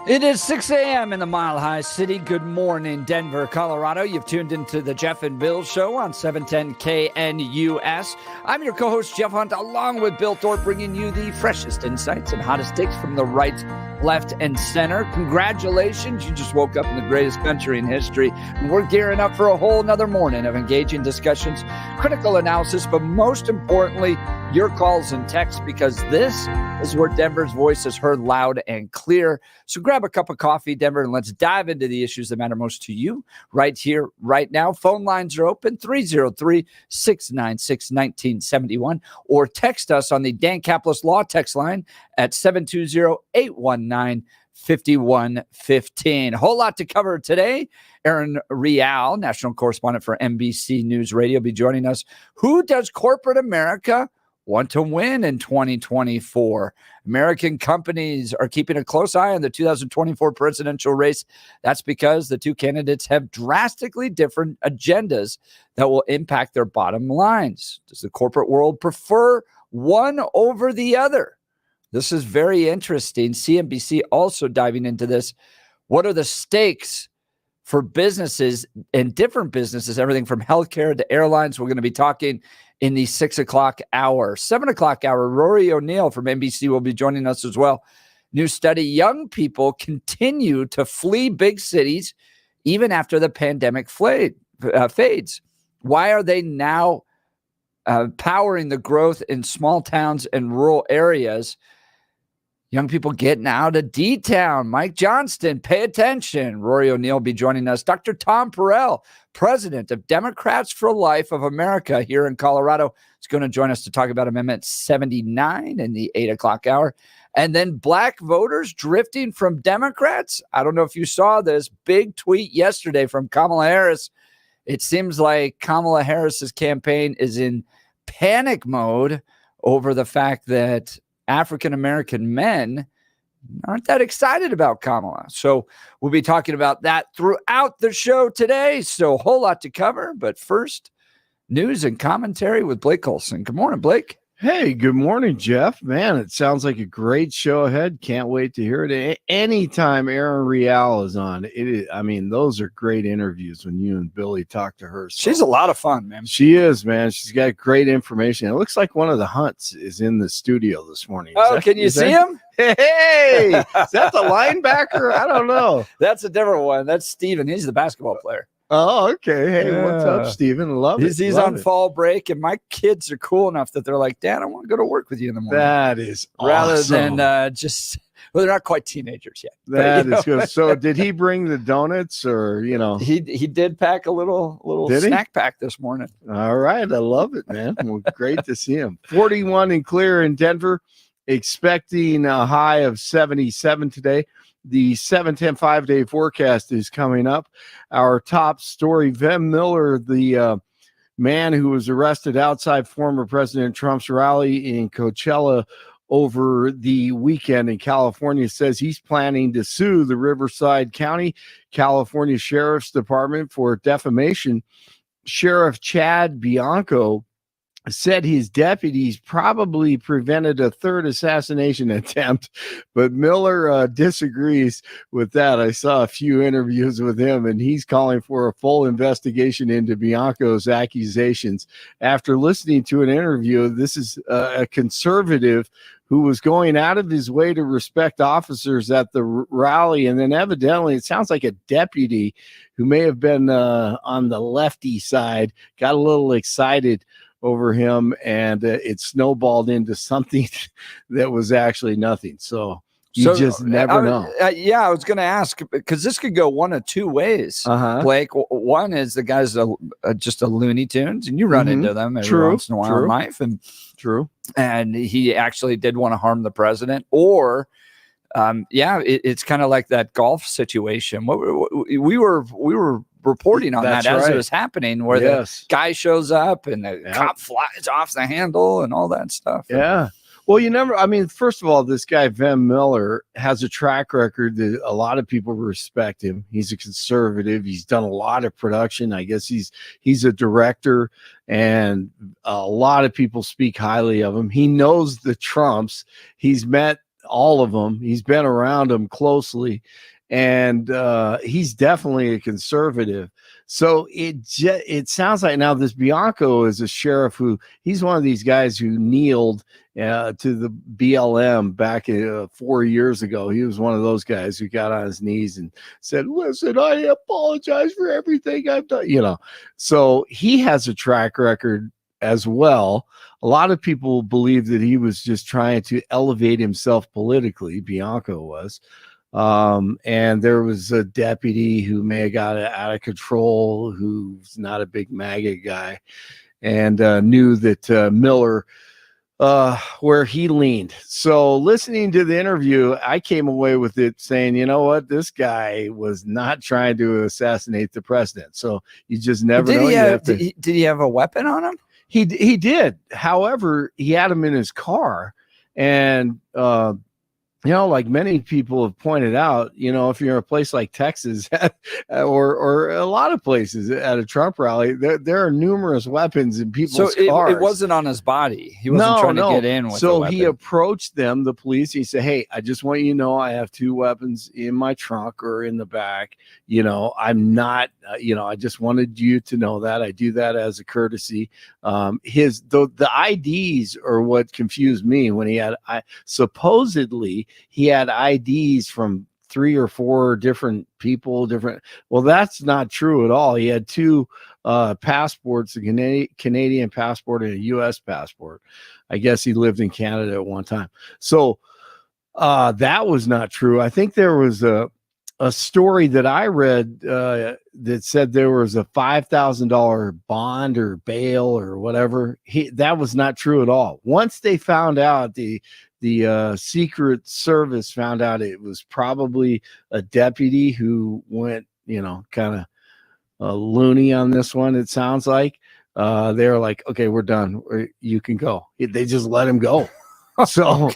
It is 6 a.m. in the Mile High City. Good morning, Denver, Colorado. You've tuned into the Jeff and Bill Show on 710 KNUS. I'm your co-host, Jeff Hunt, along with Bill Thorpe, bringing you the freshest insights and hottest takes from the right, left, and center. Congratulations. You just woke up in the greatest country in history. And we're gearing up for a whole nother morning of engaging discussions, critical analysis, but most importantly, your calls and texts, because this is where Denver's voice is heard loud and clear. So grab a cup of coffee, Denver, and let's dive into the issues that matter most to you right here, right now. Phone lines are open, 303-696-1971, or text us on the Dan Caplis Law text line at 720-819-5115. A whole lot to cover today. Erin Real, national correspondent for NBC News Radio, will be joining us. Who does corporate America want to win in 2024? American companies are keeping a close eye on the 2024 presidential race. That's because the two candidates have drastically different agendas that will impact their bottom lines. Does the corporate world prefer one over the other? This is very interesting. CNBC also diving into this. What are the stakes for businesses and different businesses, everything from healthcare to airlines? We're going to be talking in the 6 o'clock hour. 7 o'clock hour, Rory O'Neill from NBC will be joining us as well. New study, young people continue to flee big cities even after the pandemic fades. Why are they now powering the growth in small towns and rural areas? Young people getting out of D-Town. Mike Johnston, pay attention. Rory O'Neill will be joining us. Dr. Tom Perille, president of Democrats for Life of America here in Colorado, is going to join us to talk about Amendment 79 in the 8 o'clock hour. And then black voters drifting from Democrats. I don't know if you saw this big tweet yesterday from Kamala Harris. It seems like Kamala Harris's campaign is in panic mode over the fact that African-American men aren't that excited about Kamala. So we'll be talking about that throughout the show today. So a whole lot to cover. But first, news and commentary with Blake Olson. Good morning, Blake. Hey, good morning, Jeff. Man, it sounds like a great show ahead. Can't wait to hear it. Anytime Erin Real is on, those are great interviews when you and Billy talk to her. So she's a lot of fun, man. She is, man. She's got great information. It looks like one of the Hunts is in the studio this morning. Can you see him? Hey, is that the linebacker? I don't know. That's a different one. That's Steven. He's the basketball player. Oh, okay. Hey, What's up, Steven? Love it. He's on fall break, and my kids are cool enough that they're like, Dad, I want to go to work with you in the morning. That is rather awesome. than they're not quite teenagers yet. That is good. So did he bring the donuts or, He did pack a little snack pack this morning. All right. I love it, man. Well, great to see him. 41 and clear in Denver, expecting a high of 77 today. The 7-10 5-day forecast is coming up. Our top story, Vem Miller, the man who was arrested outside former President Trump's rally in Coachella over the weekend in California, says he's planning to sue the Riverside County, California Sheriff's Department for defamation. Sheriff Chad Bianco said his deputies probably prevented a third assassination attempt, but Miller disagrees with that. I saw a few interviews with him, and he's calling for a full investigation into Bianco's accusations. After listening to an interview, this is a conservative who was going out of his way to respect officers at the rally, and then evidently it sounds like a deputy who may have been on the lefty side got a little excited over him, and it snowballed into something that was actually nothing. So you just never know. I was going to ask, because this could go one of two ways. Blake, one is the guy's just a Looney Tunes, and you run into them every once in a while in life. And and he actually did want to harm the president, or it's kind of like that golf situation. We were reporting on that as it was happening, where the guy shows up and the cop flies off the handle and all that stuff. Yeah. Well, first of all, this guy, Vem Miller, has a track record that a lot of people respect him. He's a conservative. He's done a lot of production. I guess he's a director, and a lot of people speak highly of him. He knows the Trumps. He's met all of them. He's been around them closely, and he's definitely a conservative. So it sounds like now this Bianco is a sheriff who he's one of these guys who kneeled to the BLM back 4 years ago. He was one of those guys who got on his knees and said, "Listen, I apologize for everything I've done." So he has a track record as well. A lot of people believe that he was just trying to elevate himself politically. Bianco was. And there was a deputy who may have got out of control, who's not a big MAGA guy, and knew that Miller, where he leaned. So listening to the interview, I came away with it saying, you know what, this guy was not trying to assassinate the president. So you just never know. Did he have a weapon on him? He did. However, he had him in his car, and like many people have pointed out, if you're in a place like Texas or a lot of places at a Trump rally, there are numerous weapons in people's cars. It wasn't on his body. He wasn't trying to get in with So he approached them, the police. He said, "Hey, I just want you to know I have 2 weapons in my trunk or in the back. I'm not, I just wanted you to know that. I do that as a courtesy." The IDs are what confused me when supposedly he had IDs from 3 or 4 different people. Well, that's not true at all. He had 2 passports, a Canadian passport and a U.S. passport. I guess he lived in Canada at one time. So that was not true. I think there was a story that I read that said there was a $5,000 bond or bail or whatever. That was not true at all. Once they found out, the Secret Service found out it was probably a deputy who went, kind of loony on this one. It sounds like they were like, "Okay, we're done. You can go." They just let him go. So,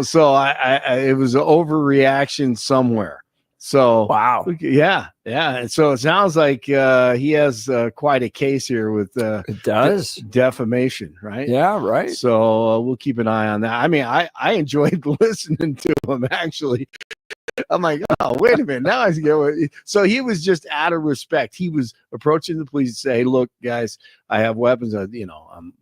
so I it was an overreaction somewhere. So wow, yeah. And so it sounds like he has quite a case here with it does defamation, right? Yeah, right. So we'll keep an eye on that. I mean, I enjoyed listening to him actually. I'm like, oh, wait a minute. Now I get what. So he was just out of respect. He was approaching the police and say, "Hey, look, guys, I have weapons. I'm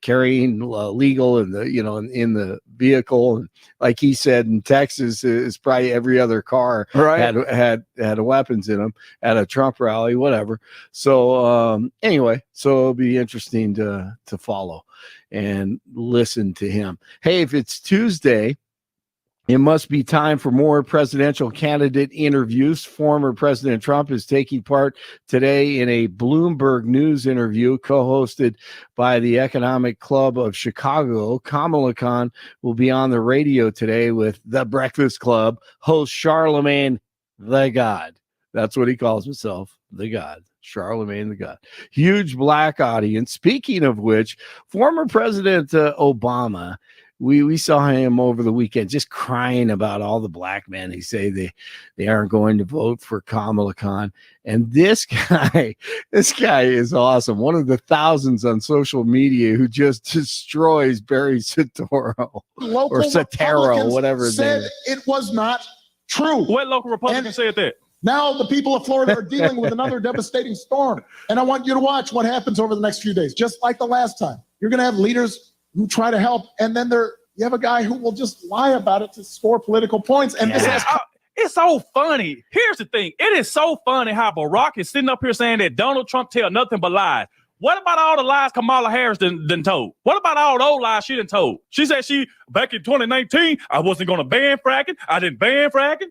carrying legal in the vehicle." And like he said, in Texas, is probably every other car had weapons in them at a Trump rally, whatever. So anyway, so it'll be interesting to follow and listen to him. Hey, if it's Tuesday, it must be time for more presidential candidate interviews. Former President Trump is taking part today in a Bloomberg News interview co-hosted by the Economic Club of Chicago. Kamala Khan will be on the radio today with The Breakfast Club host Charlemagne the God. That's what he calls himself, the God. Charlemagne the God. Huge black audience. Speaking of which, former President Obama, we saw him over the weekend just crying about all the black men. He say they aren't going to vote for Kamala Khan. And this guy is awesome. One of the thousands on social media who just destroys Barry Soetoro or Sotero, whatever his name is. It was not true. What local Republican said that? Now the people of Florida are dealing with another devastating storm. And I want you to watch what happens over the next few days. Just like the last time. You're going to have leaders who try to help, and then you have a guy who will just lie about it to score political points. And it's so funny. Here's the thing. It is so funny how Barack is sitting up here saying that Donald Trump tell nothing but lies. What about all the lies Kamala Harris done told? What about all those lies she done told? She said back in 2019, I wasn't going to ban fracking. I didn't ban fracking.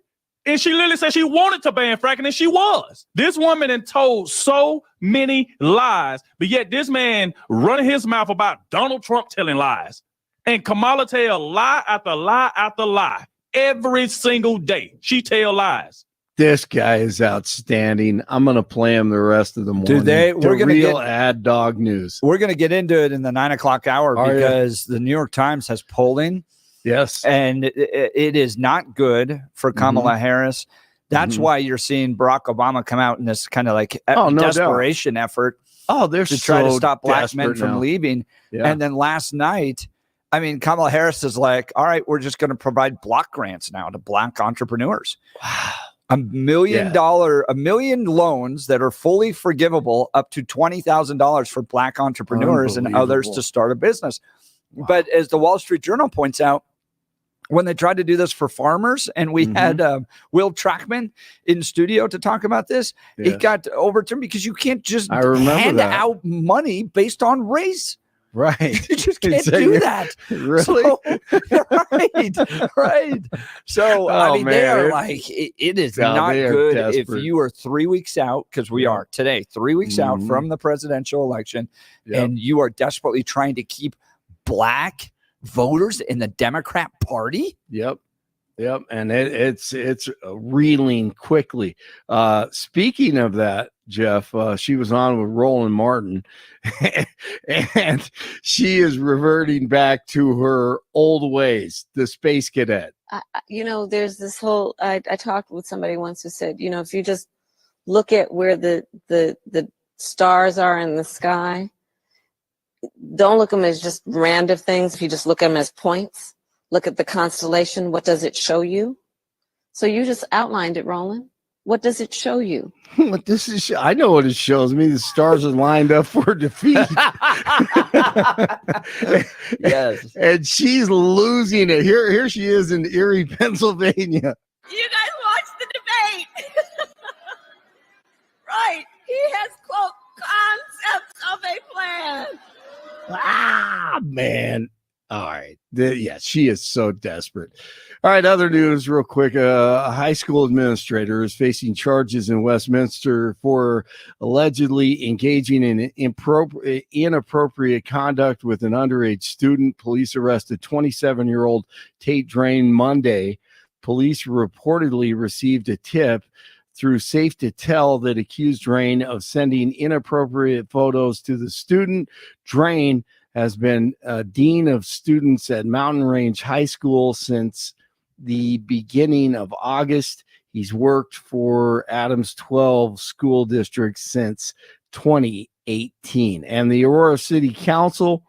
And she literally said she wanted to ban fracking, and she was. This woman had told so many lies, but yet this man running his mouth about Donald Trump telling lies. And Kamala tell lie after lie after lie. Every single day, she tell lies. This guy is outstanding. I'm going to play him the rest of the morning. We're going to get ad dog news. We're going to get into it in the 9 o'clock hour because the New York Times has polling. Yes. And it is not good for Kamala Harris. That's why you're seeing Barack Obama come out in this kind of like desperation effort to try to stop black men from leaving. Yeah. And then last night, I mean, Kamala Harris is like, all right, we're just going to provide block grants now to Black entrepreneurs. Wow. $1 million loans that are fully forgivable up to $20,000 for Black entrepreneurs and others to start a business. Wow. But as the Wall Street Journal points out, when they tried to do this for farmers, and we had Will Trackman in studio to talk about this, it got overturned because you can't just hand out money based on race. Right. You just can't do that. Really? So, right. So, I mean, they are like, it is not good desperate. if you are 3 weeks out, because we are today, 3 weeks out from the presidential election, and you are desperately trying to keep Black voters in the Democrat Party. Yep. And it's reeling quickly. Speaking of that, Jeff, she was on with Roland Martin, and she is reverting back to her old ways, the space cadet. There's this whole, I talked with somebody once who said, if you just look at where the stars are in the sky, don't look at them as just random things. If you just look at them as points, look at the constellation. What does it show you? So you just outlined it, Roland. What does it show you? What this is? I know what it shows me. The stars are lined up for defeat. Yes. And she's losing it. Here she is in Erie, Pennsylvania. You guys watch the debate. Right. He has, quote, concepts of a plan. Man. All right. She is so desperate. All right. Other news real quick. A high school administrator is facing charges in Westminster for allegedly engaging in inappropriate conduct with an underage student. Police arrested 27-year-old Tate Drain Monday. Police reportedly received a tip through Safe to Tell that accused Drain of sending inappropriate photos to the student. Drain has been dean of students at Mountain Range High School since the beginning of August. He's worked for Adams 12 school district since 2018. And the Aurora City Council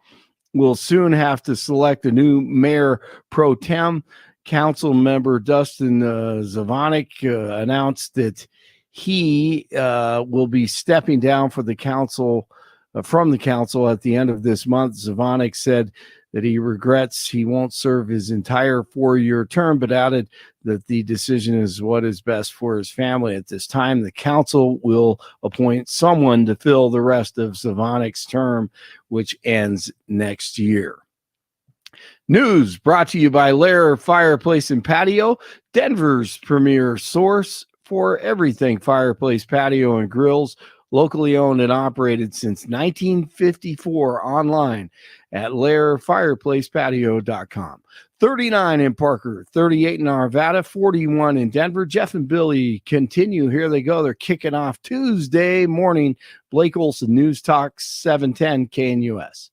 will soon have to select a new mayor pro tem. Council member Dustin Zavanek announced that he will be stepping down for the council from the council at the end of this month. Zavanek said that he regrets he won't serve his entire 4-year term, but added that the decision is what is best for his family. At this time, the council will appoint someone to fill the rest of Zavanek's term, which ends next year. News brought to you by Lair Fireplace and Patio, Denver's premier source for everything fireplace, patio, and grills. Locally owned and operated since 1954, online at lairfireplacepatio.com. 39 in Parker, 38 in Arvada, 41 in Denver. Jeff and Billy continue. Here they go. They're kicking off Tuesday morning. Blake Olson, News Talk 710 KNUS.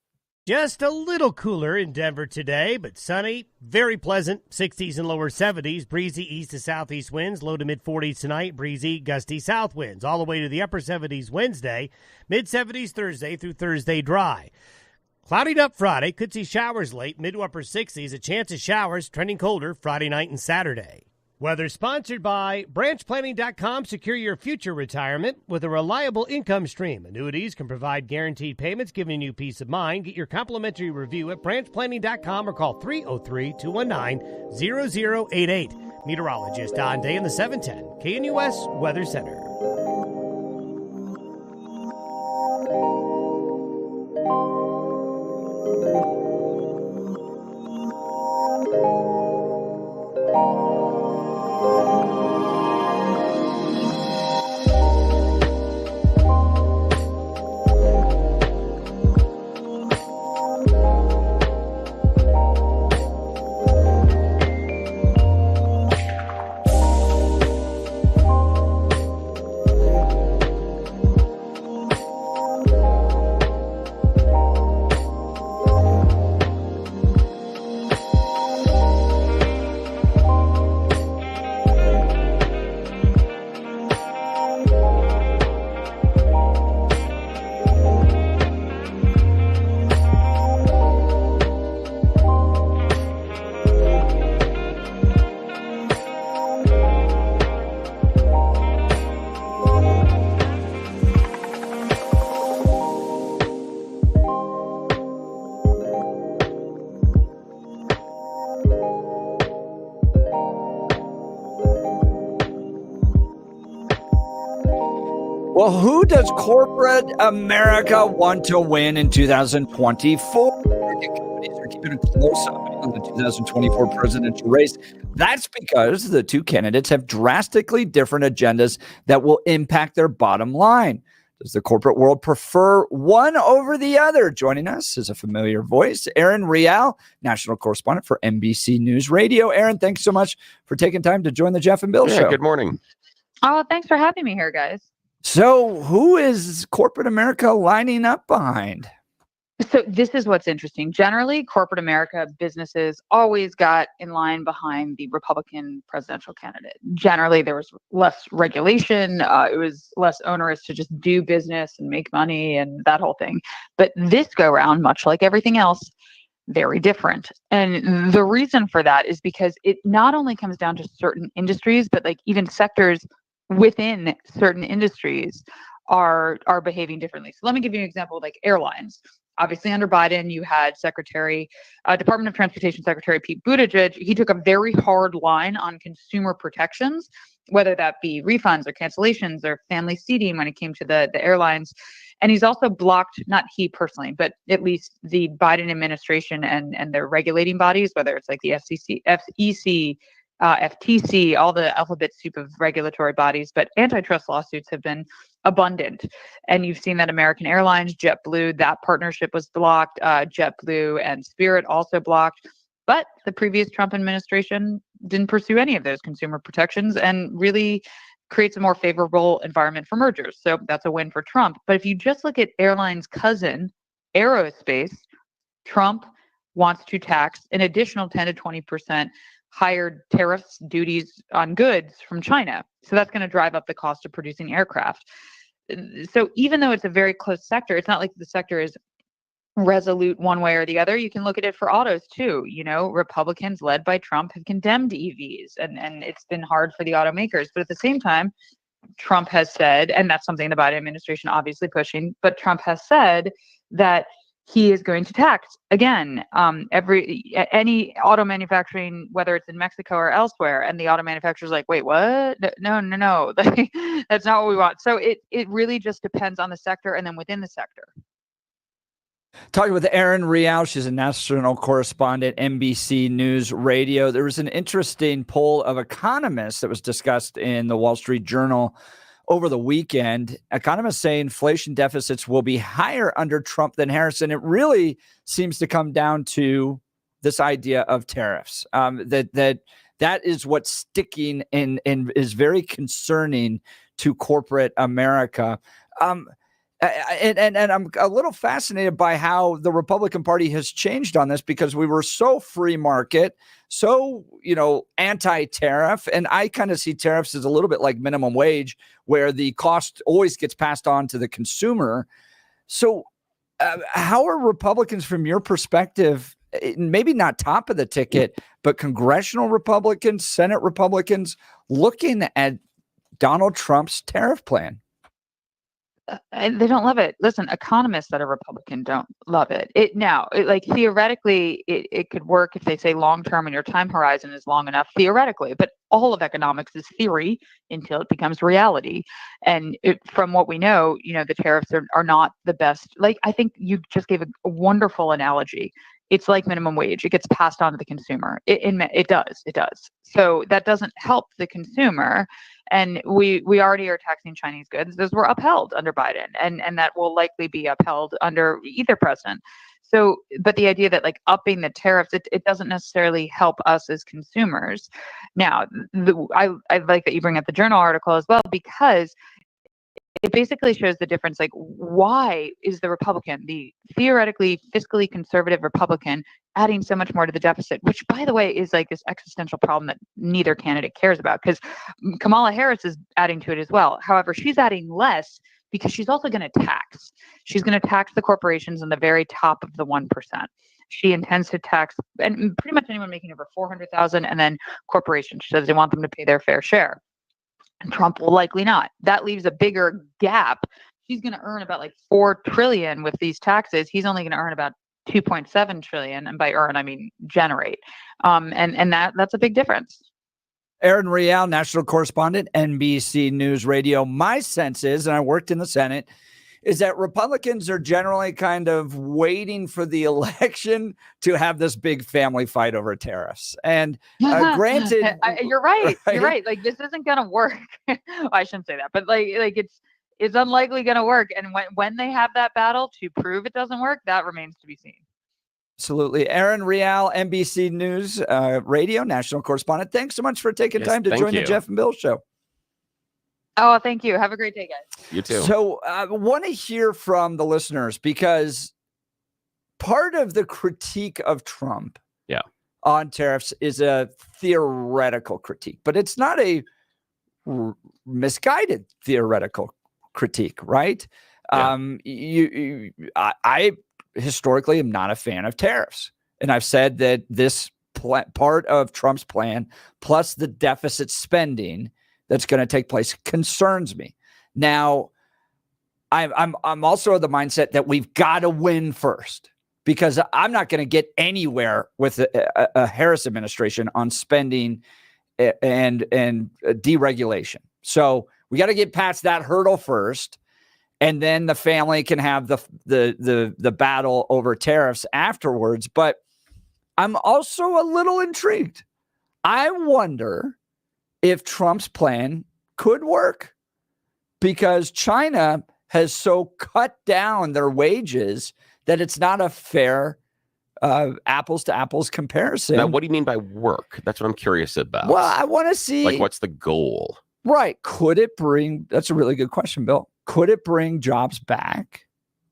Just a little cooler in Denver today, but sunny, very pleasant, 60s and lower 70s, breezy east to southeast winds, low to mid 40s tonight, breezy, gusty south winds, all the way to the upper 70s Wednesday, mid 70s Thursday through Thursday dry. Cloudied up Friday, could see showers late, mid to upper 60s, a chance of showers, trending colder Friday night and Saturday. Weather sponsored by branchplanning.com. Secure your future retirement with a reliable income stream. Annuities can provide guaranteed payments, giving you peace of mind. Get your complimentary review at branchplanning.com or call 303-219-0088. Meteorologist Don Day in the 710 KNUS Weather Center. Well, who does corporate America want to win in 2024? Companies are keeping a close eye on the 2024 presidential race. That's because the two candidates have drastically different agendas that will impact their bottom line. Does the corporate world prefer one over the other? Joining us is a familiar voice, Erin Real, national correspondent for NBC News Radio. Erin, thanks so much for taking time to join the Jeff and Bill show. Good morning. Oh, thanks for having me here, guys. So who is corporate America lining up behind? So this is what's interesting. Generally, corporate America businesses always got in line behind the Republican presidential candidate. Generally, there was less regulation. It was less onerous to just do business and make money and that whole thing. But this go round, much like everything else, very different. And the reason for that is because it not only comes down to certain industries, but like even sectors within certain industries are behaving differently. So let me give you an example, like airlines. Obviously, under Biden, you had Department of Transportation Secretary Pete Buttigieg. He took a very hard line on consumer protections, whether that be refunds or cancellations or family seating when it came to the airlines. And he's also blocked, not he personally, but at least the Biden administration and their regulating bodies, whether it's like the FEC, FTC, all the alphabet soup of regulatory bodies, but antitrust lawsuits have been abundant. And you've seen that American Airlines, JetBlue, that partnership was blocked. JetBlue and Spirit also blocked. But the previous Trump administration didn't pursue any of those consumer protections and really creates a more favorable environment for mergers. So that's a win for Trump. But if you just look at airlines' cousin, Aerospace, Trump wants to tax an additional 10 to 20% higher tariffs, duties on goods from China. So that's going to drive up the cost of producing aircraft. So even though it's a very close sector, it's not like the sector is resolute one way or the other. You can look at it for autos too. You know, Republicans led by Trump have condemned EVs and it's been hard for the automakers. But at the same time, Trump has said, and that's something the Biden administration obviously pushing, but Trump has said that he is going to tax again any auto manufacturing, whether it's in Mexico or elsewhere. And the auto manufacturer's like, wait, what? No. That's not what we want. So it really just depends on the sector and then within the sector. Talking with Erin Real, she's a national correspondent, NBC News Radio. There was an interesting poll of economists that was discussed in the Wall Street Journal over the weekend. Economists say inflation deficits will be higher under Trump than Harris, and it really seems to come down to this idea of tariffs. That is what's sticking and is very concerning to corporate America. And I'm a little fascinated by how the Republican Party has changed on this, because we were so free market, so, anti-tariff. And I kind of see tariffs as a little bit like minimum wage, where the cost always gets passed on to the consumer. So how are Republicans, from your perspective, maybe not top of the ticket, but congressional Republicans, Senate Republicans, looking at Donald Trump's tariff plan? They don't love it. Listen, economists that are Republican don't love it. Theoretically, it could work if they say long term and your time horizon is long enough, theoretically. But all of economics is theory until it becomes reality. And from what we know, the tariffs are not the best. Like, I think you just gave a wonderful analogy. It's like minimum wage. It gets passed on to the consumer. It does. So that doesn't help the consumer. And we already are taxing Chinese goods. Those were upheld under Biden, and that will likely be upheld under either president. So, but the idea that like upping the tariffs, it doesn't necessarily help us as consumers. Now, I like that you bring up the Journal article as well, because it basically shows the difference. Like, why is the Republican, the theoretically fiscally conservative Republican, adding so much more to the deficit, which, by the way, is like this existential problem that neither candidate cares about, because Kamala Harris is adding to it as well. However, she's adding less because she's also going to tax. She's going to tax the corporations in the very top of the 1%. She intends to tax and pretty much anyone making over $400,000, and then corporations. She says they want them to pay their fair share. And Trump will likely not. That leaves a bigger gap. She's going to earn about like $4 trillion with these taxes. He's only going to earn about 2.7 trillion, and by earn I mean generate. And that's a big difference. Erin Real, national correspondent, NBC News Radio. My sense is, and I worked in the Senate, is that Republicans are generally kind of waiting for the election to have this big family fight over tariffs. And granted, you're right. You're right. Like, this isn't going to work. Well, I shouldn't say that, but like it's unlikely going to work. And when they have that battle to prove it doesn't work, that remains to be seen. Absolutely. Erin Real, NBC News Radio, national correspondent. Thanks so much for taking time to join the Jeff and Bill Show. Oh, thank you. Have a great day, guys. You too. So I want to hear from the listeners, because part of the critique of Trump on tariffs is a theoretical critique, but it's not a misguided theoretical critique, right? Yeah. I historically am not a fan of tariffs. And I've said that this part of Trump's plan, plus the deficit spending that's going to take place, concerns me. Now, I'm also of the mindset that we've got to win first, because I'm not going to get anywhere with a Harris administration on spending and deregulation. So we got to get past that hurdle first, and then the family can have the battle over tariffs afterwards. But I'm also a little intrigued. I wonder if Trump's plan could work, because China has so cut down their wages that it's not a fair apples to apples comparison. Now, what do you mean by work? That's what I'm curious about. Well, I want to see, like, what's the goal? Right. Could it bring, that's a really good question, Bill. Could it bring jobs back?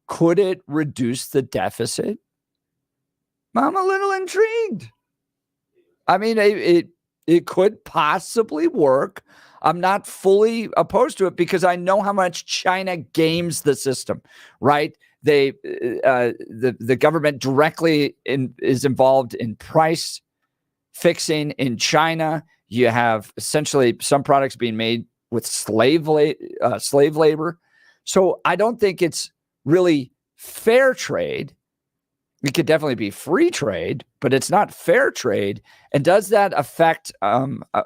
Could it reduce the deficit? I'm a little intrigued. I mean, it could possibly work. I'm not fully opposed to it, because I know how much China games the system, right? They, the government directly is involved in price fixing in China. You have essentially some products being made with slave labor. So I don't think it's really fair trade. It could definitely be free trade, but it's not fair trade. And does that affect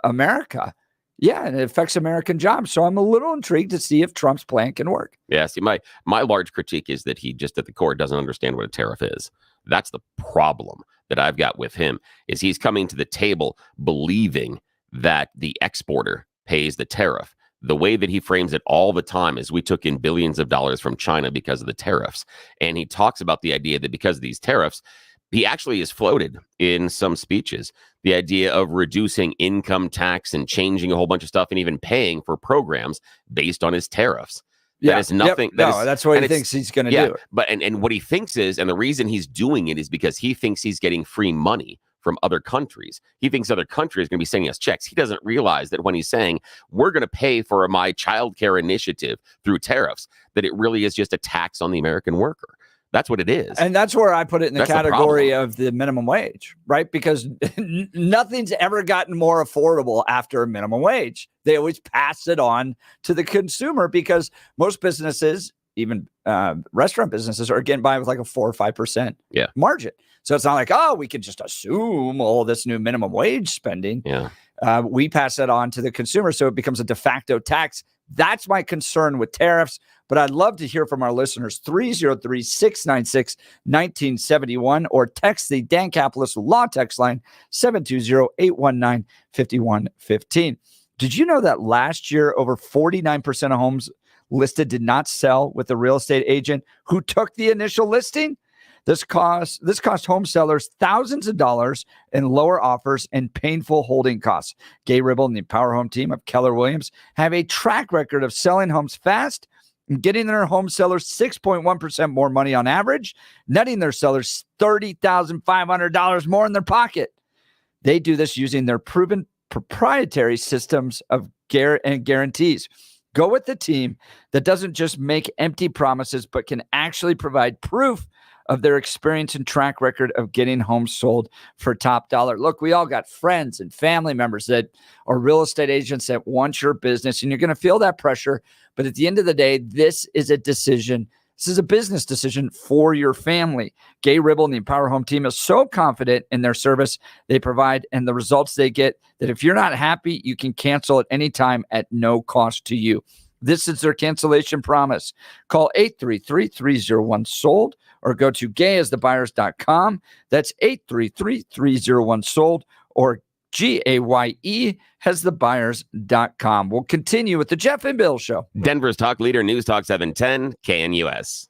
America? Yeah, and it affects American jobs. So I'm a little intrigued to see if Trump's plan can work. Yeah, see, my large critique is that he just at the core doesn't understand what a tariff is. That's the problem that I've got with him, is he's coming to the table believing that the exporter pays the tariff. The way that he frames it all the time is we took in billions of dollars from China because of the tariffs. And he talks about the idea that because of these tariffs, he actually has floated in some speeches the idea of reducing income tax and changing a whole bunch of stuff and even paying for programs based on his tariffs. That is nothing. Yep. That's what he thinks he's going to do. But and what he thinks is, and the reason he's doing it is because he thinks he's getting free money from other countries. He thinks other countries are going to be sending us checks. He doesn't realize that when he's saying we're going to pay for my childcare initiative through tariffs, that it really is just a tax on the American worker. That's what it is. And that's where I put it in the category of the minimum wage, right? Because nothing's ever gotten more affordable after a minimum wage. They always pass it on to the consumer, because most businesses, even restaurant businesses, are getting by with like a 4 or 5% margin. So it's not like, oh, we can just assume all this new minimum wage spending. Yeah. We pass that on to the consumer, so it becomes a de facto tax. That's my concern with tariffs. But I'd love to hear from our listeners, 303-696-1971, or text the Dan Capitalist Law text line, 720-819-5115. Did you know that last year, over 49% of homes listed did not sell with the real estate agent who took the initial listing? This cost home sellers thousands of dollars in lower offers and painful holding costs. Gay Ribble and the Power Home team of Keller Williams have a track record of selling homes fast and getting their home sellers 6.1% more money on average, netting their sellers $30,500 more in their pocket. They do this using their proven proprietary systems of guarantees. Go with the team that doesn't just make empty promises, but can actually provide proof of their experience and track record of getting homes sold for top dollar. Look, we all got friends and family members that are real estate agents that want your business, and you're going to feel that pressure. But at the end of the day, this is a decision This is a business decision for your family. Gay Ribble and the Empower Home team is so confident in their service they provide and the results they get that if you're not happy, you can cancel at any time at no cost to you. This is their cancellation promise. Call 833-301-SOLD or go to gayasthebuyers.com. That's 833-301-SOLD or GAYE has thebuyers.com. We'll continue with the Jeff and Bill Show. Denver's talk leader, News Talk 710, KNUS.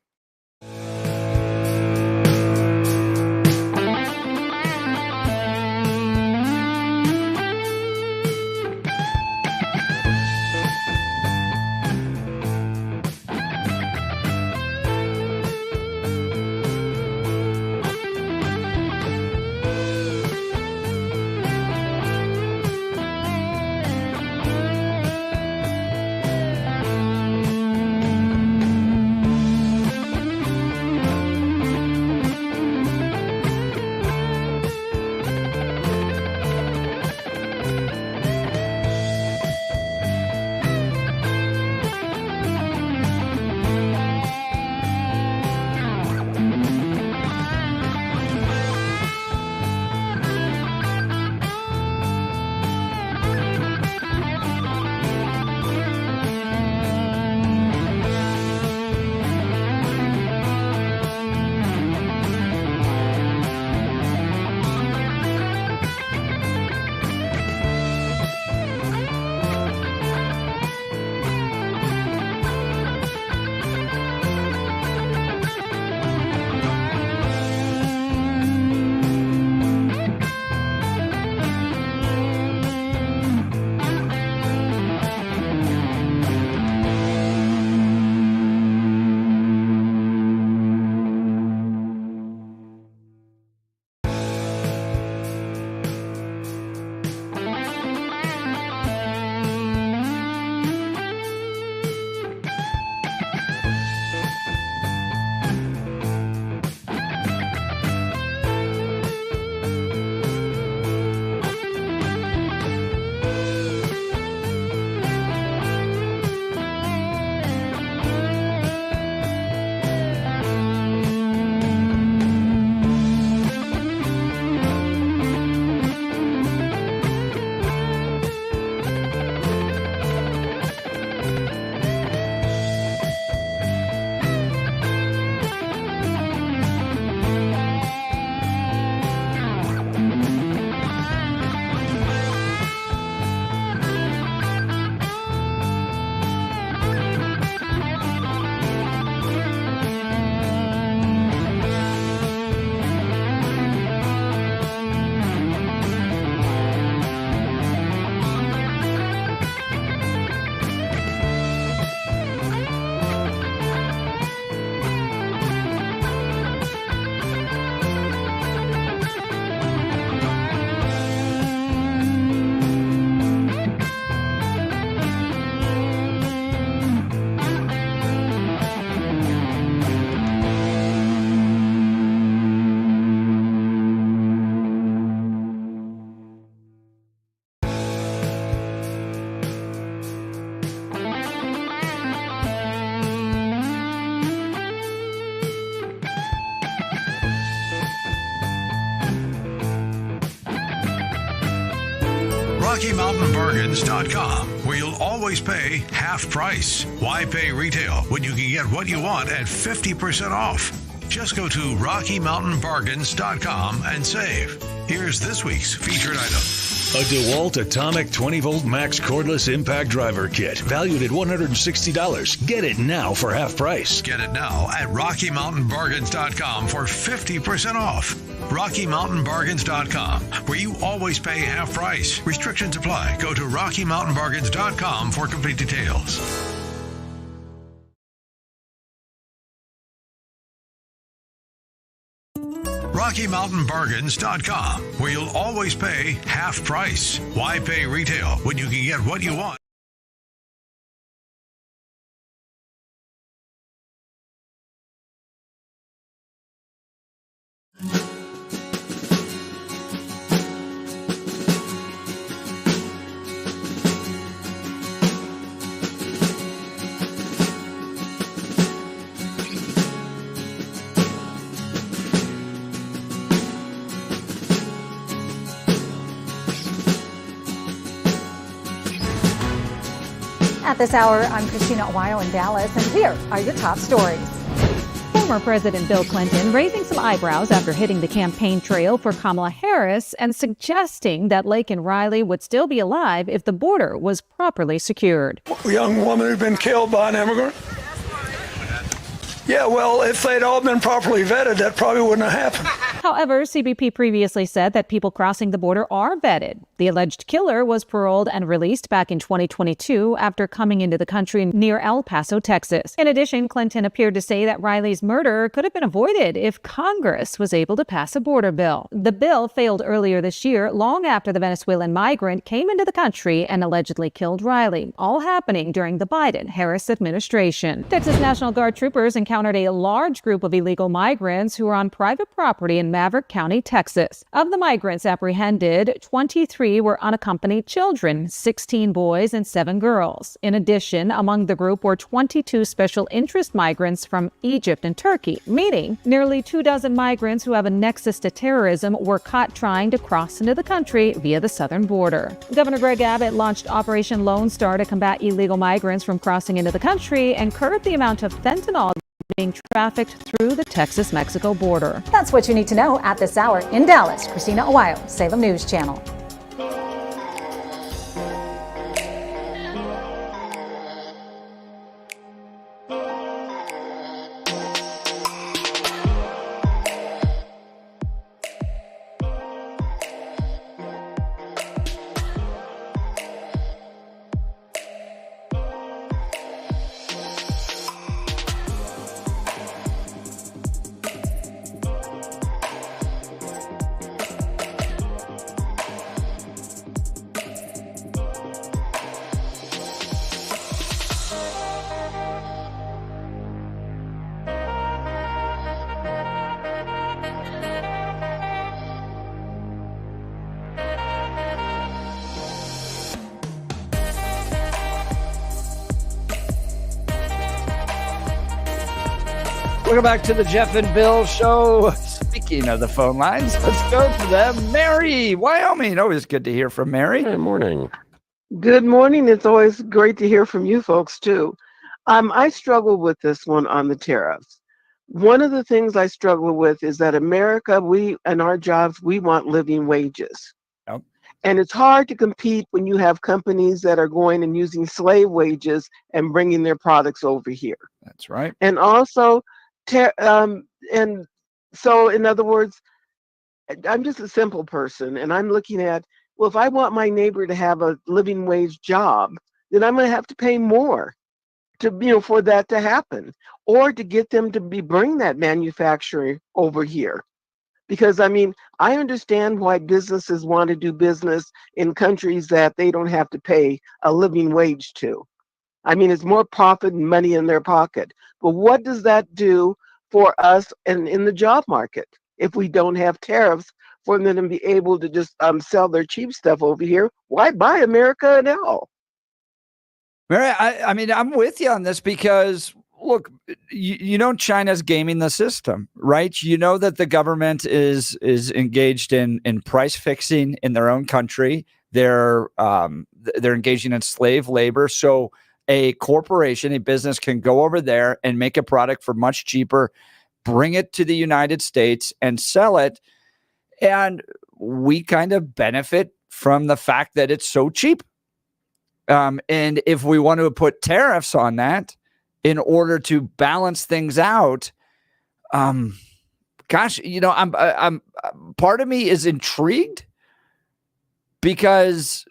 RockyMountainBargains.com, where you'll always pay half price. Why pay retail when you can get what you want at 50% off? Just go to RockyMountainBargains.com and save. Here's this week's featured item. A DeWalt Atomic 20-volt max cordless impact driver kit, valued at $160. Get it now for half price. Get it now at RockyMountainBargains.com for 50% off. RockyMountainBargains.com, where you always pay half price. Restrictions apply. Go to RockyMountainBargains.com for complete details. RockyMountainBargains.com, where you'll always pay half price. Why pay retail when you can get what you want? At this hour, I'm Christina Aguayo in Dallas, and here are your top stories. Former President Bill Clinton raising some eyebrows after hitting the campaign trail for Kamala Harris and suggesting that Laken Riley would still be alive if the border was properly secured. A young woman who'd been killed by an immigrant. Yeah, well, if they'd all been properly vetted, that probably wouldn't have happened. However, CBP previously said that people crossing the border are vetted. The alleged killer was paroled and released back in 2022 after coming into the country near El Paso, Texas. In addition, Clinton appeared to say that Riley's murder could have been avoided if Congress was able to pass a border bill. The bill failed earlier this year, long after the Venezuelan migrant came into the country and allegedly killed Riley, all happening during the Biden-Harris administration. Texas National Guard troopers encountered a large group of illegal migrants who were on private property in Maverick County, Texas. Of the migrants apprehended, 23 were unaccompanied children, 16 boys and 7 girls. In addition, among the group were 22 special interest migrants from Egypt and Turkey, meaning nearly 24 migrants who have a nexus to terrorism were caught trying to cross into the country via the southern border. Governor Greg Abbott launched Operation Lone Star to combat illegal migrants from crossing into the country and curb the amount of fentanyl being trafficked through the Texas-Mexico border. That's what you need to know at this hour in Dallas. Christina Aguayo, Salem News Channel. Welcome back to the Jeff and Bill Show. Speaking of the phone lines, let's go to them. Mary, Wyoming. Always good to hear from Mary. Good morning. Good morning. It's always great to hear from you folks, too. I struggle with this one on the tariffs. One of the things I struggle with is that America, we and our jobs, we want living wages. Yep. And it's hard to compete when you have companies that are going and using slave wages and bringing their products over here. That's right. And also, and so in other words, I'm just a simple person, and I'm looking at, well, if I want my neighbor to have a living wage job, then I'm going to have to pay more to, for that to happen, or to get them to bring that manufacturing over here. Because I understand why businesses want to do business in countries that they don't have to pay a living wage to. It's more profit and money in their pocket. But what does that do for us and in the job market if we don't have tariffs for them to be able to just sell their cheap stuff over here? Why buy America at all? Mary, I'm with you on this because, look, China's gaming the system, right? You know that the government is engaged in price fixing in their own country. They're engaging in slave labor. So a corporation, a business can go over there and make a product for much cheaper, bring it to the United States and sell it. And we kind of benefit from the fact that it's so cheap. And if we want to put tariffs on that in order to balance things out, I'm part of me is intrigued because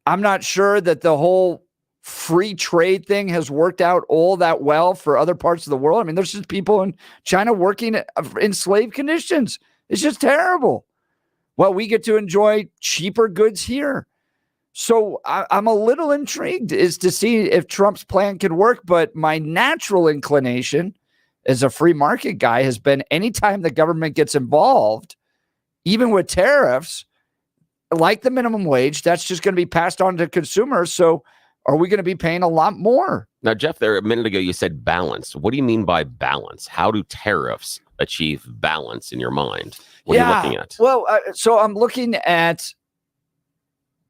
I'm not sure that the whole free trade thing has worked out all that well for other parts of the world. There's just people in China working in slave conditions. It's just terrible. Well, we get to enjoy cheaper goods here. So I'm a little intrigued as to see if Trump's plan can work. But my natural inclination as a free market guy has been anytime the government gets involved, even with tariffs, like the minimum wage, that's just going to be passed on to consumers. So are we going to be paying a lot more? Now, Jeff, there a minute ago, you said balance. What do you mean by balance? How do tariffs achieve balance in your mind? What are you looking at? Well, so I'm looking at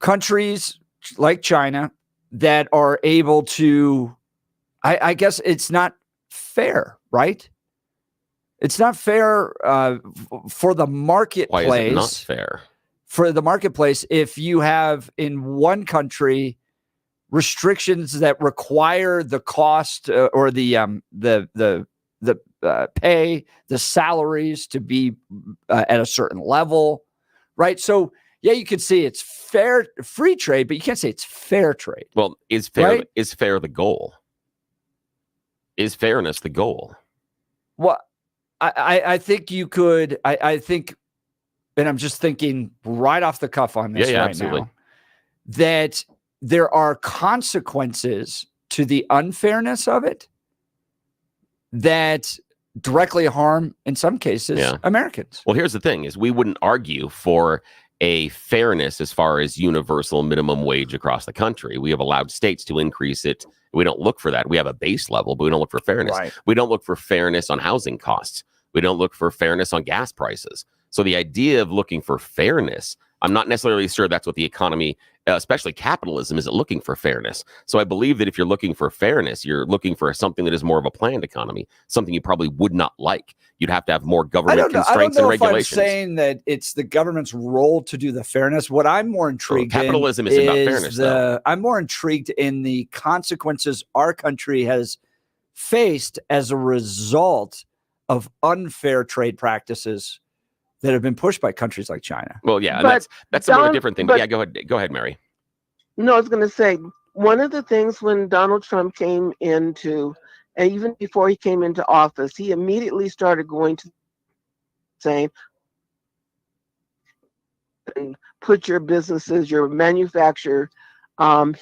countries like China that are able to, I guess it's not fair, right? It's not fair for the marketplace. Why is it not fair? For the marketplace, if you have in one country restrictions that require the cost or the pay, the salaries to be at a certain level, right? So yeah, you could say it's fair, free trade, but you can't say it's fair trade. Well, is fair right? Is fair the goal? Is fairness the goal? Well, I think you could. I think, and I'm just thinking right off the cuff on this right absolutely. now, that there are consequences to the unfairness of it that directly harm, in some cases, Americans. Well, here's the thing: is we wouldn't argue for a fairness as far as universal minimum wage across the country. We have allowed states to increase it. We don't look for that. We have a base level, but we don't look for fairness. Right. We don't look for fairness on housing costs. We don't look for fairness on gas prices. So the idea of looking for fairness, I'm not necessarily sure that's what the economy, especially capitalism, is looking for fairness. So I believe that if you're looking for fairness, you're looking for something that is more of a planned economy, something you probably would not like. You'd have to have more government constraints and regulations. I'm saying that it's the government's role to do the fairness. What I'm more intrigued capitalism is about fairness, though. I'm more intrigued in the consequences our country has faced as a result of unfair trade practices that have been pushed by countries like China. Well, yeah, and that's a really different thing. But yeah, go ahead, Mary. No, I was going to say, one of the things when Donald Trump came into, and even before he came into office, he immediately started going to saying, and put your businesses, your manufacturer, and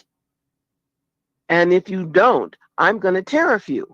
if you don't, I'm going to tariff you.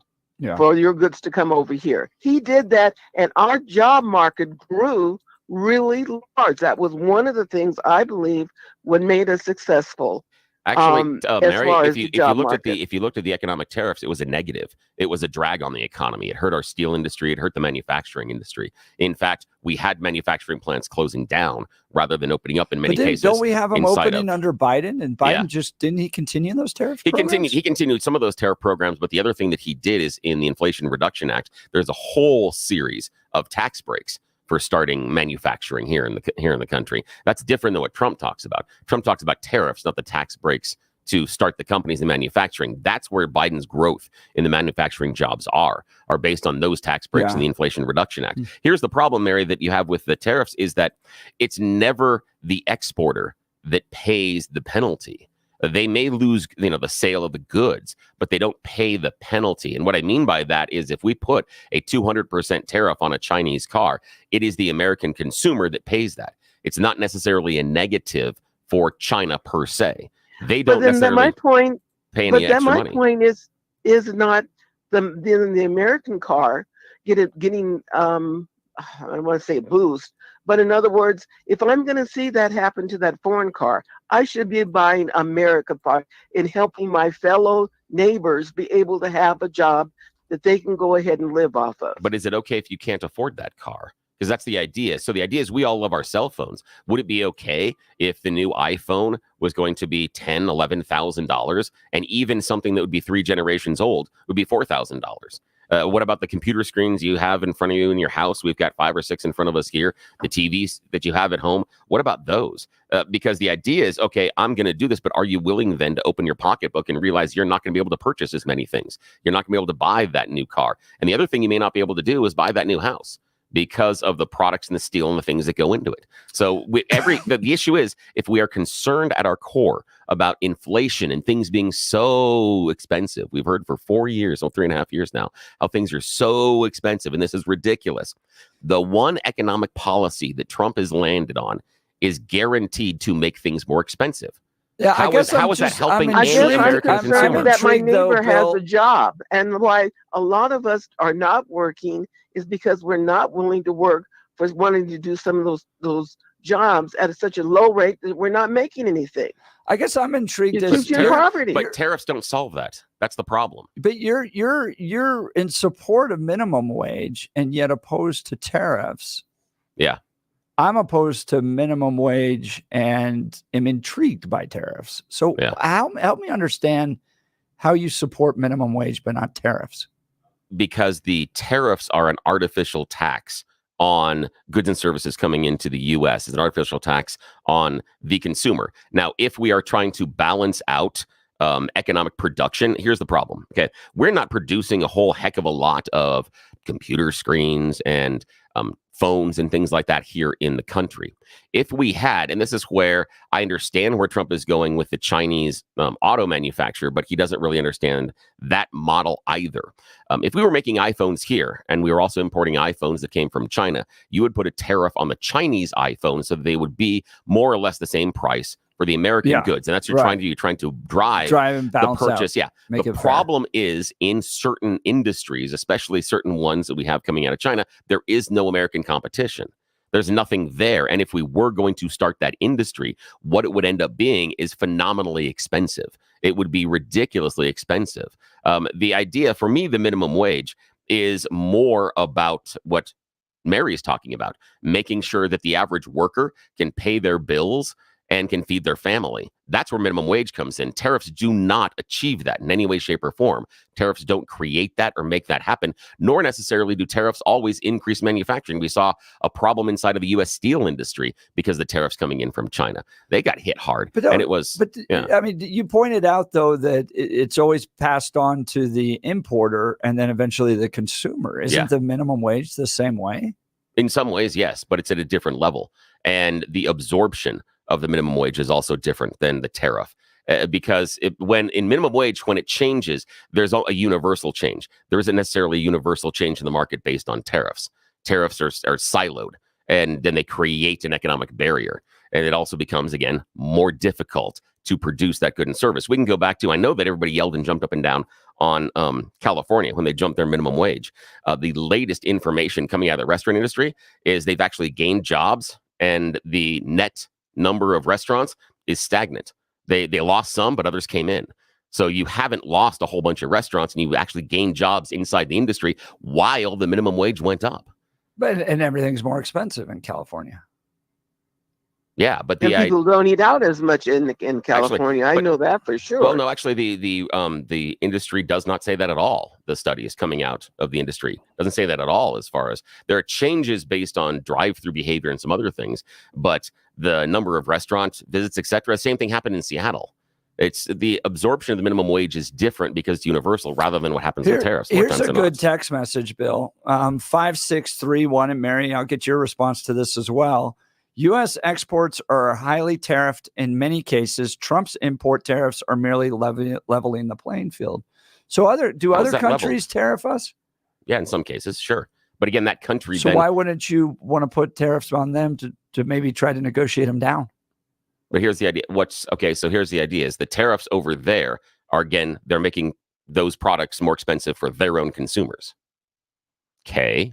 For your goods to come over here. He did that, and our job market grew really large. That was one of the things I believe what made us successful. Actually, Mary, if you looked at the economic tariffs, it was a negative. It was a drag on the economy. It hurt our steel industry. It hurt the manufacturing industry. In fact, we had manufacturing plants closing down rather than opening up in many cases. Don't we have them opening under Biden? And Biden didn't he continue those tariff programs? He continued some of those tariff programs, but the other thing that he did is in the Inflation Reduction Act, there's a whole series of tax breaks for starting manufacturing here in the country. That's different than what Trump talks about. Trump talks about tariffs, not the tax breaks to start the companies in manufacturing. That's where Biden's growth in the manufacturing jobs are based on those tax breaks in the Inflation Reduction Act. Here's the problem, Mary, that you have with the tariffs is that it's never the exporter that pays the penalty. They may lose, the sale of the goods, but they don't pay the penalty. And what I mean by that is if we put a 200% tariff on a Chinese car, it is the American consumer that pays that. It's not necessarily a negative for China per se. They don't necessarily pay any extra money. My point is not the American car getting I don't want to say a boost, but in other words, if I'm going to see that happen to that foreign car, I should be buying American car and helping my fellow neighbors be able to have a job that they can go ahead and live off of. But is it okay if you can't afford that car? Because that's the idea. So the idea is we all love our cell phones. Would it be okay if the new iPhone was going to be $10,000, $11,000, and even something that would be 3 generations old would be $4,000? What about the computer screens you have in front of you in your house? We've got 5 or 6 in front of us here. The TVs that you have at home. What about those? Because the idea is, okay, I'm going to do this, but are you willing then to open your pocketbook and realize you're not going to be able to purchase as many things? You're not going to be able to buy that new car. And the other thing you may not be able to do is buy that new house because of the products and the steel and the things that go into it. So the issue is, if we are concerned at our core about inflation and things being so expensive, we've heard for 4 years, 3.5 years now, how things are so expensive, and this is ridiculous. The one economic policy that Trump has landed on is guaranteed to make things more expensive. Yeah, how is that helping the American consumer? That my neighbor has a job, and why a lot of us are not working is because we're not willing to work for wanting to do some of those jobs at such a low rate that we're not making anything. I guess I'm intrigued as poverty. But tariffs don't solve that. That's the problem. But you're in support of minimum wage and yet opposed to tariffs. Yeah. I'm opposed to minimum wage and am intrigued by tariffs. So help me understand how you support minimum wage but not tariffs. Because the tariffs are an artificial tax on goods and services coming into the U.S. It's an artificial tax on the consumer. Now, if we are trying to balance out economic production, here's the problem. Okay, we're not producing a whole heck of a lot of computer screens and phones and things like that here in the country. If we had, and this is where I understand where Trump is going with the Chinese auto manufacturer, but he doesn't really understand that model either. If we were making iPhones here and we were also importing iPhones that came from China, you would put a tariff on the Chinese iPhones so they would be more or less the same price for the American goods. And that's what you're trying to do. You're trying to drive and balance the purchase. Out. Yeah. The problem is in certain industries, especially certain ones that we have coming out of China, there is no American competition. There's nothing there. And if we were going to start that industry, what it would end up being is phenomenally expensive. It would be ridiculously expensive. The idea for me, the minimum wage is more about what Mary is talking about, making sure that the average worker can pay their bills and can feed their family. That's where minimum wage comes in. Tariffs do not achieve that in any way, shape, or form. Tariffs don't create that or make that happen, nor necessarily do tariffs always increase manufacturing. We saw a problem inside of the U.S. steel industry because the tariffs coming in from China. They got hit hard, and it was... I mean, you pointed out, though, that it's always passed on to the importer and then eventually the consumer. Isn't the minimum wage the same way? In some ways, yes, but it's at a different level. And the absorption of the minimum wage is also different than the tariff. Because when in minimum wage, when it changes, there's a universal change. There isn't necessarily a universal change in the market based on tariffs. Tariffs are siloed, and then they create an economic barrier. And it also becomes, again, more difficult to produce that good and service. We can go back to, I know that everybody yelled and jumped up and down on California when they jumped their minimum wage. The latest information coming out of the restaurant industry is they've actually gained jobs, and the net number of restaurants is stagnant. They lost some, but others came in. So you haven't lost a whole bunch of restaurants, and you actually gained jobs inside the industry while the minimum wage went up. And everything's more expensive in California. Yeah, but people don't eat out as much in California. Actually, I know that for sure. Well, no, actually, the industry does not say that at all. The study is coming out of the industry doesn't say that at all. As far as there are changes based on drive-through behavior and some other things, but the number of restaurant visits, etc., same thing happened in Seattle. It's the absorption of the minimum wage is different because it's universal rather than what happens with tariffs. Here's a good text message, Bill. 5631, and Mary, I'll get your response to this as well. U.S. exports are highly tariffed in many cases. Trump's import tariffs are merely leveling the playing field. So do other countries tariff us? Yeah, in some cases, sure. But again, that country... So why wouldn't you want to put tariffs on them to maybe try to negotiate them down? But here's the idea. So here's the idea is the tariffs over there are, again, they're making those products more expensive for their own consumers. Okay.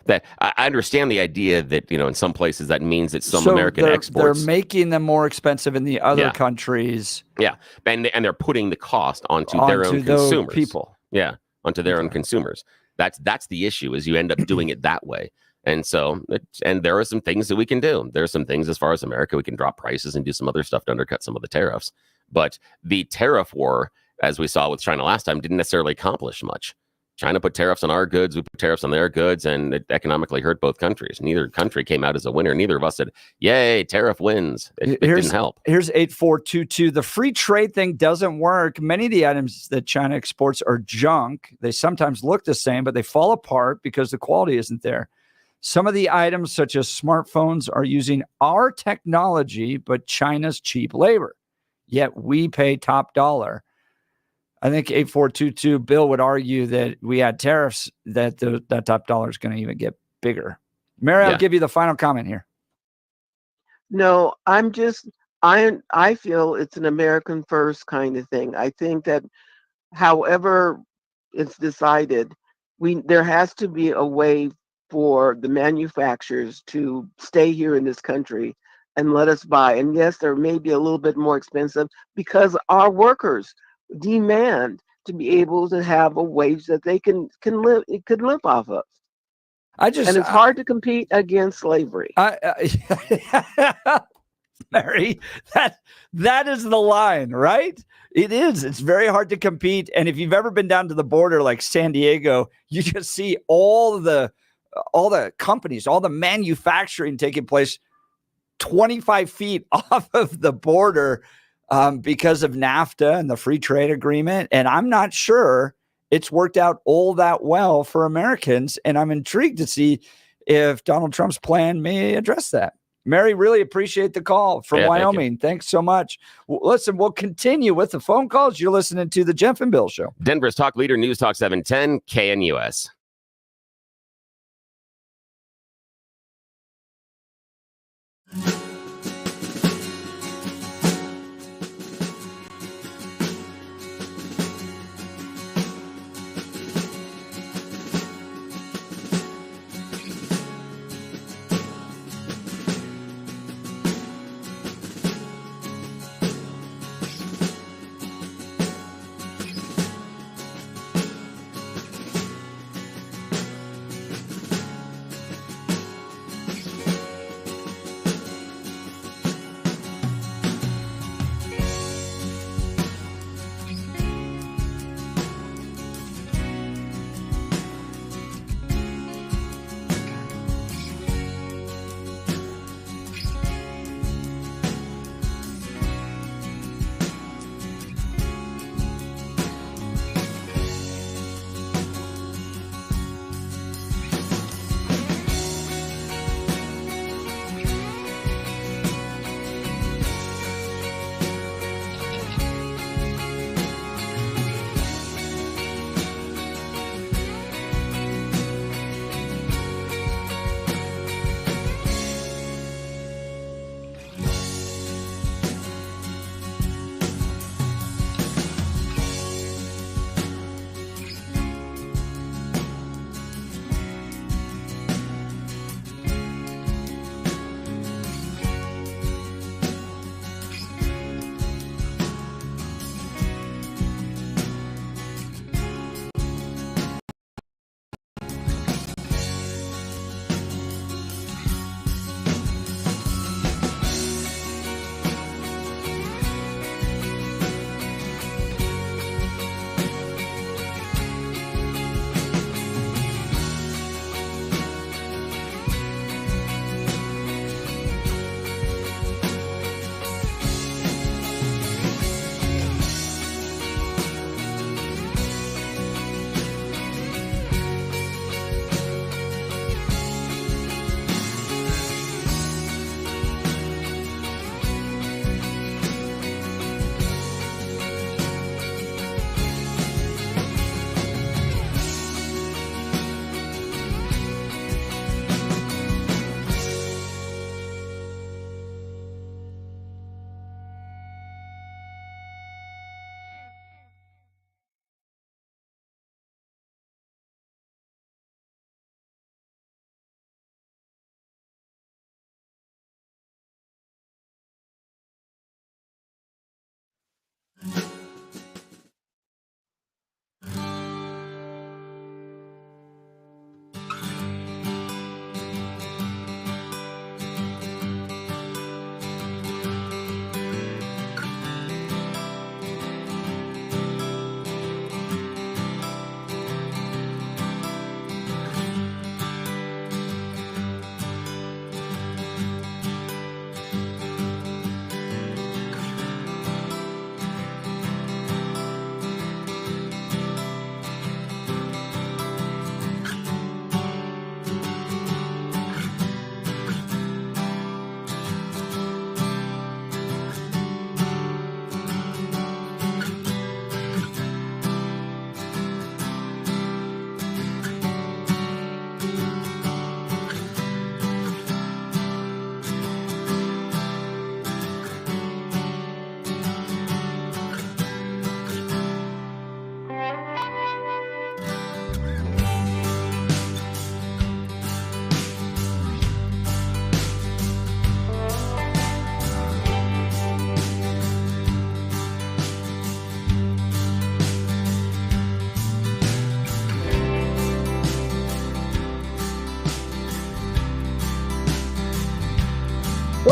That I understand the idea that, in some places that means that some American exports... They're making them more expensive in the other countries. Yeah. And they're putting the cost onto their own consumers. People. Yeah. Onto their own consumers. That's the issue, is you end up doing it that way. And so, and there are some things that we can do. There are some things as far as America, we can drop prices and do some other stuff to undercut some of the tariffs. But the tariff war, as we saw with China last time, didn't necessarily accomplish much. China put tariffs on our goods, we put tariffs on their goods, and it economically hurt both countries. Neither country came out as a winner. Neither of us said, yay, tariff wins. It didn't help. Here's 8422. The free trade thing doesn't work. Many of the items that China exports are junk. They sometimes look the same, but they fall apart because the quality isn't there. Some of the items, such as smartphones, are using our technology, but China's cheap labor. Yet we pay top dollar. I think 8422 Bill would argue that we had tariffs, that that top dollar is going to even get bigger. Mary, I'll give you the final comment here. No, I feel it's an American first kind of thing. I think that however it's decided, there has to be a way for the manufacturers to stay here in this country and let us buy. And yes, there may be a little bit more expensive because our workers demand to be able to have a wage that they could live off of. And it's hard to compete against slavery. Mary, that is the line, right? It is. It's very hard to compete. And if you've ever been down to the border like San Diego, you just see all the companies, all the manufacturing taking place 25 feet off of the border because of NAFTA and the free trade agreement. And I'm not sure it's worked out all that well for Americans. And I'm intrigued to see if Donald Trump's plan may address that. Mary, really appreciate the call from Wyoming. Thanks so much. Listen, we'll continue with the phone calls. You're listening to the Jeff and Bill Show. Denver's talk leader, News Talk 710, KNUS.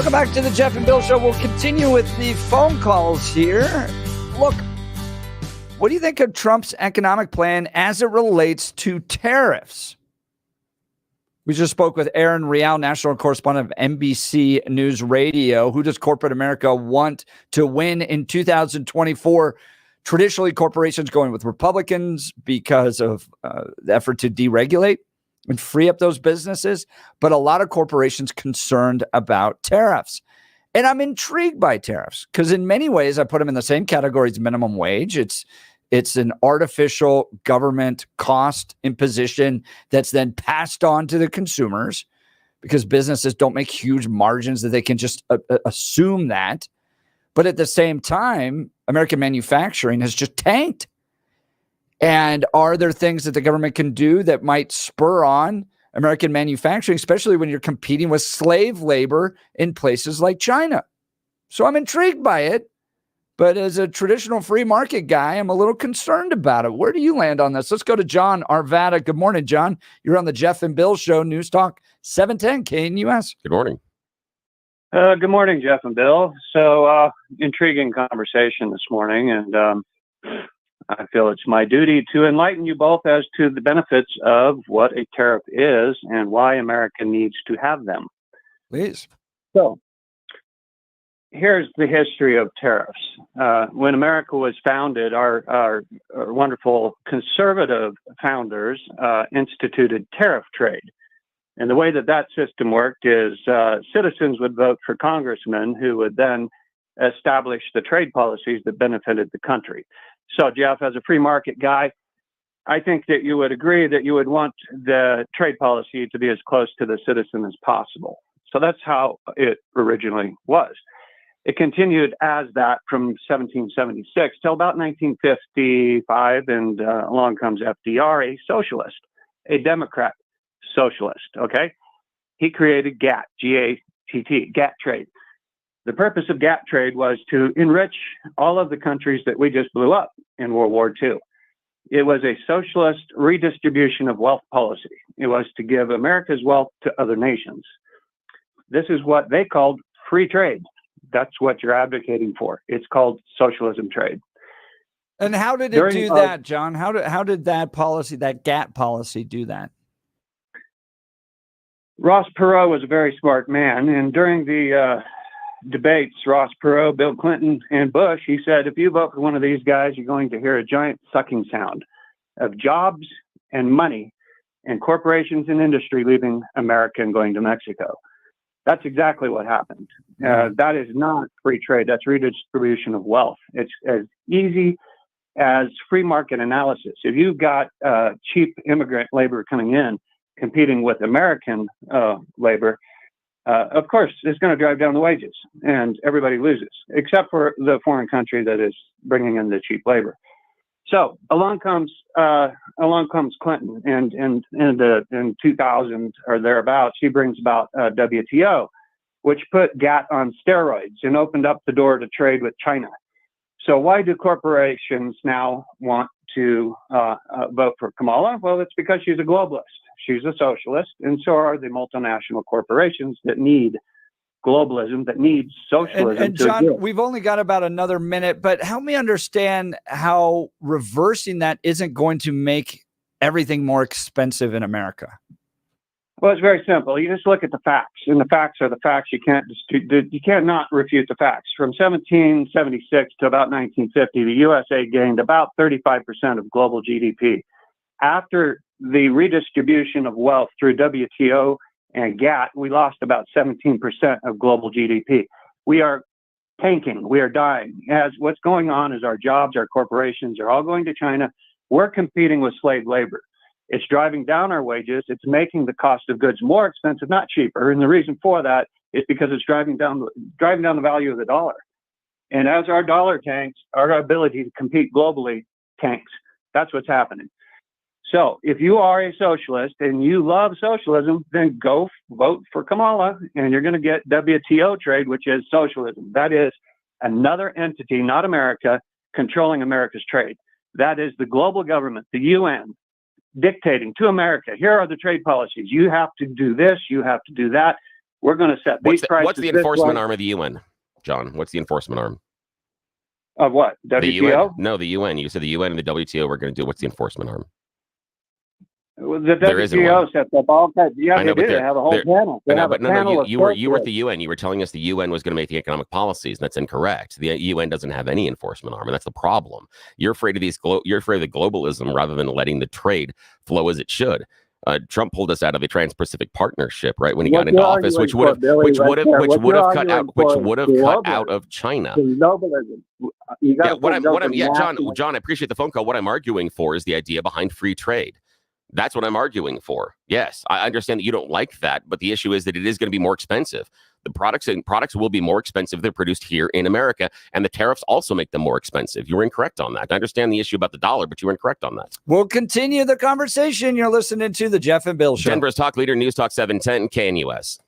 Welcome back to the Jeff and Bill Show. We'll continue with the phone calls here. Look, what do you think of Trump's economic plan as it relates to tariffs? We just spoke with Erin Real, national correspondent of NBC News Radio. Who does corporate America want to win in 2024? Traditionally, corporations going with Republicans because of the effort to deregulate and free up those businesses, but a lot of corporations concerned about tariffs. And I'm intrigued by tariffs because in many ways, I put them in the same category as minimum wage. It's an artificial government cost imposition that's then passed on to the consumers because businesses don't make huge margins that they can just assume that. But at the same time, American manufacturing has just tanked. And are there things that the government can do that might spur on American manufacturing, especially when you're competing with slave labor in places like China? So I'm intrigued by it. But as a traditional free market guy, I'm a little concerned about it. Where do you land on this? Let's go to John Arvada. Good morning, John. You're on the Jeff and Bill Show, News Talk 710 KNUS. Good morning. Good morning, Jeff and Bill. So intriguing conversation this morning, and I feel it's my duty to enlighten you both as to the benefits of what a tariff is and why America needs to have them. Please. So here's the history of tariffs. When America was founded, our wonderful conservative founders instituted tariff trade. And the way that system worked is citizens would vote for congressmen who would then establish the trade policies that benefited the country. So, Jeff, as a free market guy, I think that you would agree that you would want the trade policy to be as close to the citizen as possible. So that's how it originally was. It continued as that from 1776 till about 1955, and along comes FDR, a socialist, a Democrat socialist, okay? He created GATT, G-A-T-T, GATT trade. The purpose of GATT trade was to enrich all of the countries that we just blew up in World War II. It was a socialist redistribution of wealth policy. It was to give America's wealth to other nations. This is what they called free trade. That's what you're advocating for. It's called socialism trade. And how did it do that, John? How did that policy, that GATT policy, do that? Ross Perot was a very smart man, and during the debates, Ross Perot, Bill Clinton, and Bush, he said, if you vote for one of these guys, you're going to hear a giant sucking sound of jobs and money and corporations and industry leaving America and going to Mexico. That's exactly what happened. That is not free trade. That's redistribution of wealth. It's as easy as free market analysis. If you've got cheap immigrant labor coming in, competing with American labor, of course, it's going to drive down the wages, and everybody loses, except for the foreign country that is bringing in the cheap labor. So along comes Clinton, and in 2000 or thereabouts, he brings about WTO, which put GATT on steroids and opened up the door to trade with China. So why do corporations now want to vote for Kamala? Well, it's because she's a globalist. She's a socialist, and so are the multinational corporations that need globalism, that need socialism. And John, we've only got about another minute, but help me understand how reversing that isn't going to make everything more expensive in America. Well, it's very simple. You just look at the facts, and the facts are the facts. You can't not refute the facts. From 1776 to about 1950, the USA gained about 35% of global GDP. After the redistribution of wealth through WTO and GATT, we lost about 17% of global GDP. We are tanking. We are dying. As what's going on is our jobs, our corporations are all going to China. We're competing with slave labor. It's driving down our wages. It's making the cost of goods more expensive, not cheaper. And the reason for that is because it's driving down the value of the dollar. And as our dollar tanks, our ability to compete globally tanks. That's what's happening. So if you are a socialist and you love socialism, then go vote for Kamala, and you're going to get WTO trade, which is socialism. That is another entity, not America, controlling America's trade. That is the global government, the UN, dictating to America, here are the trade policies. You have to do this, you have to do that. We're going to set these prices. What's the enforcement arm of the UN, John? What's the enforcement arm? Of what? WTO? The UN? No, the UN. You said the UN and the WTO were going to do. What's the enforcement arm? Well, the WTO sets up all kinds. Yeah, I know, they have a whole panel. They have a panel you were at the UN. You were telling us the UN was going to make the economic policies, and that's incorrect. The UN doesn't have any enforcement arm, and that's the problem. You're afraid of you're afraid of the globalism rather than letting the trade flow as it should. Trump pulled us out of the Trans-Pacific Partnership, right, when he got into office, which would have cut out of China. John, I appreciate the phone call. What I'm arguing for is the idea behind free trade. That's what I'm arguing for. Yes, I understand that you don't like that, but the issue is that it is going to be more expensive. The products will be more expensive if they're produced here in America, and the tariffs also make them more expensive. You were incorrect on that. I understand the issue about the dollar, but you were incorrect on that. We'll continue the conversation. You're listening to the Jeff and Bill Show. Denver's talk leader, News Talk 710 KNUS.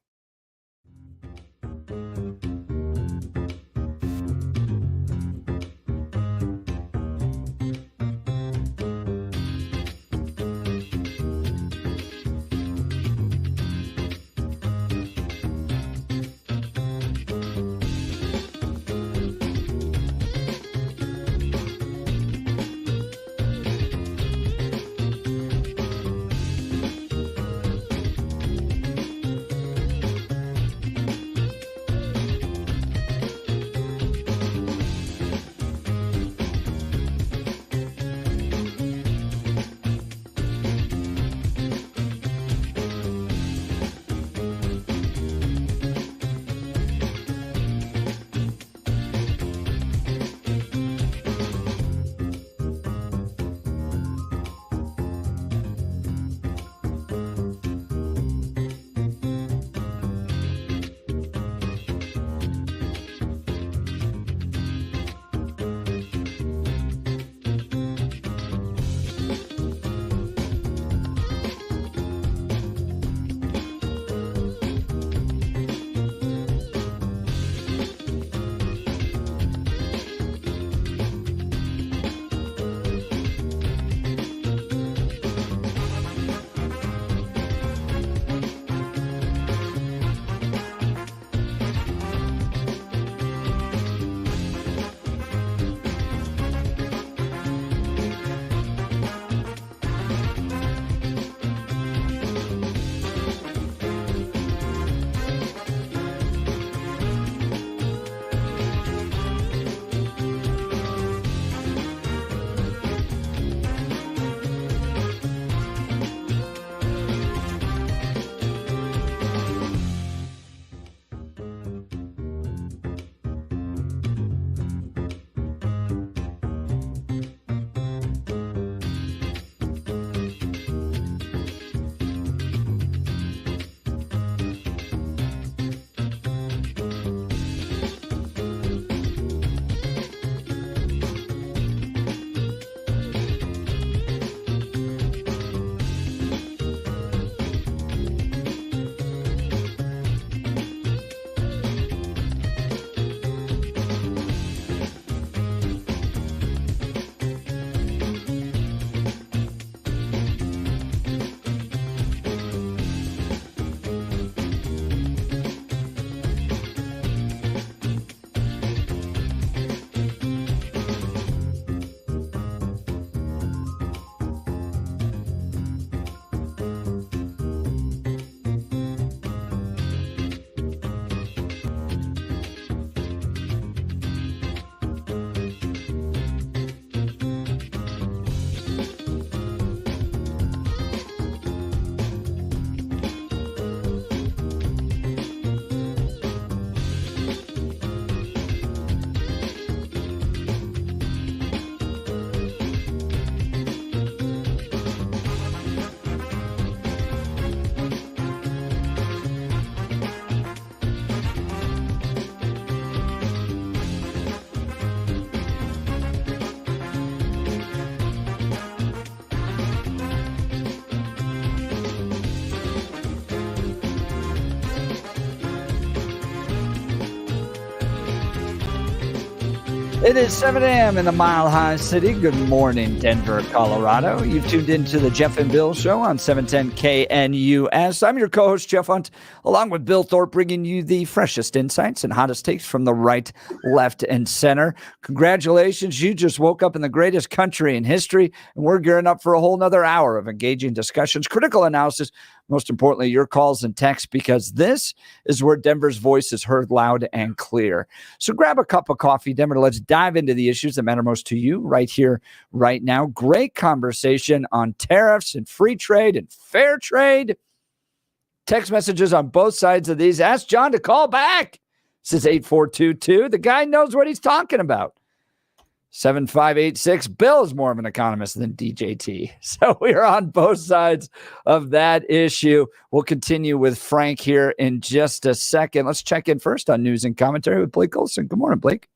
It is 7 a.m. in the Mile High City. Good morning, Denver, Colorado. You've tuned into the Jeff and Bill Show on 710 KNUS. I'm your co-host, Jeff Hunt, along with Bill Thorpe, bringing you the freshest insights and hottest takes from the right, left, and center. Congratulations. You just woke up in the greatest country in history, and we're gearing up for a whole nother hour of engaging discussions, critical analysis, most importantly, your calls and texts, because this is where Denver's voice is heard loud and clear. So grab a cup of coffee, Denver. Let's dive into the issues that matter most to you right here, right now. Great conversation on tariffs and free trade and fair trade. Text messages on both sides of these. Ask John to call back. This is 8422. The guy knows what he's talking about. 7586. Bill is more of an economist than DJT. So we are on both sides of that issue. We'll continue with Frank here in just a second. Let's check in first on news and commentary with Blake Olson. Good morning, Blake.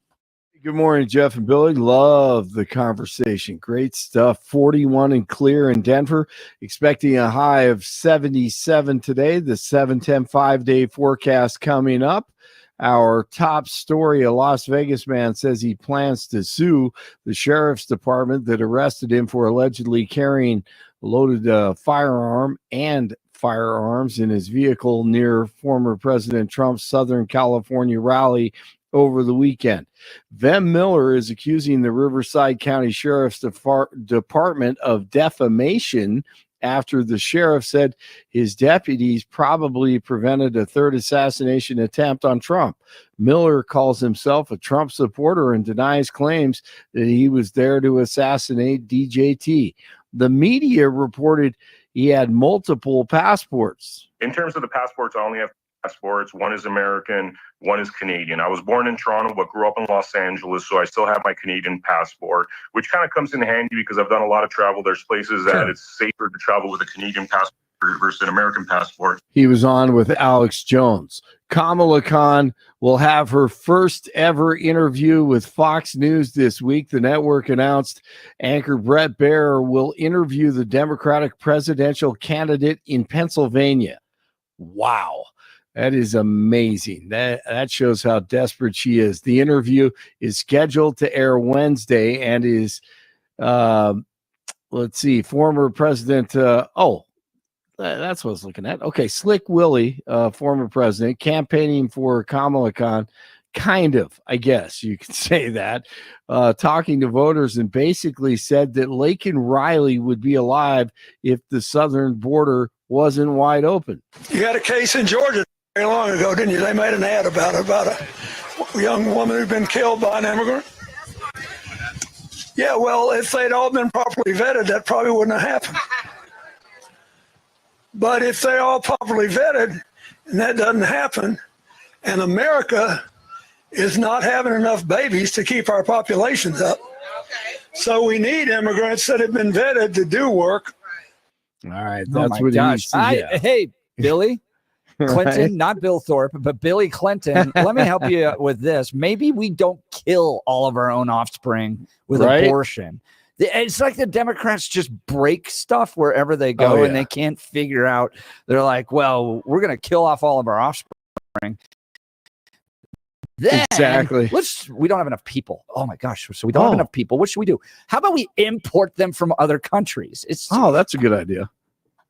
Good morning, Jeff and Billy. Love the conversation. Great stuff. 41 and clear in Denver. Expecting a high of 77 today. The 7-10 5-day forecast coming up. Our top story, a Las Vegas man says he plans to sue the sheriff's department that arrested him for allegedly carrying a loaded firearm and firearms in his vehicle near former President Trump's Southern California rally over the weekend. Vem Miller is accusing the Riverside County Sheriff's Department of defamation after the sheriff said his deputies probably prevented a third assassination attempt on Trump. Miller calls himself a Trump supporter and denies claims that he was there to assassinate DJT. The media reported he had multiple passports. In terms of the passports, I only have passports. One is American, one is Canadian. I was born in Toronto, but grew up in Los Angeles, so I still have my Canadian passport, which kind of comes in handy because I've done a lot of travel. There's places that it's safer to travel with a Canadian passport versus an American passport. He was on with Alex Jones. Kamala Khan will have her first ever interview with Fox News this week. The network announced anchor Brett Baier will interview the Democratic presidential candidate in Pennsylvania. Wow. That is amazing. That shows how desperate she is. The interview is scheduled to air Wednesday and is, former President. That's what I was looking at. Okay, Slick Willie, former president, campaigning for Kamala Khan. Kind of, I guess you could say that. Talking to voters and basically said that Laken Riley would be alive if the southern border wasn't wide open. You had a case in Georgia very long ago, didn't you? They made an ad about a young woman who'd been killed by an immigrant. Yeah, well, if they'd all been properly vetted, that probably wouldn't have happened. But if they're all properly vetted and that doesn't happen, and America is not having enough babies to keep our populations up, so we need immigrants that have been vetted to do work. All right, that's what gosh. Hey, Billy Clinton, Right. not Bill Thorpe, but Billy Clinton. Let me help you with this. Maybe we don't kill all of our own offspring with abortion. It's like the Democrats just break stuff wherever they go, and they can't figure out. They're like, well, we're going to kill off all of our offspring. Then Exactly. we don't have enough people. Oh my gosh. So we don't have enough people. What should we do? How about we import them from other countries? That's a good idea.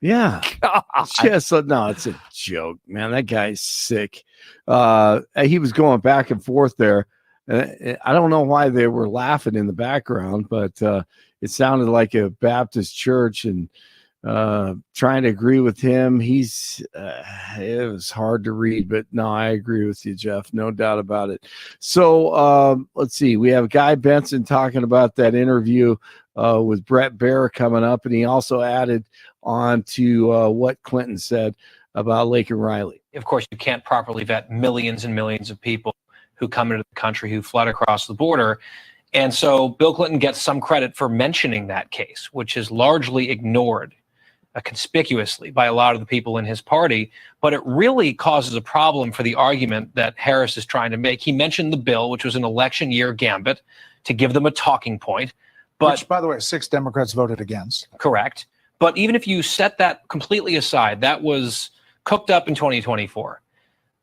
Yeah. Gosh. It's a joke, man. That guy's sick. He was going back and forth there. I don't know why they were laughing in the background, but it sounded like a Baptist church and trying to agree with him. It was hard to read, but no, I agree with you, Jeff. No doubt about it. So let's see. We have Guy Benson talking about that interview with Brett Baier coming up, and he also added on to what Clinton said about Laken Riley. Of course, you can't properly vet millions and millions of people who come into the country, who flood across the border. And so Bill Clinton gets some credit for mentioning that case, which is largely ignored conspicuously by a lot of the people in his party. But it really causes a problem for the argument that Harris is trying to make. He mentioned the bill, which was an election year gambit to give them a talking point. But, which, by the way, 6 Democrats voted against. Correct. But even if you set that completely aside, that was cooked up in 2024.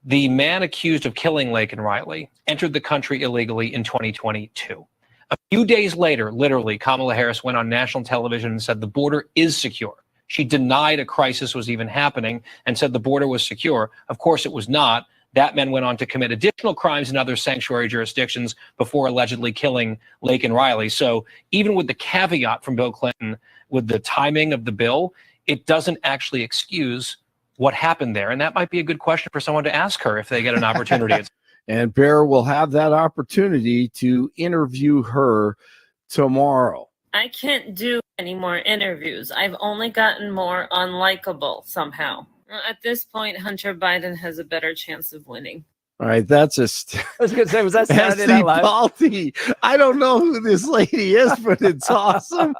The man accused of killing Laken Riley entered the country illegally in 2022. A few days later, literally, Kamala Harris went on national television and said the border is secure. She denied a crisis was even happening and said the border was secure. Of course, it was not. That man went on to commit additional crimes in other sanctuary jurisdictions before allegedly killing Laken Riley. So even with the caveat from Bill Clinton with the timing of the bill, it doesn't actually excuse what happened there. And that might be a good question for someone to ask her if they get an opportunity. And Bear will have that opportunity to interview her tomorrow. I can't do any more interviews. I've only gotten more unlikable somehow. At this point, Hunter Biden has a better chance of winning. All right, that's a. I was going to say, was that Saturday Night Live? Balti. I don't know who this lady is, but it's awesome.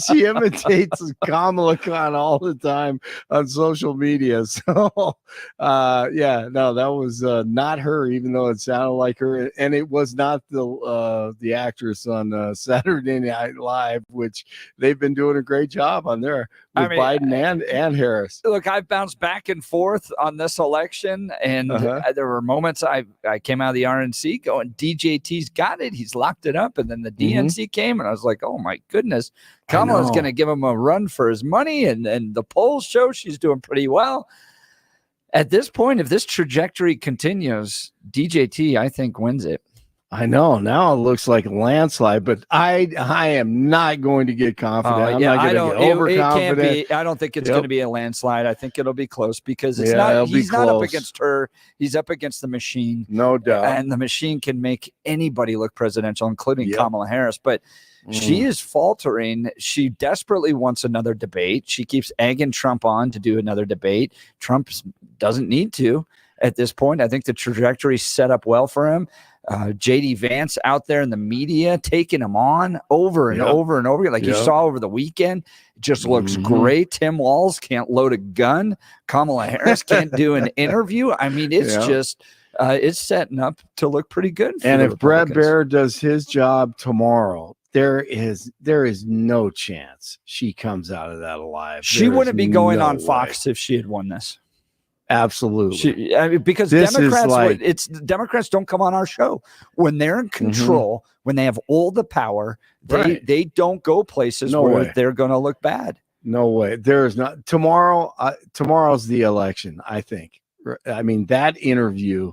She imitates Kamala Khan all the time on social media. So, yeah, no, that was not her, even though it sounded like her, and it was not the actress on Saturday Night Live, which they've been doing a great job on there with Biden and Harris. Look, I've bounced back and forth on this election, and there were moments I came out of the RNC going, DJT's got it. He's locked it up. And then the DNC came, and I was like, oh, my goodness. Kamala's going to give him a run for his money, and the polls show she's doing pretty well. At this point, if this trajectory continues, DJT, I think, wins it. I know. Now it looks like a landslide, but I am not going to get confident. I'm not going to get overconfident. It can't be. I don't think it's going to be a landslide. I think it'll be close because it's not. He's not up against her. He's up against the machine. No doubt. And the machine can make anybody look presidential, including Kamala Harris. But she is faltering. She desperately wants another debate. She keeps egging Trump on to do another debate. Trump doesn't need to at this point. I think the trajectory set up well for him. JD Vance out there in the media taking him on over and over and over, like you saw over the weekend. It just looks great. Tim Walz can't load a gun. Kamala Harris can't do an interview. I mean, it's just it's setting up to look pretty good. And if Brad Baer does his job tomorrow, there is no chance she comes out of that alive. She wouldn't be going on Fox if she had won this. Absolutely. Because Democrats don't come on our show when they're in control, when they have all the power. They don't go places where they're going to look bad. No way. There is not tomorrow. Tomorrow's the election, I think. I mean, that interview,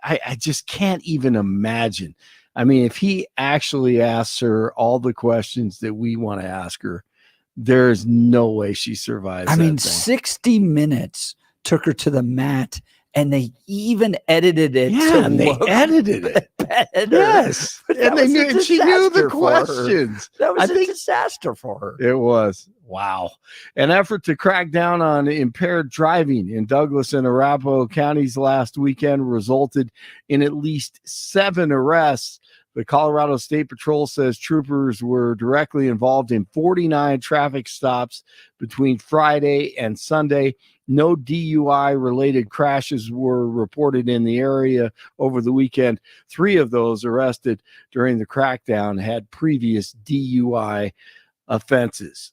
I just can't even imagine. I mean, if he actually asks her all the questions that we want to ask her, there's no way she survives. I mean, 60 minutes took her to the mat, and they even edited it. Yeah, and they edited it better. Yes, and she knew the questions. That was a disaster for her. It was. Wow. An effort to crack down on impaired driving in Douglas and Arapahoe counties last weekend resulted in at least 7 arrests. The Colorado State Patrol says troopers were directly involved in 49 traffic stops between Friday and Sunday. No DUI-related crashes were reported in the area over the weekend. 3 of those arrested during the crackdown had previous DUI offenses.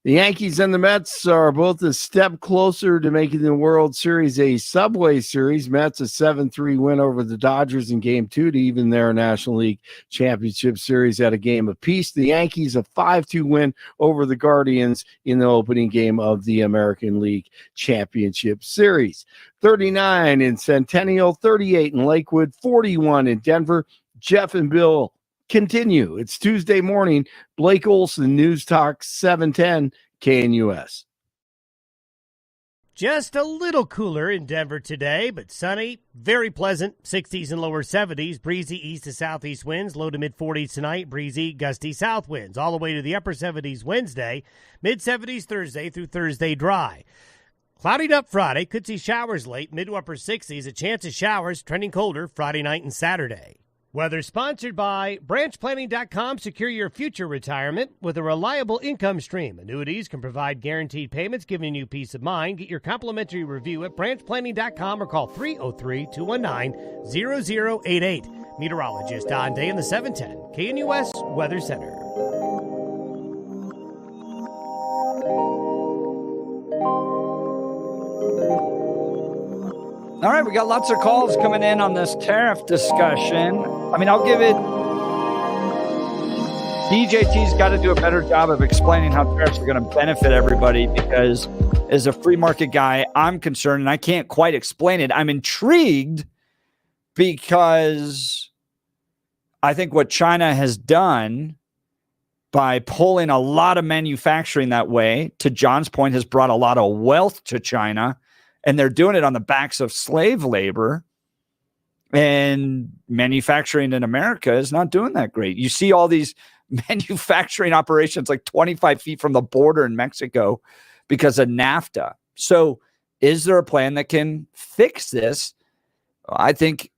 The Yankees and the Mets are both a step closer to making the World Series a Subway Series. Mets a 7-3 win over the Dodgers in Game 2 to even their National League Championship Series at a game apiece. The Yankees a 5-2 win over the Guardians in the opening game of the American League Championship Series. 39 in Centennial, 38 in Lakewood, 41 in Denver. Jeff and Bill continue. It's Tuesday morning. Blake Olson, News Talk 710 KNUS. Just a little cooler in Denver today, but sunny, very pleasant, 60s and lower 70s, breezy east to southeast winds, low to mid 40s tonight, breezy, gusty south winds, all the way to the upper 70s Wednesday, mid 70s Thursday through Thursday dry. Cloudied up Friday, could see showers late, mid to upper 60s, a chance of showers, trending colder Friday night and Saturday. Weather sponsored by branchplanning.com. Secure your future retirement with a reliable income stream. Annuities can provide guaranteed payments, giving you peace of mind. Get your complimentary review at branchplanning.com or call 303-219-0088. Meteorologist Don Day in the 710 KNUS Weather Center. All right, we got lots of calls coming in on this tariff discussion. I mean, I'll give it. DJT's got to do a better job of explaining how tariffs are going to benefit everybody, because as a free market guy, I'm concerned and I can't quite explain it. I'm intrigued because I think what China has done by pulling a lot of manufacturing that way, to John's point, has brought a lot of wealth to China, and they're doing it on the backs of slave labor. And manufacturing in America is not doing that great. You see all these manufacturing operations like 25 feet from the border in Mexico because of NAFTA. So is there a plan that can fix this? I think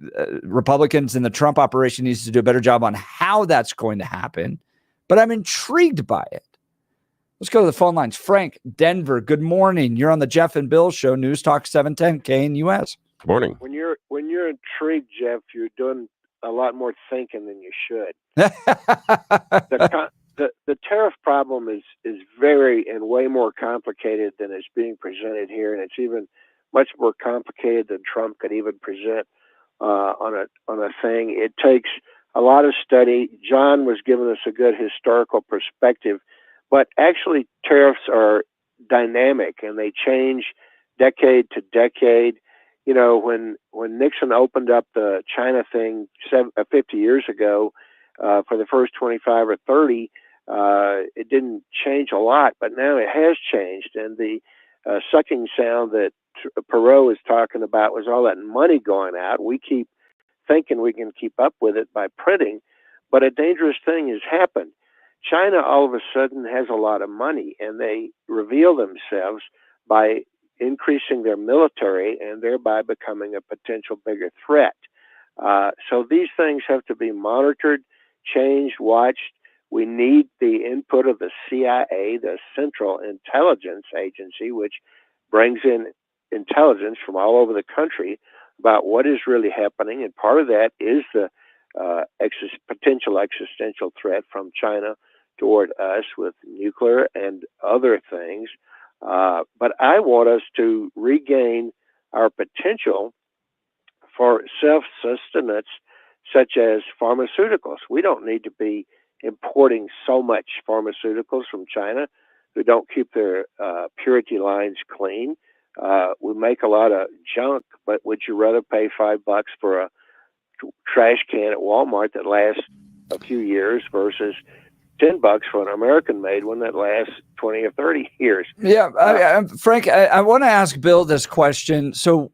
Republicans in the Trump operation needs to do a better job on how that's going to happen, but I'm intrigued by it. Let's go to the phone lines. Frank, Denver, good morning. You're on the Jeff and Bill Show, News Talk 710 KNUS. Good morning. When you're intrigued, Jeff, you're doing a lot more thinking than you should. The tariff problem is very and way more complicated than it's being presented here, and it's even much more complicated than Trump could even present on a thing. It takes a lot of study. John was giving us a good historical perspective, but actually tariffs are dynamic and they change decade to decade. You know, when Nixon opened up the China thing 50 years ago, for the first 25 or 30, it didn't change a lot, but now it has changed. And the sucking sound that Perille is talking about was all that money going out. We keep thinking we can keep up with it by printing, but a dangerous thing has happened. China all of a sudden has a lot of money, and they reveal themselves by increasing their military and thereby becoming a potential bigger threat. So these things have to be monitored, changed, watched. We need the input of the CIA, the Central Intelligence Agency, which brings in intelligence from all over the country about what is really happening. And part of that is the potential existential threat from China toward us with nuclear and other things. But I want us to regain our potential for self-sustenance, such as pharmaceuticals. We don't need to be importing so much pharmaceuticals from China who don't keep their purity lines clean. We make a lot of junk, but would you rather pay $5 for a trash can at Walmart that lasts a few years versus $10 for an American-made one that lasts 20 or 30 years? Yeah, Frank, I want to ask Bill this question. So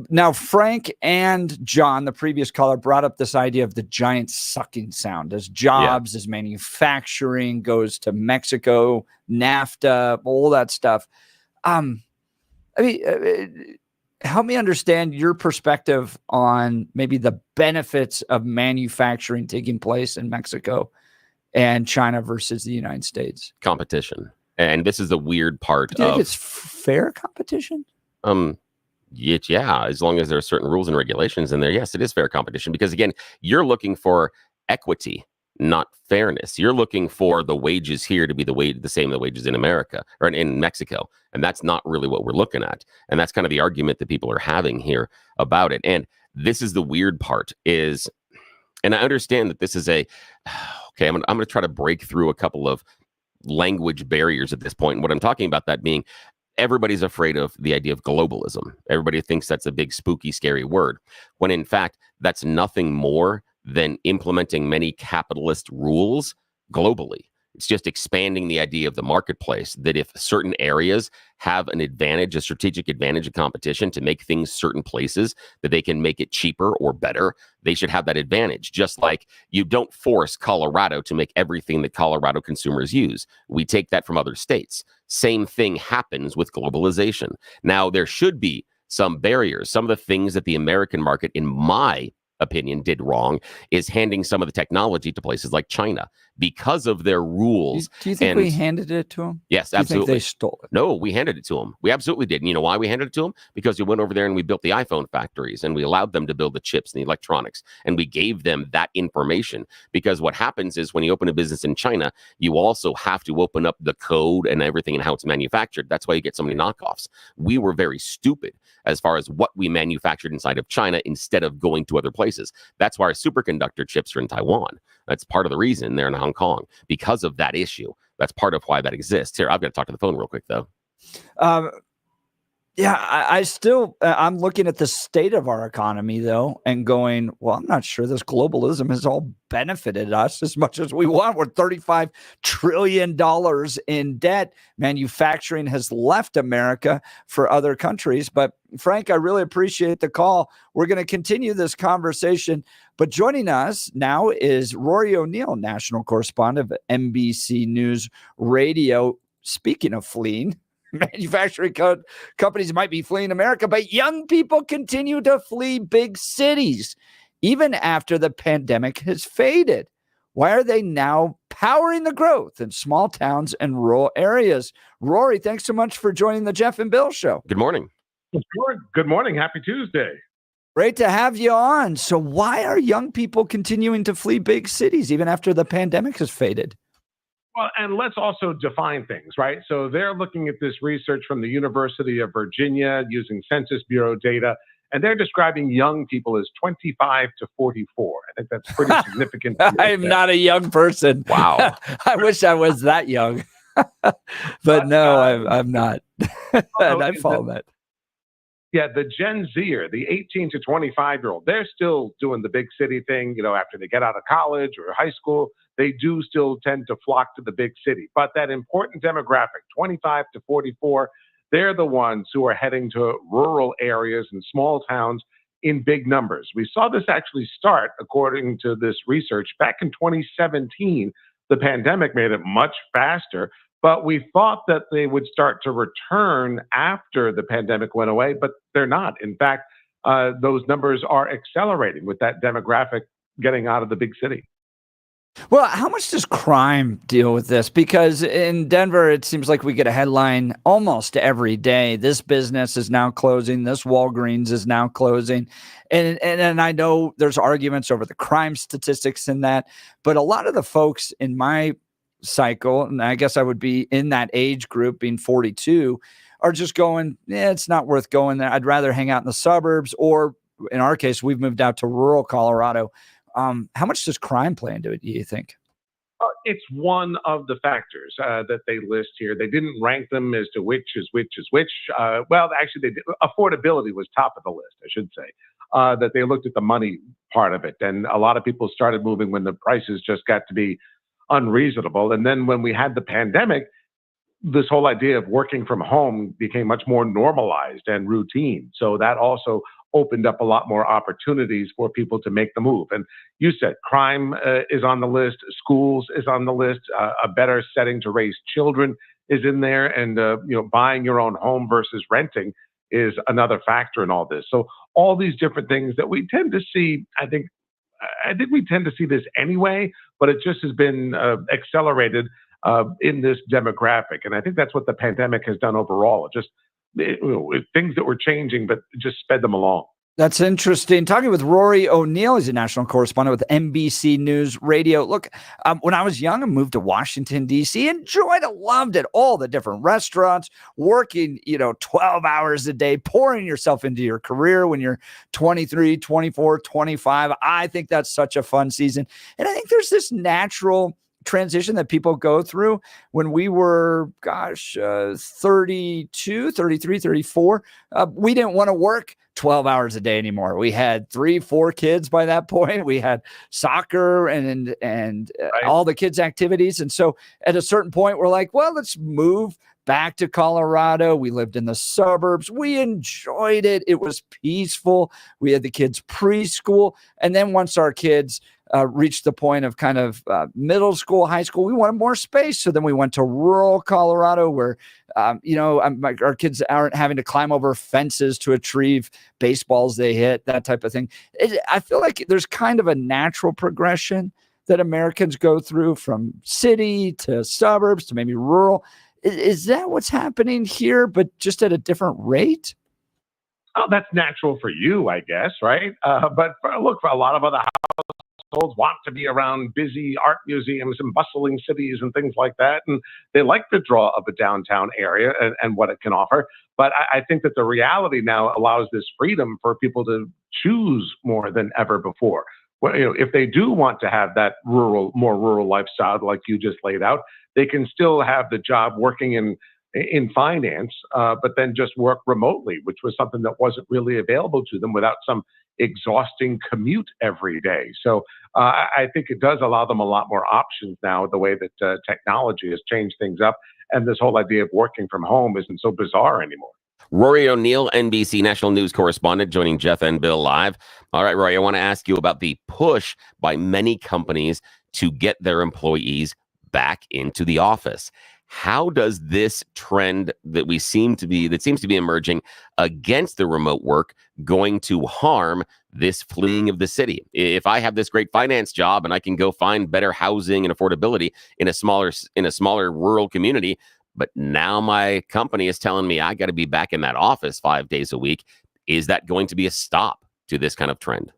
now Frank and John, the previous caller, brought up this idea of the giant sucking sound as jobs, as manufacturing goes to Mexico, NAFTA, all that stuff. I mean, help me understand your perspective on maybe the benefits of manufacturing taking place in Mexico and China versus the United States. Competition. And this is the weird part Do you think it's fair competition? Yeah, as long as there are certain rules and regulations in there, yes, it is fair competition. Because again, you're looking for equity, not fairness. You're looking for the wages here to be the same the wages in America or in Mexico. And that's not really what we're looking at. And that's kind of the argument that people are having here about it. And this is the weird part is, and I understand that this is I'm going to try to break through a couple of language barriers at this point. And what I'm talking about that being, everybody's afraid of the idea of globalism. Everybody thinks that's a big, spooky, scary word, when in fact, that's nothing more than implementing many capitalist rules globally. It's just expanding the idea of the marketplace, that if certain areas have an advantage, a strategic advantage of competition to make things certain places, that they can make it cheaper or better, they should have that advantage. Just like you don't force Colorado to make everything that Colorado consumers use. We take that from other states. Same thing happens with globalization. Now, there should be some barriers. Some of the things that the American market, in my opinion, did wrong is handing some of the technology to places like China because of their rules. Do you think we handed it to them? Yes, Do you absolutely. think they stole it? No, we handed it to them. We absolutely did. And you know why we handed it to them? Because we went over there and we built the iPhone factories and we allowed them to build the chips and the electronics. And we gave them that information. Because what happens is when you open a business in China, you also have to open up the code and everything and how it's manufactured. That's why you get so many knockoffs. We were very stupid as far as what we manufactured inside of China instead of going to other places. That's why our superconductor chips are in Taiwan. That's part of the reason they're in Hong Kong, because of that issue. That's part of why that exists. Here, I've got to talk to the phone real quick, though. I still, I'm looking at the state of our economy, though, and going, well, I'm not sure this globalism has all benefited us as much as we want. We're $35 trillion in debt. Manufacturing has left America for other countries. But Frank, I really appreciate the call. We're going to continue this conversation. But joining us now is Rory O'Neill, national correspondent of NBC News Radio. Speaking of fleeing, manufacturing companies might be fleeing America, but young people continue to flee big cities, even after the pandemic has faded. Why are they now powering the growth in small towns and rural areas? Rory, thanks so much for joining the Jeff and Bill Show. Good morning. Good morning. Happy Tuesday. Great to have you on. So why are young people continuing to flee big cities, even after the pandemic has faded? Well, and let's also define things, right? So they're looking at this research from the University of Virginia using Census Bureau data, and they're describing young people as 25 to 44. I think that's pretty significant. I'm not a young person. Wow. I wish I was that young. But no, I'm not. And I follow that. Yeah, the Gen Zer, the 18 to 25-year-old, they're still doing the big city thing, after they get out of college or high school. They do still tend to flock to the big city. But that important demographic, 25 to 44, they're the ones who are heading to rural areas and small towns in big numbers. We saw this actually start, according to this research, back in 2017. The pandemic made it much faster, but we thought that they would start to return after the pandemic went away, but they're not. In fact, those numbers are accelerating with that demographic getting out of the big city. Well, how much does crime deal with this? Because in Denver, it seems like we get a headline almost every day. This business is now closing. This Walgreens is now closing. And I know there's arguments over the crime statistics in that. But a lot of the folks in my cycle, and I guess I would be in that age group, being 42, are just going, it's not worth going there. I'd rather hang out in the suburbs, or in our case, we've moved out to rural Colorado. How much does crime play into it, do you think? It's one of the factors that they list here. They didn't rank them as to which is which is which. Well, actually, they did. Affordability was top of the list, I should say, that they looked at the money part of it. And a lot of people started moving when the prices just got to be unreasonable. And then when we had the pandemic, this whole idea of working from home became much more normalized and routine. So that also opened up a lot more opportunities for people to make the move. And you said crime is on the list, schools is on the list, a better setting to raise children is in there, and buying your own home versus renting is another factor in all this. So all these different things that we tend to see, I think we tend to see this anyway, but it just has been accelerated in this demographic. And I think that's what the pandemic has done overall. It just things that were changing, but just sped them along. That's interesting. Talking with Rory O'Neill, he's a national correspondent with NBC News Radio. Look, when I was young, I moved to Washington, D.C., enjoyed it, loved it, all the different restaurants, working, 12 hours a day, pouring yourself into your career when you're 23, 24, 25. I think that's such a fun season. And I think there's this natural transition that people go through. When we were 32, 33, 34, we didn't want to work 12 hours a day anymore. We had 3-4 kids by that point. We had soccer and all the kids' activities. And so at a certain point, we're like, well, let's move back to Colorado. We lived in the suburbs. We enjoyed it. It was peaceful. We had the kids preschool. And then once our kids reached the point of kind of middle school, high school, we wanted more space. So then we went to rural Colorado where, our kids aren't having to climb over fences to retrieve baseballs they hit, that type of thing. I feel like there's kind of a natural progression that Americans go through from city to suburbs to maybe rural. Is that what's happening here, but just at a different rate? Oh, that's natural for you, I guess, right? But for a lot of other households want to be around busy art museums and bustling cities and things like that. And they like the draw of a downtown area and what it can offer. But I think that the reality now allows this freedom for people to choose more than ever before. Well, if they do want to have that more rural lifestyle like you just laid out, they can still have the job working in finance, but then just work remotely, which was something that wasn't really available to them without some exhausting commute every day. So I think it does allow them a lot more options now, the way that technology has changed things up. And this whole idea of working from home isn't so bizarre anymore. Rory O'Neill, NBC National News Correspondent, joining Jeff and Bill live. All right, Rory, I want to ask you about the push by many companies to get their employees back into the office. How does this trend that seems to be emerging against the remote work going to harm this fleeing of the city? If I have this great finance job and I can go find better housing and affordability in a smaller rural community, but now my company is telling me I got to be back in that office 5 days a week, is that going to be a stop to this kind of trend?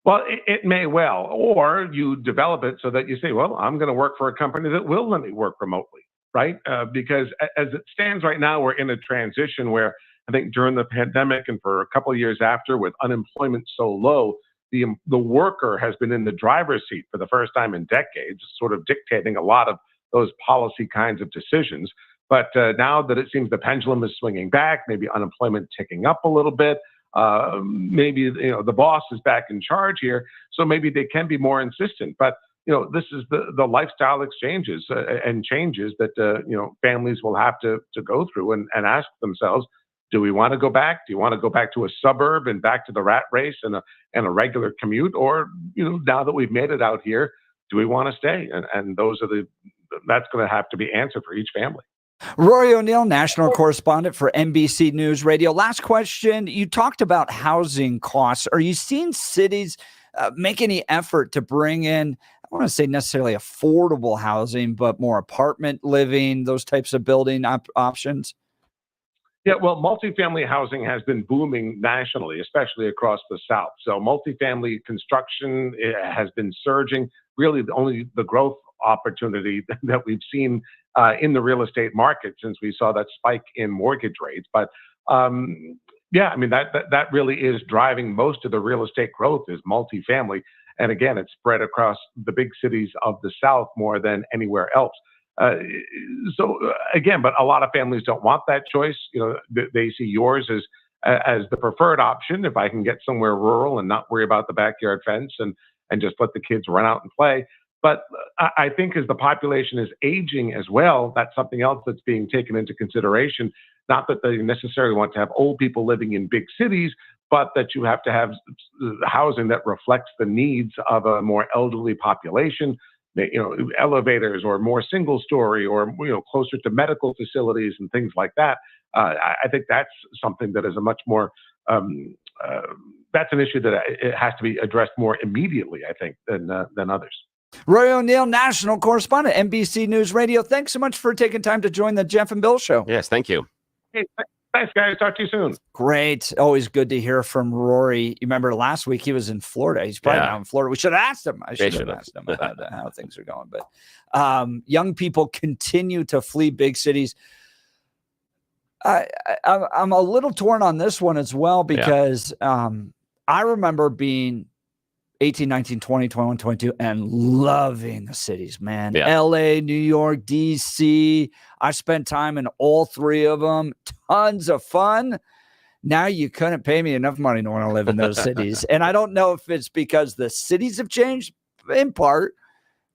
Well, it may well, or you develop it so that you say, well, I'm going to work for a company that will let me work remotely, right? Because as it stands right now, we're in a transition where I think during the pandemic and for a couple of years after, with unemployment so low, the worker has been in the driver's seat for the first time in decades, sort of dictating a lot of those policy kinds of decisions. But now that it seems the pendulum is swinging back, maybe unemployment ticking up a little bit, maybe the boss is back in charge here, so maybe they can be more insistent. But this is the lifestyle exchanges and changes that families will have to go through and ask themselves: do we want to go back? Do you want to go back to a suburb and back to the rat race and a regular commute, or now that we've made it out here, do we want to stay? And that's going to have to be answered for each family. Rory O'Neill, national correspondent for NBC News Radio. Last question. You talked about housing costs. Are you seeing cities make any effort to bring in, I don't want to say necessarily affordable housing, but more apartment living, those types of building options? Yeah, well, multifamily housing has been booming nationally, especially across the South. So multifamily construction has been surging. Really, the growth opportunity that we've seen in the real estate market since we saw that spike in mortgage rates. But that really is driving most of the real estate growth is multifamily. And again, it's spread across the big cities of the South more than anywhere else. But a lot of families don't want that choice. They see yours as the preferred option. If I can get somewhere rural and not worry about the backyard fence and just let the kids run out and play. But I think as the population is aging as well, that's something else that's being taken into consideration. Not that they necessarily want to have old people living in big cities, but that you have to have housing that reflects the needs of a more elderly population. Elevators or more single story or closer to medical facilities and things like that. I think that's something that is a much more that's an issue that it has to be addressed more immediately, I think, than others. Rory O'Neill, national correspondent, NBC News Radio. Thanks so much for taking time to join the Jeff and Bill Show. Yes, thank you. Hey, thanks, guys. Talk to you soon. Great. Always good to hear from Rory. You remember last week he was in Florida. He's probably now in Florida. We should have asked him. I should have asked him about how things are going. But young people continue to flee big cities. I'm a little torn on this one as well because I remember being 18, 19, 20, 21, 22, and loving the cities, man. Yeah. LA, New York, DC. I spent time in all three of them. Tons of fun. Now you couldn't pay me enough money to want to live in those cities. And I don't know if it's because the cities have changed, in part,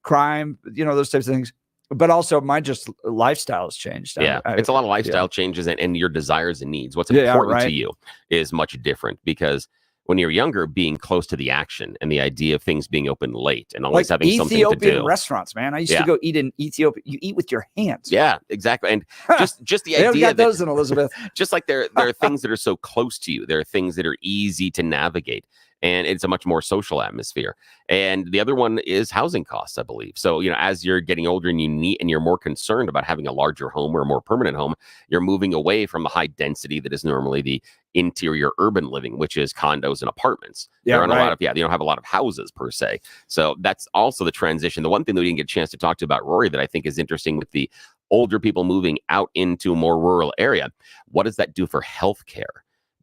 crime, those types of things, But also my just lifestyle has changed. Yeah, it's a lot of lifestyle changes and your desires and needs. What's important to you is much different because when you're younger, being close to the action and the idea of things being open late and always having something to do. Ethiopian restaurants, man. I used to go eat in Ethiopia. You eat with your hands. Yeah, exactly. And just the idea got those in Elizabeth. Just like there are things that are so close to you. There are things that are easy to navigate. And it's a much more social atmosphere. And the other one is housing costs, I believe. So, as you're getting older and you're more concerned about having a larger home or a more permanent home, you're moving away from the high density that is normally the interior urban living, which is condos and apartments. There aren't a lot of, they don't have a lot of houses per se. So that's also the transition. The one thing that we didn't get a chance to talk to about Rory that I think is interesting with the older people moving out into a more rural area, what does that do for healthcare?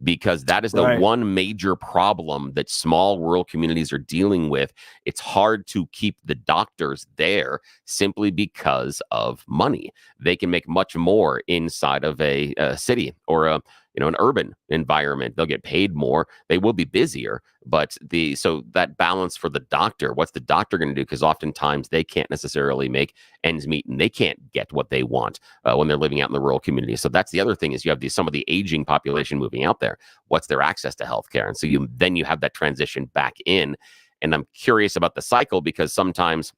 Because that is the one major problem that small rural communities are dealing with. It's hard to keep the doctors there simply because of money. They can make much more inside of a city or an urban environment. They'll get paid more. They will be busier, but so that balance for the doctor, what's the doctor going to do? Because oftentimes they can't necessarily make ends meet and they can't get what they want when they're living out in the rural community. So that's the other thing is you have some of the aging population moving out there. What's their access to healthcare? And so you have that transition back in. And I'm curious about the cycle because sometimes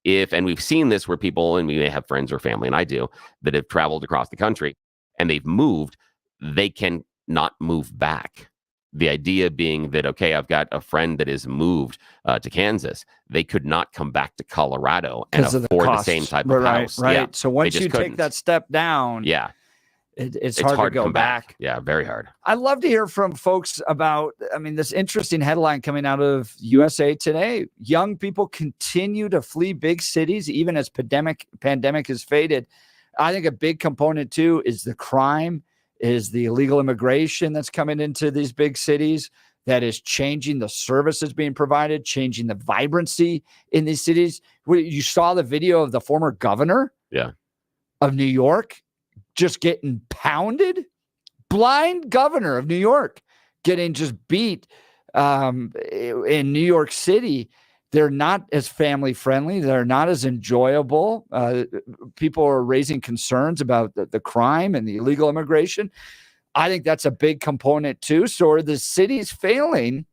and we've seen this where people, and we may have friends or family, and I do, that have traveled across the country and they've moved, they can not move back. The idea being that, okay, I've got a friend that has moved to Kansas. They could not come back to Colorado and afford the same type of house. Right. Yeah, so once you take that step down, it's hard to go back. Yeah, very hard. I'd love to hear from folks about, this interesting headline coming out of USA Today. Young people continue to flee big cities even as pandemic has faded. I think a big component too is the crime, is the illegal immigration that's coming into these big cities that is changing the services being provided, changing the vibrancy in these cities. You saw the video of the former governor of New York just getting pounded. Blind governor of New York getting just beat in New York City. They're not as family friendly. They're not as enjoyable. People are raising concerns about the crime and the illegal immigration. I think that's a big component too. So are the cities failing?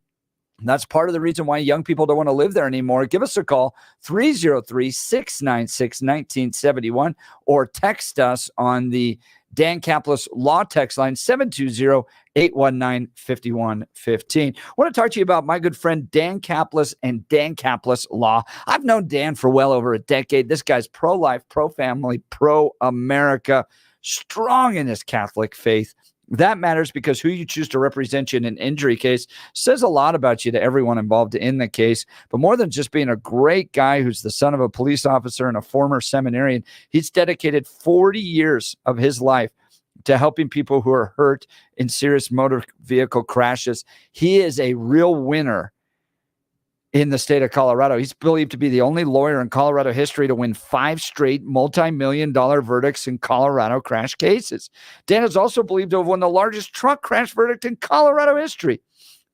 And that's part of the reason why young people don't want to live there anymore. Give us a call, 303-696-1971, or text us on the Dan Caplis Law text line, 720-819-5115. I want to talk to you about my good friend Dan Caplis and Dan Caplis Law. I've known Dan for well over a decade. This guy's pro-life, pro-family, pro-America, strong in his Catholic faith. That matters because who you choose to represent you in an injury case says a lot about you to everyone involved in the case. But more than just being a great guy who's the son of a police officer and a former seminarian, he's dedicated 40 years of his life to helping people who are hurt in serious motor vehicle crashes. He is a real winner in the state of Colorado. He's believed to be the only lawyer in Colorado history to win 5 straight multi-million-dollar verdicts in Colorado crash cases. Dan is also believed to have won the largest truck crash verdict in Colorado history.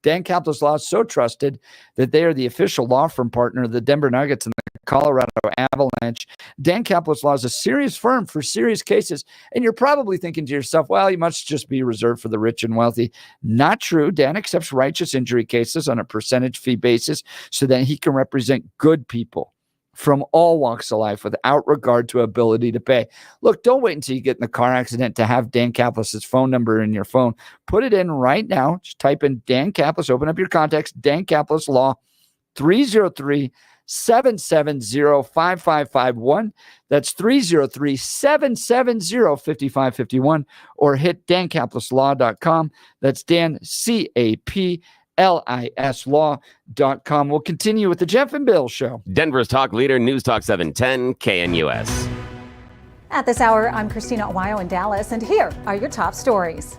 Dan Caplis Law is so trusted that they are the official law firm partner of the Denver Nuggets and the Colorado Avalanche. Dan Caplis Law is a serious firm for serious cases. And you're probably thinking to yourself, well, he must just be reserved for the rich and wealthy. Not true. Dan accepts righteous injury cases on a percentage fee basis so that he can represent good people from all walks of life without regard to ability to pay. Look, don't wait until you get in the car accident to have Dan Caplis' phone number in your phone. Put it in right now. Just type in Dan Caplis, open up your contacts, Dan Caplis Law, 303-770-5551. That's 303-770-5551, or hit dancaplisLaw.com. That's Dan, CAPLIS Law.com. We'll continue with the Jeff and Bill Show. Denver's talk leader, News Talk 710, KNUS. At this hour, I'm Christina Owayo in Dallas, and here are your top stories.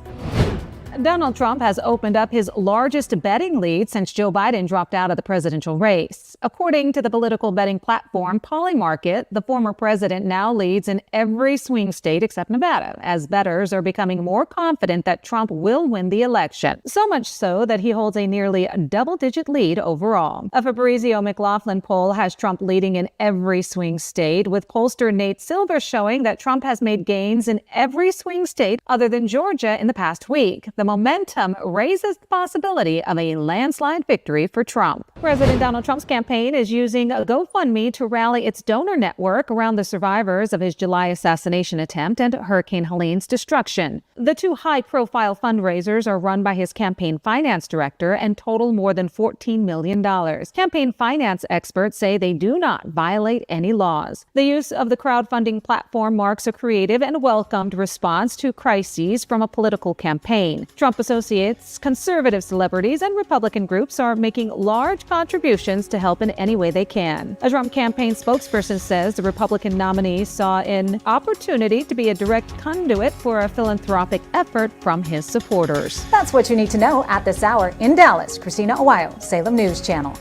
Donald Trump has opened up his largest betting lead since Joe Biden dropped out of the presidential race. According to the political betting platform Polymarket, the former president now leads in every swing state except Nevada, as bettors are becoming more confident that Trump will win the election. So much so that he holds a nearly double-digit lead overall. A Fabrizio McLaughlin poll has Trump leading in every swing state, with pollster Nate Silver showing that Trump has made gains in every swing state other than Georgia in the past week. The momentum raises the possibility of a landslide victory for Trump. President Donald Trump's campaign is using a GoFundMe to rally its donor network around the survivors of his July assassination attempt and Hurricane Helene's destruction. The two high-profile fundraisers are run by his campaign finance director and total more than $14 million. Campaign finance experts say they do not violate any laws. The use of the crowdfunding platform marks a creative and welcomed response to crises from a political campaign. Trump associates, conservative celebrities, and Republican groups are making large contributions to help in any way they can. A Trump campaign spokesperson says the Republican nominee saw an opportunity to be a direct conduit for a philanthropic effort from his supporters. That's what you need to know at this hour. In Dallas, Christina Awayo, Salem News Channel.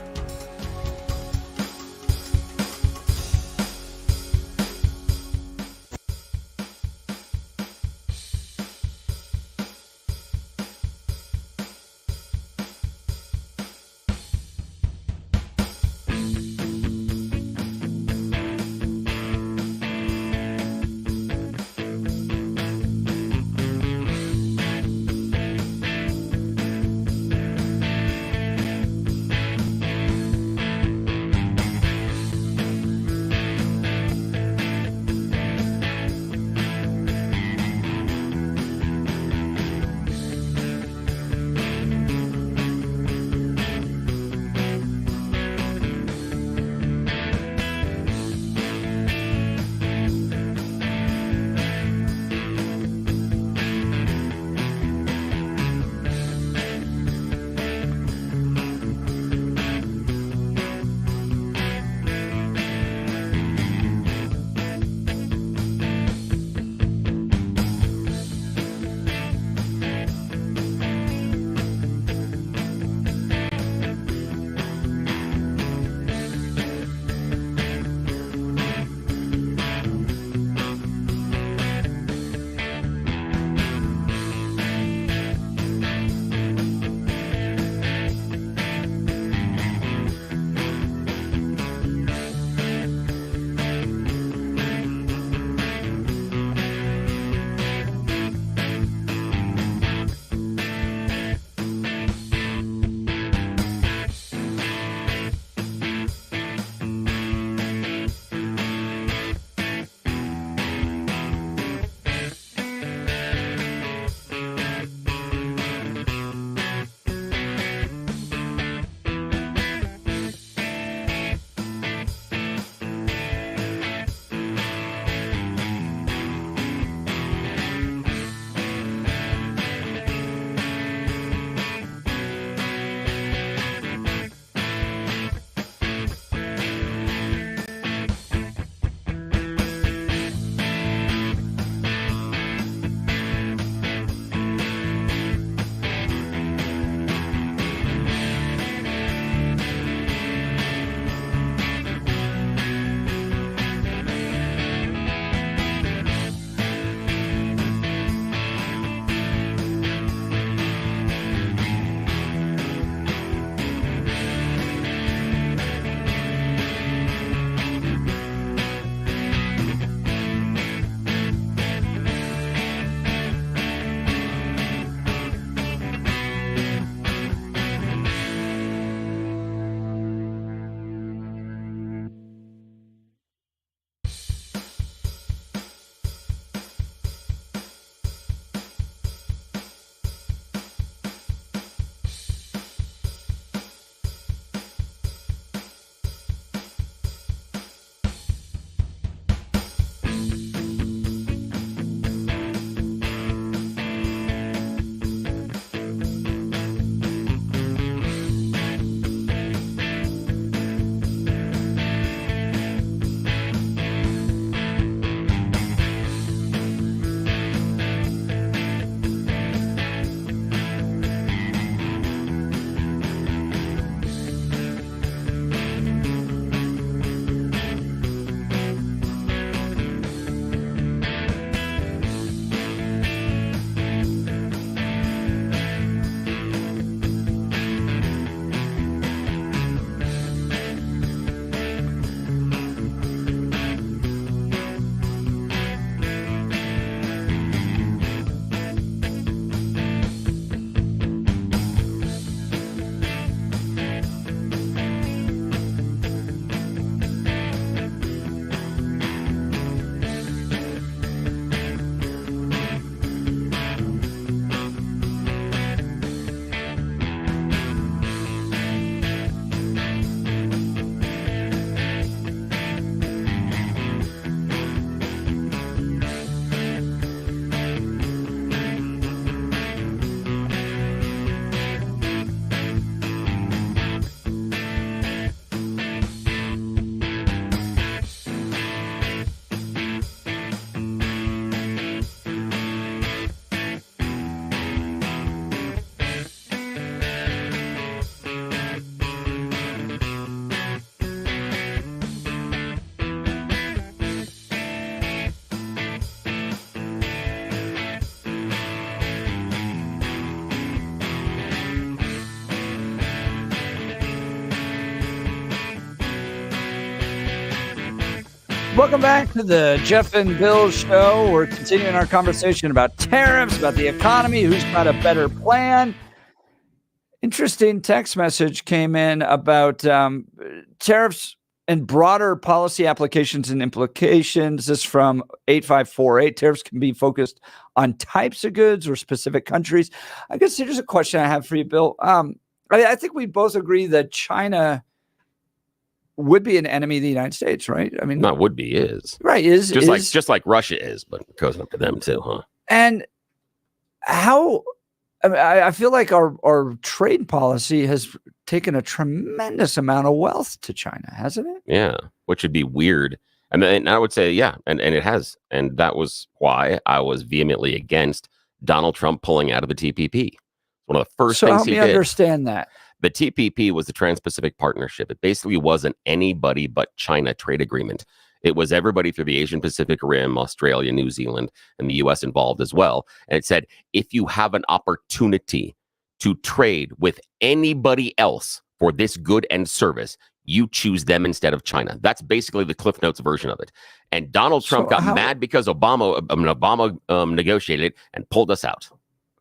Welcome back to the Jeff and Bill Show. We're continuing our conversation about tariffs, about the economy, who's got a better plan. Interesting text message came in about tariffs and broader policy applications and implications. This is from 8548. Tariffs can be focused on types of goods or specific countries. I guess here's a question I have for you, Bill. I think we both agree that China would be an enemy of the United States, right? I mean, not would be, is right. Is just like Russia is, but it goes up to them too, huh? And how? I feel like our trade policy has taken a tremendous amount of wealth to China, hasn't it? Yeah, which would be weird. And I would say, yeah, and it has. And that was why I was vehemently against Donald Trump pulling out of the TPP. One of the first things he did. Help me understand that. The TPP was the Trans-Pacific Partnership. It basically wasn't anybody but China trade agreement. It was everybody through the Asian Pacific Rim, Australia, New Zealand, and the U.S. involved as well. And it said, if you have an opportunity to trade with anybody else for this good and service, you choose them instead of China. That's basically the Cliff Notes version of it. And Donald Trump got mad because Obama negotiated it and pulled us out.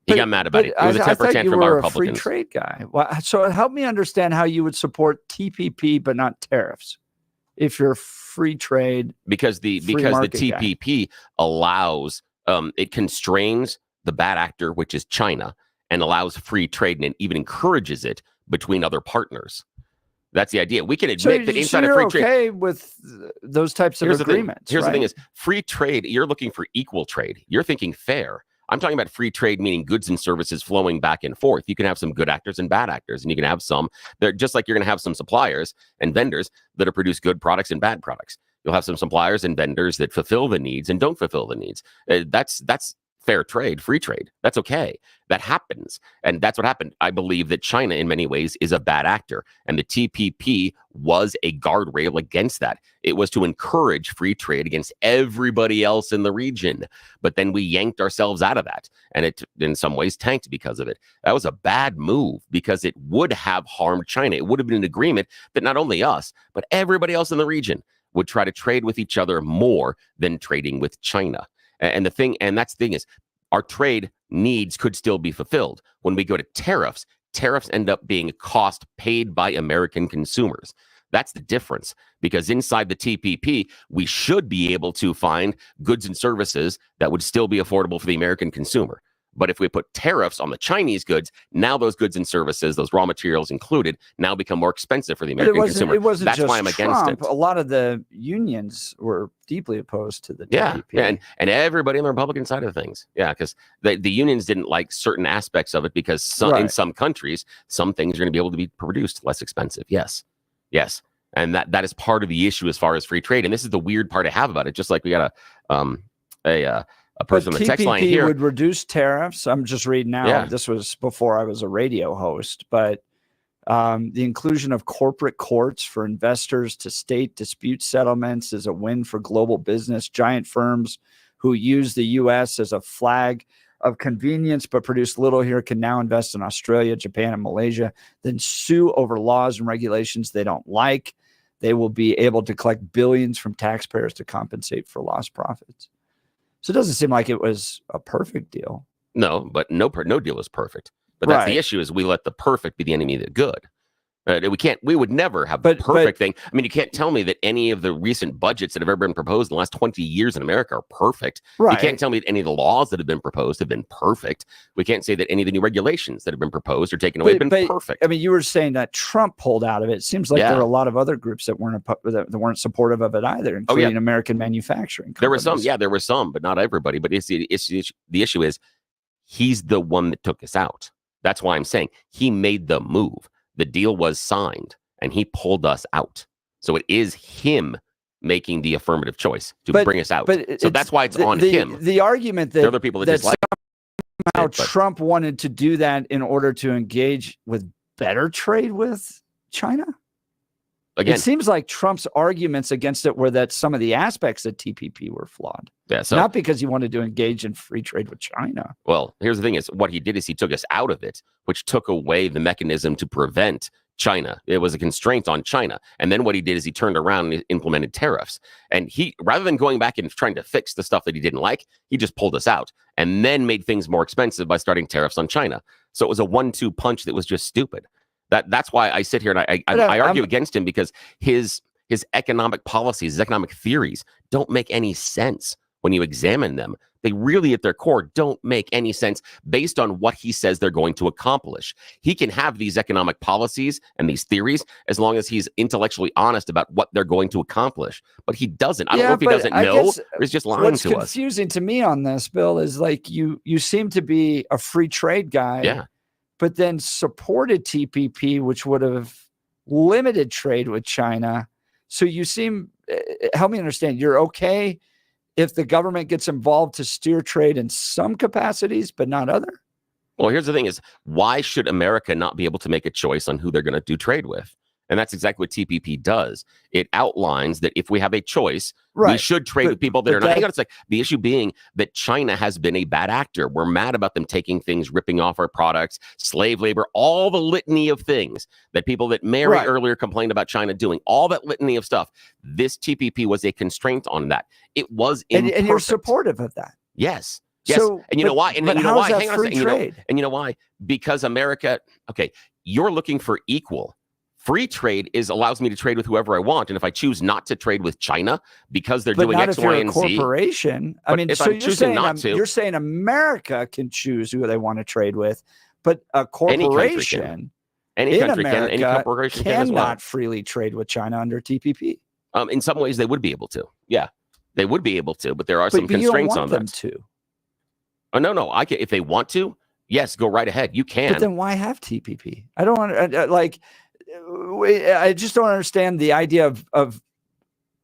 He got mad about it. It was a temper tantrum by Republicans. A free trade guy. Well, so help me understand how you would support TPP but not tariffs if you're free trade. Because the TPP allows it constrains the bad actor, which is China, and allows free trade, and it even encourages it between other partners. That's the idea. We can admit that inside of free trade, okay with those types of agreements. Here's the thing: is free trade. You're looking for equal trade. You're thinking fair. I'm talking about free trade, meaning goods and services flowing back and forth. You can have some good actors and bad actors, and you can have some. They're just like you're going to have some suppliers and vendors that produce good products and bad products. You'll have some suppliers and vendors that fulfill the needs and don't fulfill the needs. That's fair trade, free trade. That's okay. That happens. And that's what happened. I believe that China, in many ways, is a bad actor. And the TPP was a guardrail against that. It was to encourage free trade against everybody else in the region. But then we yanked ourselves out of that. And it, in some ways, tanked because of it. That was a bad move because it would have harmed China. It would have been an agreement that not only us, but everybody else in the region would try to trade with each other more than trading with China. And that's the thing is, our trade needs could still be fulfilled. When we go to tariffs end up being a cost paid by American consumers. That's the difference, because inside the TPP, we should be able to find goods and services that would still be affordable for the American consumer. But if we put tariffs on the Chinese goods, now those goods and services, those raw materials included, now become more expensive for the American consumer. It wasn't That's just why I'm against it. A lot of the unions were deeply opposed to the TPP. Yeah, and everybody on the Republican side of things. Yeah, because the unions didn't like certain aspects of it because in some countries, some things are going to be able to be produced less expensive. Yes. And that is part of the issue as far as free trade. And this is the weird part I have about it. Just like we got a person on the text line here would reduce tariffs. I'm just reading now. Yeah. This was before I was a radio host, but the inclusion of corporate courts for investors to state dispute settlements is a win for global business. Giant firms who use the U.S. as a flag of convenience but produce little here can now invest in Australia, Japan, and Malaysia, then sue over laws and regulations they don't like. They will be able to collect billions from taxpayers to compensate for lost profits. So it doesn't seem like it was a perfect deal. No, but no deal is perfect. But that's the issue: is we let the perfect be the enemy of the good. We would never have the perfect thing. I mean, you can't tell me that any of the recent budgets that have ever been proposed in the last 20 years in America are perfect. Right. You can't tell me that any of the laws that have been proposed have been perfect. We can't say that any of the new regulations that have been proposed or taken away have been perfect. I mean, you were saying that Trump pulled out of it. It seems like there were a lot of other groups that weren't supportive of it either, including American manufacturing companies. There were some, but not everybody. But the issue is he's the one that took us out. That's why I'm saying he made the move. The deal was signed and he pulled us out. So it is him making the affirmative choice to bring us out. So that's why it's on him. The argument that, there are other people that dislike somehow Trump wanted to do that in order to engage with better trade with China. Again, it seems like Trump's arguments against it were that some of the aspects of TPP were flawed. Yeah, so not because he wanted to engage in free trade with China. Well, here's the thing: is what he did is he took us out of it, which took away the mechanism to prevent China. It was a constraint on China. And then what he did is he turned around and implemented tariffs. And he, rather than going back and trying to fix the stuff that he didn't like, he just pulled us out and then made things more expensive by starting tariffs on China. So it was a 1-2 punch that was just stupid. That's why I sit here and I argue against him, because his economic policies, his economic theories don't make any sense when you examine them. They really, at their core, don't make any sense based on what he says they're going to accomplish. He can have these economic policies and these theories as long as he's intellectually honest about what they're going to accomplish. But he doesn't. I don't know if he doesn't know or he's just lying to us. What's confusing to me on this, Bill, is like you seem to be a free trade guy, but then supported TPP, which would have limited trade with China. So you seem, help me understand, you're okay if the government gets involved to steer trade in some capacities, but not other? Well, here's the thing is, why should America not be able to make a choice on who they're going to do trade with? And that's exactly what TPP does. It outlines that if we have a choice, we should trade with people that are not. Hang on a sec. The issue being that China has been a bad actor. We're mad about them taking things, ripping off our products, slave labor, all the litany of things that people that Mary earlier complained about China doing, all that litany of stuff. This TPP was a constraint on that. It was imperfect. And you're supportive of that. Yes. Yes. So, and you know why? And you know why? Hang on a second. And you know why? Because America, okay, you're looking for equal. Free trade allows me to trade with whoever I want, and if I choose not to trade with China because they're doing X, Y, and Z, corporation. I mean, so you're saying America can choose who they want to trade with, but a corporation, any country cannot freely trade with China under TPP. In some ways, they would be able to. Yeah, they would be able to, but there are some constraints on them to. Oh no, I can if they want to. Yes, go right ahead. You can. But then why have TPP? I don't want like. I just don't understand the idea of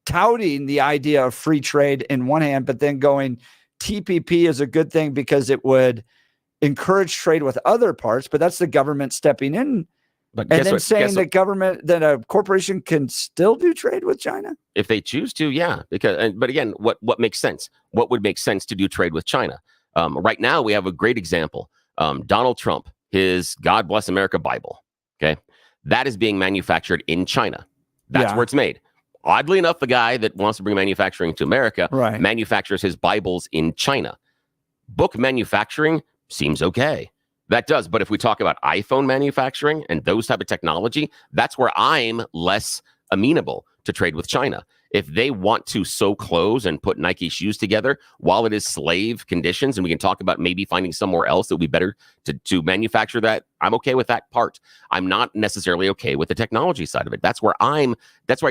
touting the idea of free trade in one hand, but then going TPP is a good thing because it would encourage trade with other parts, but that's the government stepping in. But and then saying that a corporation can still do trade with China if they choose to, yeah. But again, what makes sense? What would make sense to do trade with China? Right now, we have a great example. Donald Trump, his God Bless America Bible. Okay. That is being manufactured in China. That's where it's made. Oddly enough, the guy that wants to bring manufacturing to America manufactures his Bibles in China. Book manufacturing seems okay. That does. But if we talk about iPhone manufacturing and those type of technology, that's where I'm less amenable to trade with China. If they want to sew clothes and put Nike shoes together while it is slave conditions, and we can talk about maybe finding somewhere else that would be better to manufacture that, I'm okay with that part. I'm not necessarily okay with the technology side of it. That's where I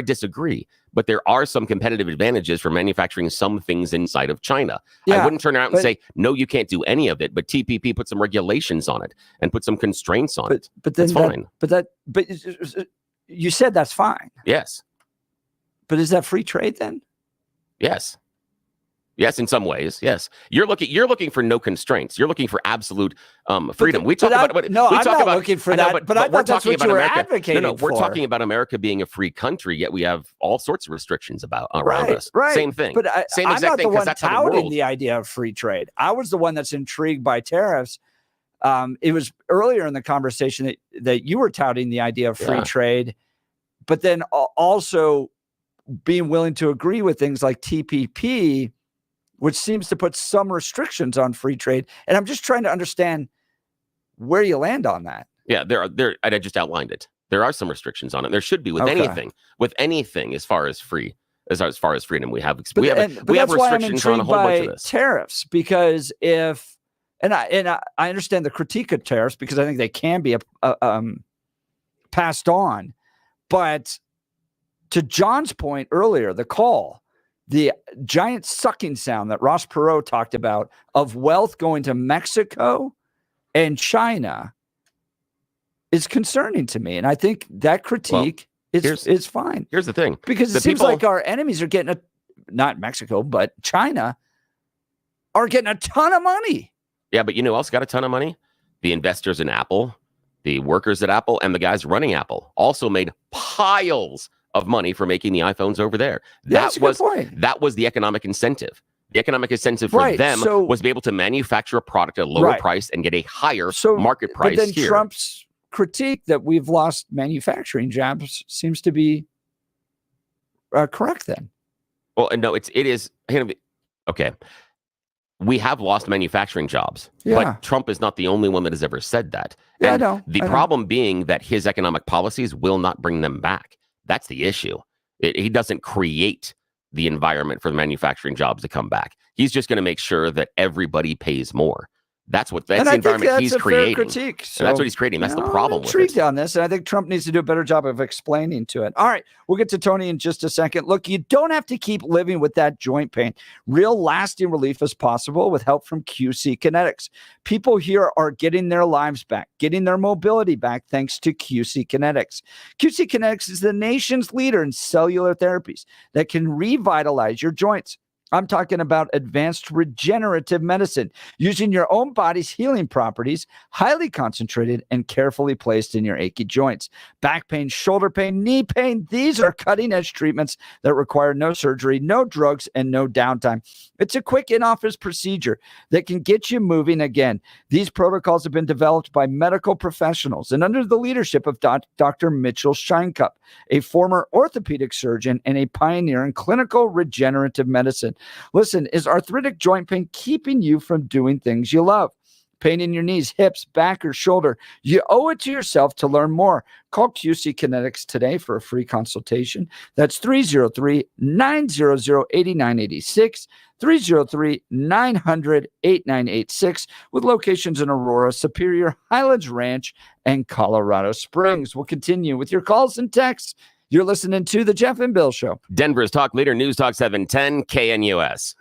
disagree. But there are some competitive advantages for manufacturing some things inside of China. I wouldn't turn around and say, no, you can't do any of it. But TPP put some regulations on it and put some constraints on it. But then that's fine. But you said that's fine. Yes. But is that free trade then? Yes. Yes, in some ways. Yes. You're looking for no constraints. You're looking for absolute freedom. We talk about I'm not looking for that. But I thought that's what you were advocating for. We're talking about America being a free country, yet we have all sorts of restrictions around us. Right. Same thing. But Same I'm exact not thing, the one that's touting the idea of free trade. I was the one that's intrigued by tariffs. It was earlier in the conversation that you were touting the idea of free trade, but then also being willing to agree with things like TPP, which seems to put some restrictions on free trade. And I'm just trying to understand where you land on that. Yeah, I just outlined it. There are some restrictions on it. There should be with anything as far as free, as far as freedom. We have restrictions on a whole bunch of this. Tariffs, because I understand the critique of tariffs because I think they can be passed on, but to John's point earlier, the giant sucking sound that Ross Perot talked about of wealth going to Mexico and China is concerning to me. And I think that critique is fine. Here's the thing. Because it seems like our enemies are getting not Mexico, but China are getting a ton of money. Yeah, but you know who else got a ton of money? The investors in Apple, the workers at Apple, and the guys running Apple also made piles of money for making the iPhones over there. That was the economic incentive. The economic incentive for them was to be able to manufacture a product at a lower price and get a higher market price. But then here. Trump's critique that we've lost manufacturing jobs seems to be correct then. Well, no, it is. Okay. We have lost manufacturing jobs, but Trump is not the only one that has ever said that. Yeah, and I know. The problem being that his economic policies will not bring them back. That's the issue. He doesn't create the environment for the manufacturing jobs to come back. He's just going to make sure that everybody pays more. That's the environment he's creating. Critique. So, and that's what he's creating. That's the problem I'm with intrigued it. on this, and I think Trump needs to do a better job of explaining to it. All right, we'll get to Tony in just a second. Look, you don't have to keep living with that joint pain. Real lasting relief is possible with help from QC Kinetics. People here are getting their lives back, getting their mobility back thanks to QC Kinetics. QC Kinetics is the nation's leader in cellular therapies that can revitalize your joints. I'm talking about advanced regenerative medicine, using your own body's healing properties, highly concentrated and carefully placed in your achy joints. Back pain, shoulder pain, knee pain, these are cutting-edge treatments that require no surgery, no drugs, and no downtime. It's a quick in-office procedure that can get you moving again. These protocols have been developed by medical professionals and under the leadership of Dr. Mitchell Scheinkup, a former orthopedic surgeon and a pioneer in clinical regenerative medicine. Listen, is arthritic joint pain keeping you from doing things you love? Pain in your knees, hips, back, or shoulder? You owe it to yourself to learn more. Call QC Kinetics today for a free consultation. That's 303-900-8986, 303-900-8986, with locations in Aurora, Superior, Highlands Ranch, and Colorado Springs. We'll continue with your calls and texts. You're listening to The Jeff and Bill Show. Denver's talk leader, News Talk 710, KNUS.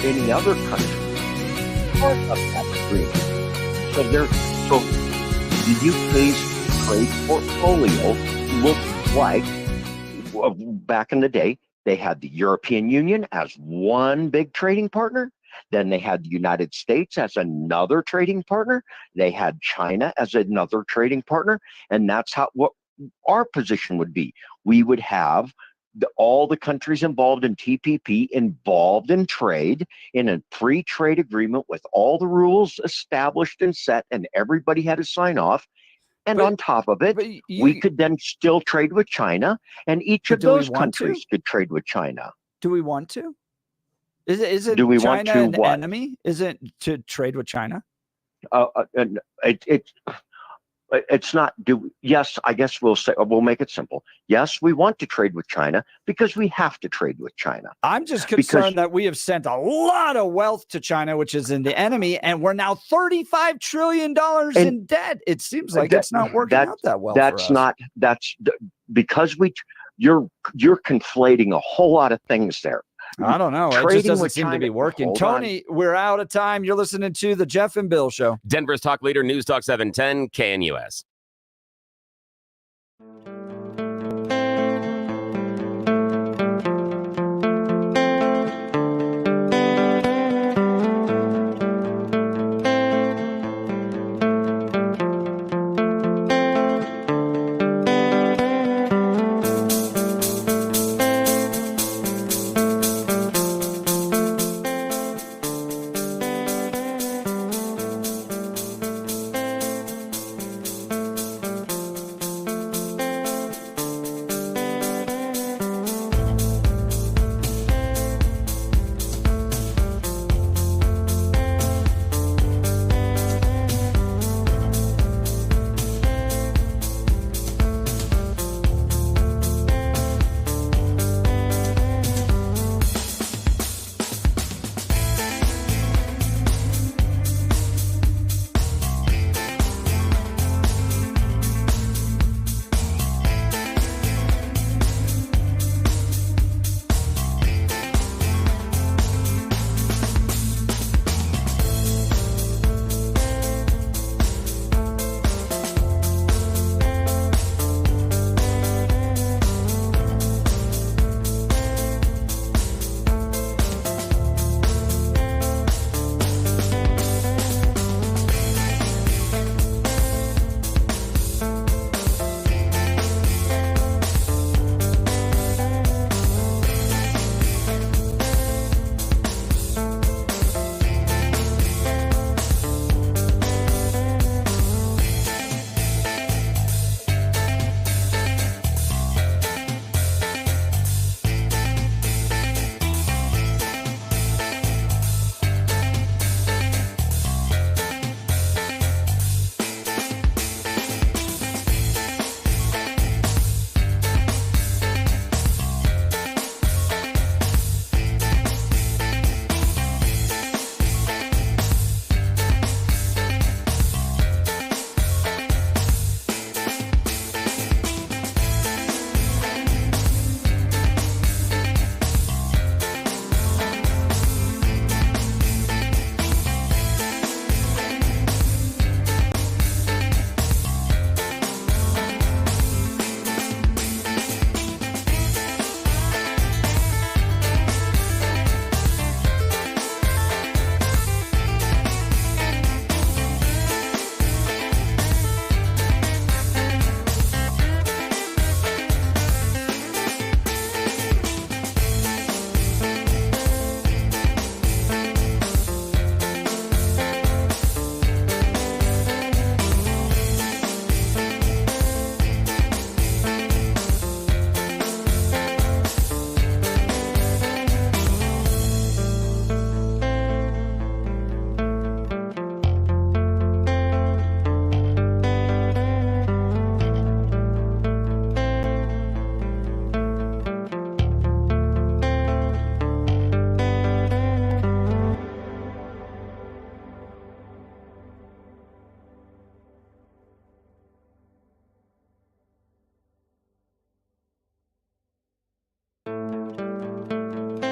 any other country part of that agreement. So the UK's trade portfolio looked like, back in the day, they had the European Union as one big trading partner. Then they had the United States as another trading partner. They had China as another trading partner. And that's what our position would be. We would have all the countries involved in TPP involved in trade in a free trade agreement with all the rules established and set, and everybody had to sign off. And on top of it, we could then still trade with China, and each of those countries could trade with China. Do we want to? Isn't Do we China want to an what? enemy? Isn't to trade with China? It's not. Yes, I guess we'll make it simple. Yes, we want to trade with China because we have to trade with China. I'm just concerned that we have sent a lot of wealth to China, which is in the enemy, and we're now $35 trillion in debt. It seems like it's not working out that well. Because you're conflating a whole lot of things there. I don't know. It just doesn't seem to be working. Hold Tony, we're out of time. You're listening to the Jeff and Bill Show. Denver's talk leader, News Talk 710, KNUS.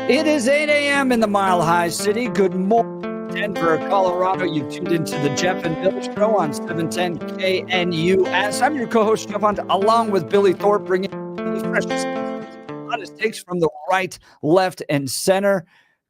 It is 8 a.m. in the Mile High City. Good morning, Denver, Colorado. You've tuned into the Jeff and Bill Show on 710 KNUS. I'm your co-host, Jeff Hunt, along with Billy Thorpe, bringing the freshest, honest takes from the right, left, and center.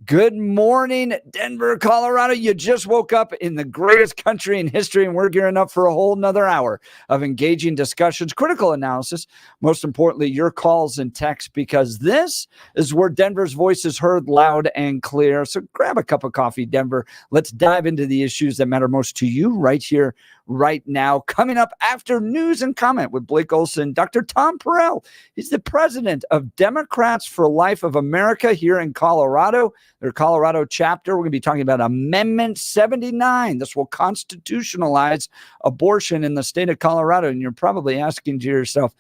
Good morning, Denver, Colorado. You just woke up in the greatest country in history, and we're gearing up for a whole nother hour of engaging discussions, critical analysis, most importantly, your calls and texts, because this is where Denver's voice is heard loud and clear. So grab a cup of coffee, Denver. Let's dive into the issues that matter most to you right here, right now. Coming up after news and comment with Blake Olson, Dr. Tom Perille. He's the president of Democrats for Life of America here in Colorado, their Colorado chapter. We're going to be talking about Amendment 79. This will constitutionalize abortion in the state of Colorado. And you're probably asking to yourself,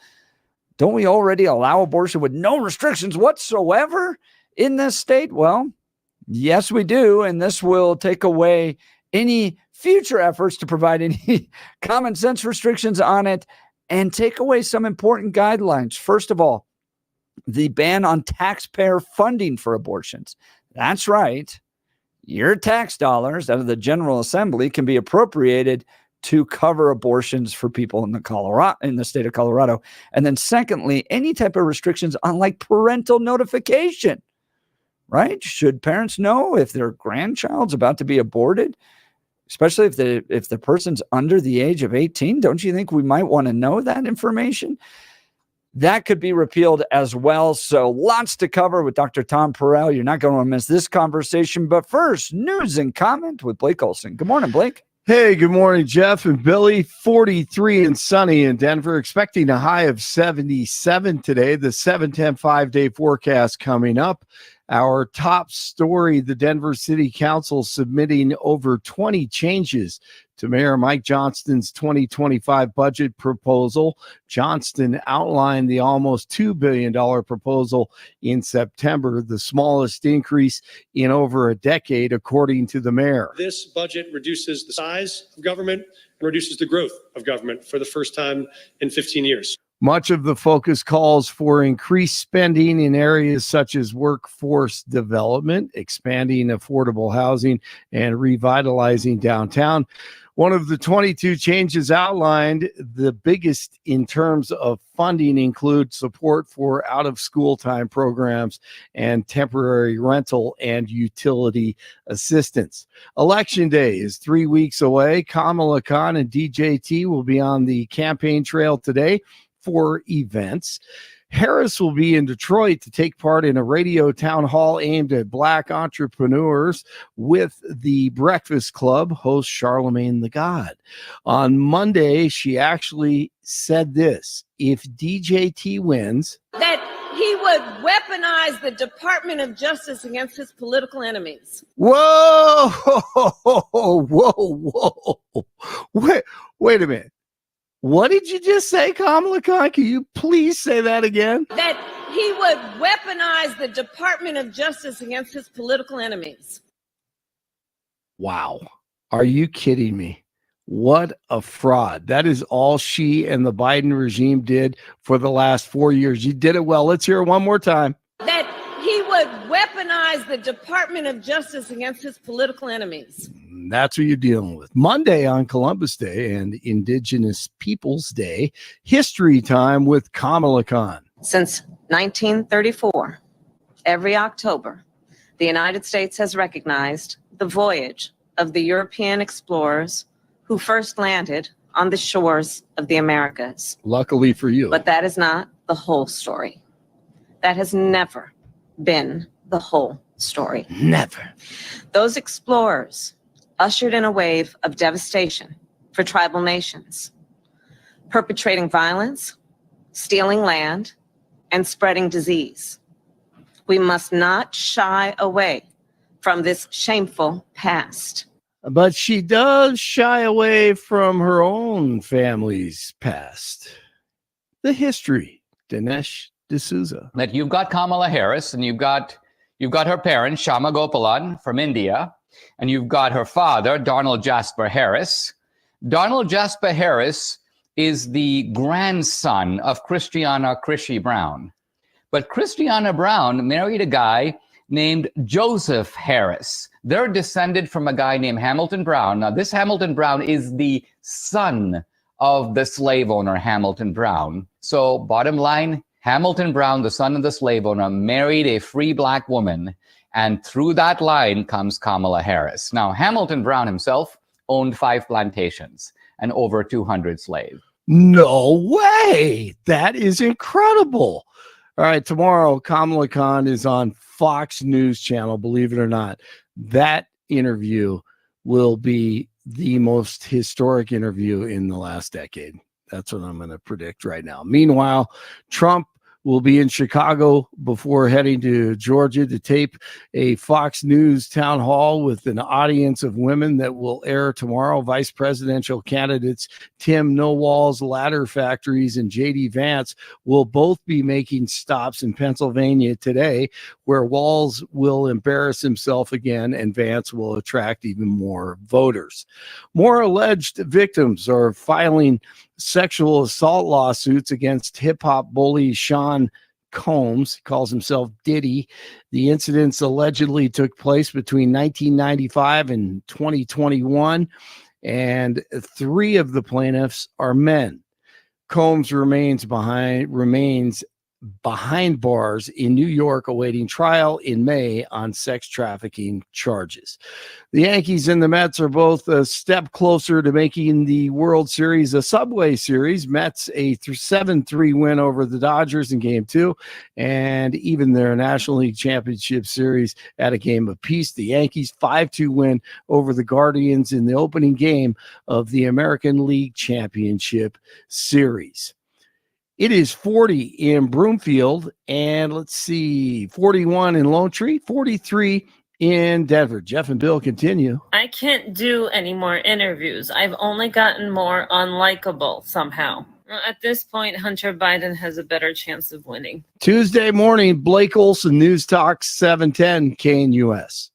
don't we already allow abortion with no restrictions whatsoever in this state? Well, yes, we do. And this will take away any future efforts to provide any common sense restrictions on it and take away some important guidelines. First of all, the ban on taxpayer funding for abortions. That's right. Your tax dollars out of the General Assembly can be appropriated to cover abortions for people in the state of Colorado. And then secondly, any type of restrictions on like parental notification, right? Should parents know if their grandchild's about to be aborted? Especially if the person's under the age of 18, don't you think we might want to know that information? That could be repealed as well. So lots to cover with Dr. Tom Perille. You're not going to miss this conversation. But first, news and comment with Blake Olson. Good morning, Blake. Hey, good morning, Jeff and Billy. 43 and sunny in Denver, expecting a high of 77 today. The 7-10 5-day forecast coming up. Our top story, the Denver City Council submitting over 20 changes to Mayor Mike Johnston's 2025 budget proposal. Johnston outlined the almost $2 billion proposal in September, the smallest increase in over a decade, according to the mayor. This budget reduces the size of government and reduces the growth of government for the first time in 15 years. Much of the focus calls for increased spending in areas such as workforce development, expanding affordable housing, and revitalizing downtown. One of the 22 changes outlined, the biggest in terms of funding, include support for out-of-school time programs and temporary rental and utility assistance. Election Day is 3 weeks away. Kamala and DJT will be on the campaign trail today for events. Harris will be in Detroit to take part in a radio town hall aimed at Black entrepreneurs with the Breakfast Club host Charlemagne the God. On Monday, she actually said this: if DJT wins, that he would weaponize the Department of Justice against his political enemies. Whoa, whoa. Wait a minute. What did you just say, Kamala Khan? Can you please say that again? That he would weaponize the Department of Justice against his political enemies. Wow. Are you kidding me? What a fraud. That is all she and the Biden regime did for the last 4 years. You did it well. Let's hear it one more time. That he would weaponize the Department of Justice against his political enemies. That's what you're dealing with. Monday on Columbus Day and Indigenous Peoples Day, history time with Kamala Khan. Since 1934, every October, the United States has recognized the voyage of the European explorers who first landed on the shores of the Americas. Luckily for you. But that is not the whole story. That has never been the whole story. Never. Those explorers ushered in a wave of devastation for tribal nations, perpetrating violence, stealing land, and spreading disease. We must not shy away from this shameful past. But she does shy away from her own family's past. The history, Dinesh D'Souza. That you've got Kamala Harris, and you've got her parents, Shama Gopalan from India, and you've got her father, Donald Jasper Harris. Donald Jasper Harris is the grandson of Christiana Krishy Brown. But Christiana Brown married a guy named Joseph Harris. They're descended from a guy named Hamilton Brown. Now, this Hamilton Brown is the son of the slave owner, Hamilton Brown. So, bottom line, Hamilton Brown, the son of the slave owner, married a free black woman, and through that line comes Kamala Harris. Now, Hamilton Brown himself owned 5 plantations and over 200 slaves. No way. That is incredible. All right, tomorrow, Kamala Khan is on Fox News Channel, believe it or not. That interview will be the most historic interview in the last decade. That's what I'm going to predict right now. Meanwhile, Trump will be in Chicago before heading to Georgia to tape a Fox News town hall with an audience of women that will air tomorrow. Vice presidential candidates Tim Nowal's Ladder Factories and J.D. Vance will both be making stops in Pennsylvania today, where Walz will embarrass himself again and Vance will attract even more voters. More alleged victims are filing sexual assault lawsuits against hip-hop bully Sean Combs. He calls himself Diddy. The incidents allegedly took place between 1995 and 2021, and 3 of the plaintiffs are men. Combs remains behind bars in New York awaiting trial in May on sex trafficking charges. The Yankees and the Mets are both a step closer to making the World Series a Subway Series. Mets a 7-3 win over the Dodgers in Game 2, and even their National League Championship Series at a game apiece. The Yankees 5-2 win over the Guardians in the opening game of the American League Championship Series. It is 40 in Broomfield, and let's see, 41 in Lone Tree, 43 in Denver. Jeff and Bill continue. I can't do any more interviews. I've only gotten more unlikable somehow. At this point, Hunter Biden has a better chance of winning. Tuesday morning, Blake Olson, News Talk 710 KNUS.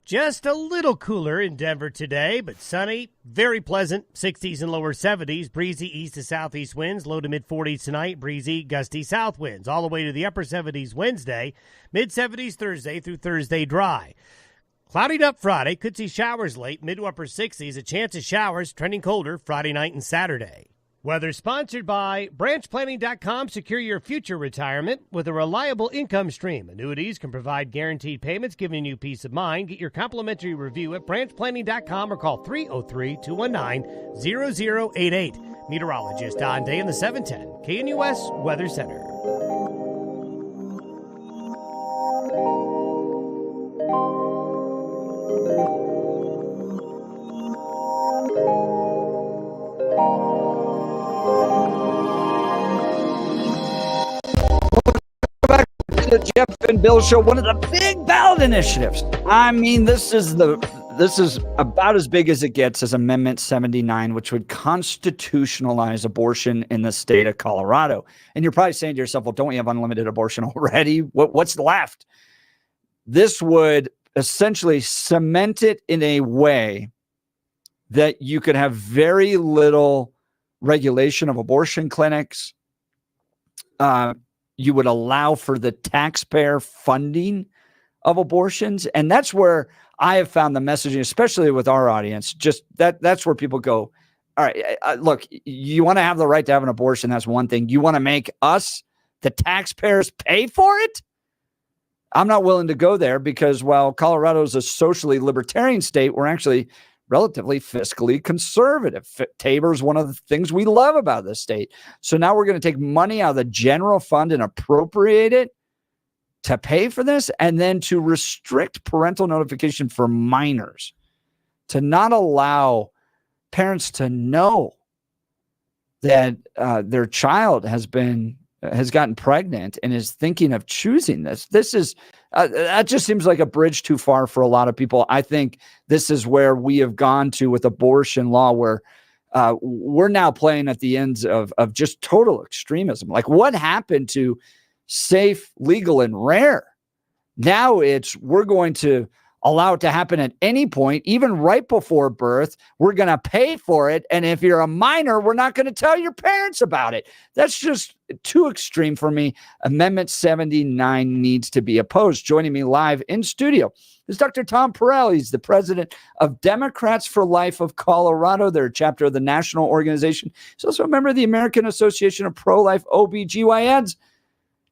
Just a little cooler in Denver today, but sunny, very pleasant, 60s and lower 70s, breezy east to southeast winds, low to mid 40s tonight, breezy, gusty south winds, all the way to the upper 70s Wednesday, mid 70s Thursday through Thursday dry. Cloudied up Friday, could see showers late, mid to upper 60s, a chance of showers, trending colder Friday night and Saturday. Weather sponsored by branchplanning.com. Secure your future retirement with a reliable income stream. Annuities can provide guaranteed payments, giving you peace of mind. Get your complimentary review at branchplanning.com or call 303-219-0088. Meteorologist Don Day in the 710 KNUS Weather Center. The Jeff and Bill Show, one of the big ballot initiatives. I mean, this is about as big as it gets, as Amendment 79, which would constitutionalize abortion in the state of Colorado. And you're probably saying to yourself, well, don't we have unlimited abortion already? What's left? This would essentially cement it in a way that you could have very little regulation of abortion clinics. You would allow for the taxpayer funding of abortions. And that's where I have found the messaging, especially with our audience, just that's where people go, all right, look, you want to have the right to have an abortion. That's one thing. You want to make us, the taxpayers, pay for it? I'm not willing to go there because while Colorado is a socially libertarian state, we're actually relatively fiscally conservative. Tabor is one of the things we love about this state. So now we're going to take money out of the general fund and appropriate it to pay for this, and then to restrict parental notification for minors, to not allow parents to know that their child has gotten pregnant and is thinking of choosing this. This is that just seems like a bridge too far for a lot of people. I think this is where we have gone to with abortion law, where we're now playing at the ends of just total extremism. Like, what happened to safe, legal, and rare? Now we're going to allow it to happen at any point, even right before birth. We're going to pay for it. And if you're a minor, we're not going to tell your parents about it. That's just too extreme for me. Amendment 79 needs to be opposed. Joining me live in studio is Dr. Tom Perille. He's the president of Democrats for Life of Colorado. They're a chapter of the national organization. He's also a member of the American Association of Pro-Life OBGYNs,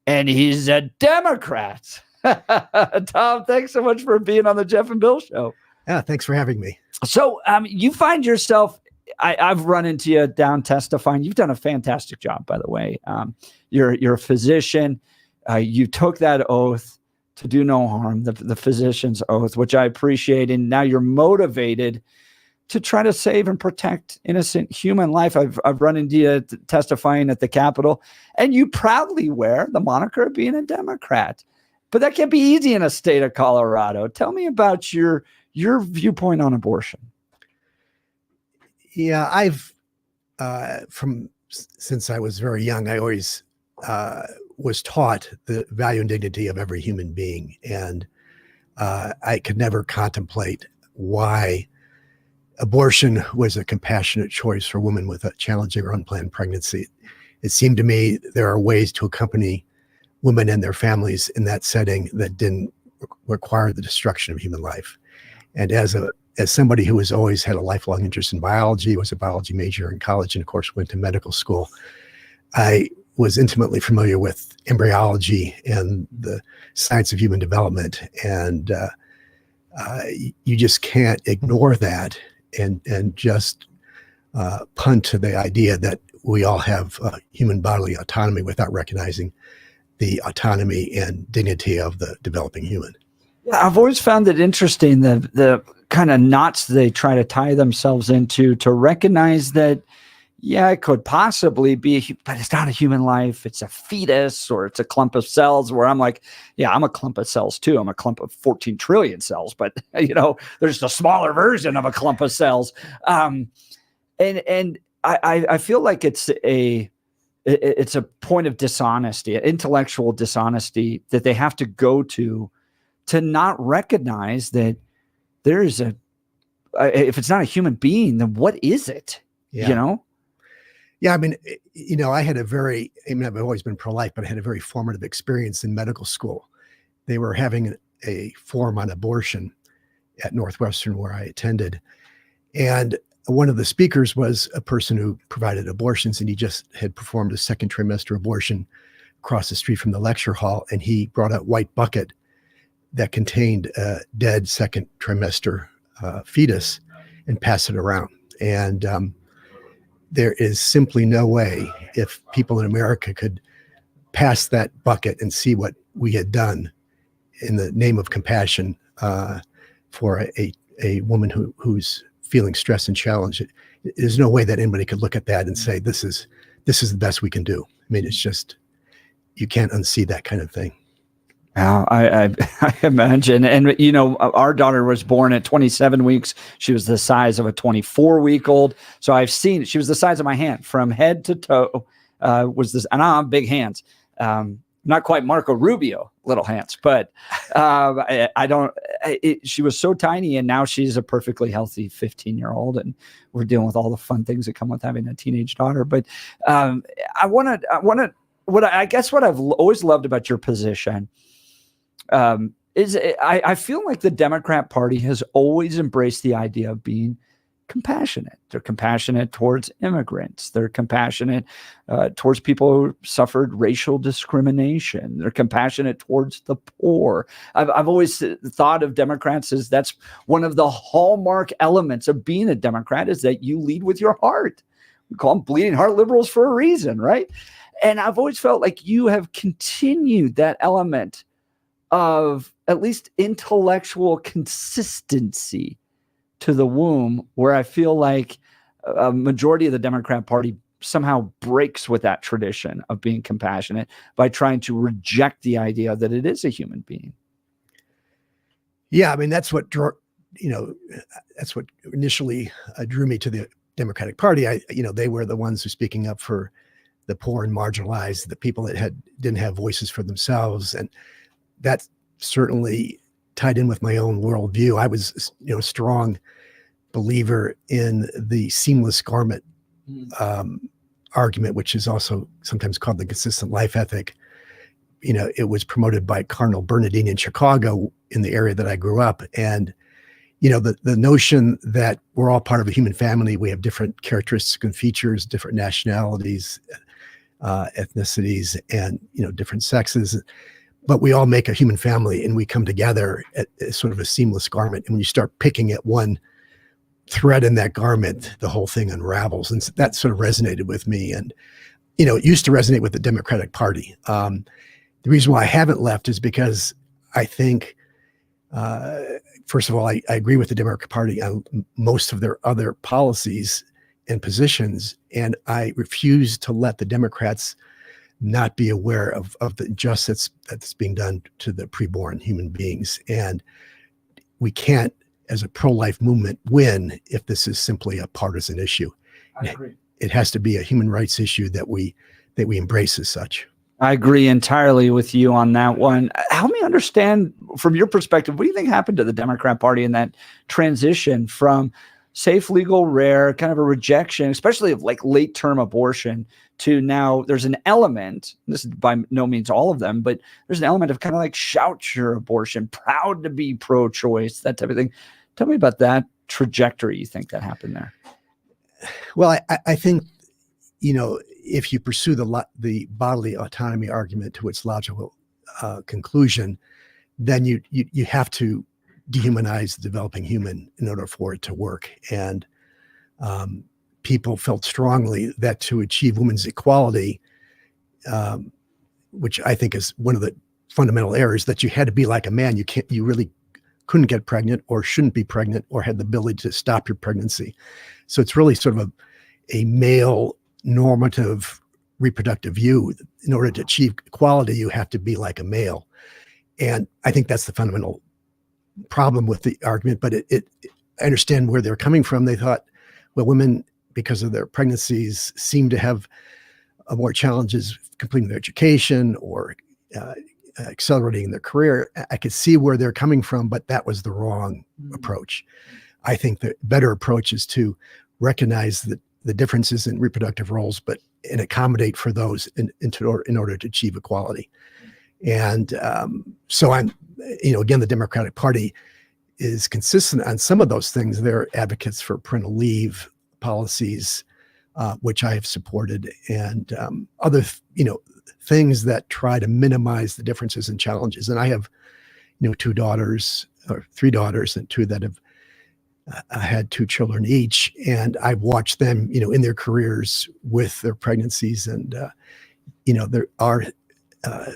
and he's a Democrat. Tom, thanks so much for being on the Jeff and Bill Show. Yeah, thanks for having me. So you find yourself, I've run into you down testifying. You've done a fantastic job, by the way. You're a physician. You took that oath to do no harm, the physician's oath, which I appreciate. And now you're motivated to try to save and protect innocent human life. I've run into you testifying at the Capitol, and you proudly wear the moniker of being a Democrat. But that can't be easy in a state of Colorado. Tell me about your viewpoint on abortion. Yeah, since I was very young, I always was taught the value and dignity of every human being. And I could never contemplate why abortion was a compassionate choice for women with a challenging or unplanned pregnancy. It seemed to me there are ways to accompany women and their families in that setting that didn't require the destruction of human life. And as somebody who has always had a lifelong interest in biology, was a biology major in college, and of course went to medical school, I was intimately familiar with embryology and the science of human development. And you just can't ignore that and just punt to the idea that we all have human bodily autonomy without recognizing the autonomy and dignity of the developing human. Yeah, I've always found it interesting, the kind of knots they try to tie themselves into to recognize that, yeah, it could possibly be, but it's not a human life. It's a fetus or it's a clump of cells, where I'm like, yeah, I'm a clump of cells too. I'm a clump of 14 trillion cells, but there's a smaller version of a clump of cells. And I feel like it's a point of dishonesty, intellectual dishonesty that they have to go to not recognize that there is if it's not a human being, then what is it? Yeah. Yeah. I mean, I've always been pro-life, but I had a very formative experience in medical school. They were having a forum on abortion at Northwestern where I attended. And one of the speakers was a person who provided abortions, and he just had performed a second trimester abortion across the street from the lecture hall. And he brought a white bucket that contained a dead second trimester fetus and passed it around. And there is simply no way, if people in America could pass that bucket and see what we had done in the name of compassion for a woman who's feeling stress and challenge, there's no way that anybody could look at that and say, this is the best we can do. I mean, it's just, you can't unsee that kind of thing. I imagine. And, our daughter was born at 27 weeks. She was the size of a 24-week-old. So I've seen, she was the size of my hand from head to toe, and I have big hands. Not quite Marco Rubio little hands, but she was so tiny, and now she's a perfectly healthy 15-year-old, and we're dealing with all the fun things that come with having a teenage daughter. But what I've always loved about your position is I feel like the Democrat Party has always embraced the idea of being compassionate. They're compassionate towards immigrants. They're compassionate towards people who suffered racial discrimination. They're compassionate towards the poor. I've always thought of Democrats as that's one of the hallmark elements of being a Democrat, is that you lead with your heart. We call them bleeding heart liberals for a reason, right? And I've always felt like you have continued that element of at least intellectual consistency to the womb, where I feel like a majority of the Democrat Party somehow breaks with that tradition of being compassionate by trying to reject the idea that it is a human being. Yeah, I mean, that's what initially drew me to the Democratic Party. They were the ones who speaking up for the poor and marginalized, the people that didn't have voices for themselves, and that certainly tied in with my own worldview. I was, a strong believer in the seamless garment argument, which is also sometimes called the consistent life ethic. It was promoted by Cardinal Bernardini in Chicago, in the area that I grew up. And, the notion that we're all part of a human family, we have different characteristics and features, different nationalities, ethnicities, and, different sexes, but we all make a human family and we come together at sort of a seamless garment. And when you start picking at one thread in that garment, the whole thing unravels. And that sort of resonated with me. And, it used to resonate with the Democratic Party. The reason why I haven't left is because I think, first of all, I agree with the Democratic Party on most of their other policies and positions. And I refuse to let the Democrats not be aware of the injustice that's being done to the preborn human beings. And we can't, as a pro-life movement, win if this is simply a partisan issue. I agree. It has to be a human rights issue that we embrace as such. I agree entirely with you on that one. Help me understand, from your perspective, what do you think happened to the Democrat Party in that transition from safe, legal, rare, kind of a rejection, especially of like late-term abortion, to now there's an element, this is by no means all of them, but there's an element of kind of like shout your abortion, proud to be pro-choice, that type of thing. Tell me about that trajectory you think that happened there. Well, I think, if you pursue the bodily autonomy argument to its logical conclusion, then you have to dehumanize the developing human in order for it to work. And people felt strongly that to achieve women's equality, which I think is one of the fundamental errors, that you had to be like a man. You really couldn't get pregnant or shouldn't be pregnant or had the ability to stop your pregnancy. So it's really sort of a male normative reproductive view. In order to achieve equality, you have to be like a male. And I think that's the fundamental problem with the argument, but I understand where they're coming from. They thought, well, women, because of their pregnancies, seem to have more challenges completing their education or accelerating their career. I could see where they're coming from, but that was the wrong approach. I think the better approach is to recognize the differences in reproductive roles, and accommodate for those in order to achieve equality. And so I'm, again, the Democratic Party is consistent on some of those things. They're advocates for parental leave policies, which I have supported, and other, things that try to minimize the differences and challenges. And I have, 2 daughters or 3 daughters, and 2 that have had 2 children each. And I've watched them, in their careers with their pregnancies. And, there are,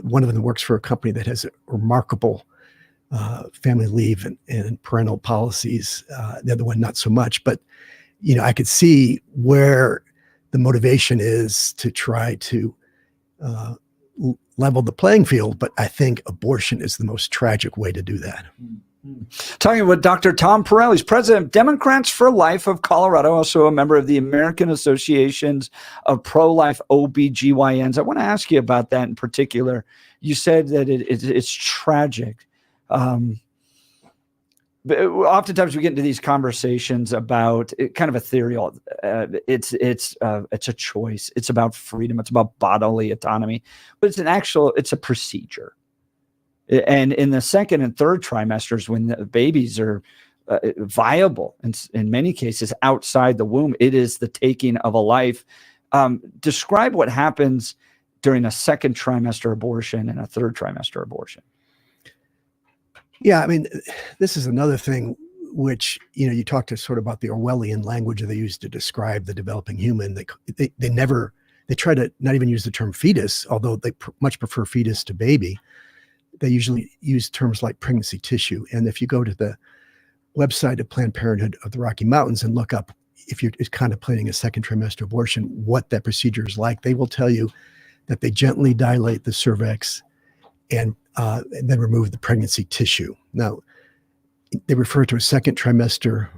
one of them works for a company that has a remarkable family leave and parental policies. The other one, not so much. But, I could see where the motivation is to try to level the playing field. But I think abortion is the most tragic way to do that. Talking with Dr. Tom Perille, he's president of Democrats for Life of Colorado, also a member of the American Associations of Pro-Life OBGYNs. I want to ask you about that in particular. You said that it's tragic. But oftentimes we get into these conversations about kind of ethereal. It's a choice. It's about freedom. It's about bodily autonomy. But it's a procedure. And in the second and third trimesters, when the babies are viable, in many cases outside the womb, it is the taking of a life. Describe what happens during a second trimester abortion and a third trimester abortion. Yeah, I mean, this is another thing which, you talk to sort of about the Orwellian language that they use to describe the developing human. They try to not even use the term fetus, although they much prefer fetus to baby. They usually use terms like pregnancy tissue. And if you go to the website of Planned Parenthood of the Rocky Mountains and look up, if you're contemplating a second trimester abortion, what that procedure is like, they will tell you that they gently dilate the cervix and then remove the pregnancy tissue. Now, they refer to a second trimester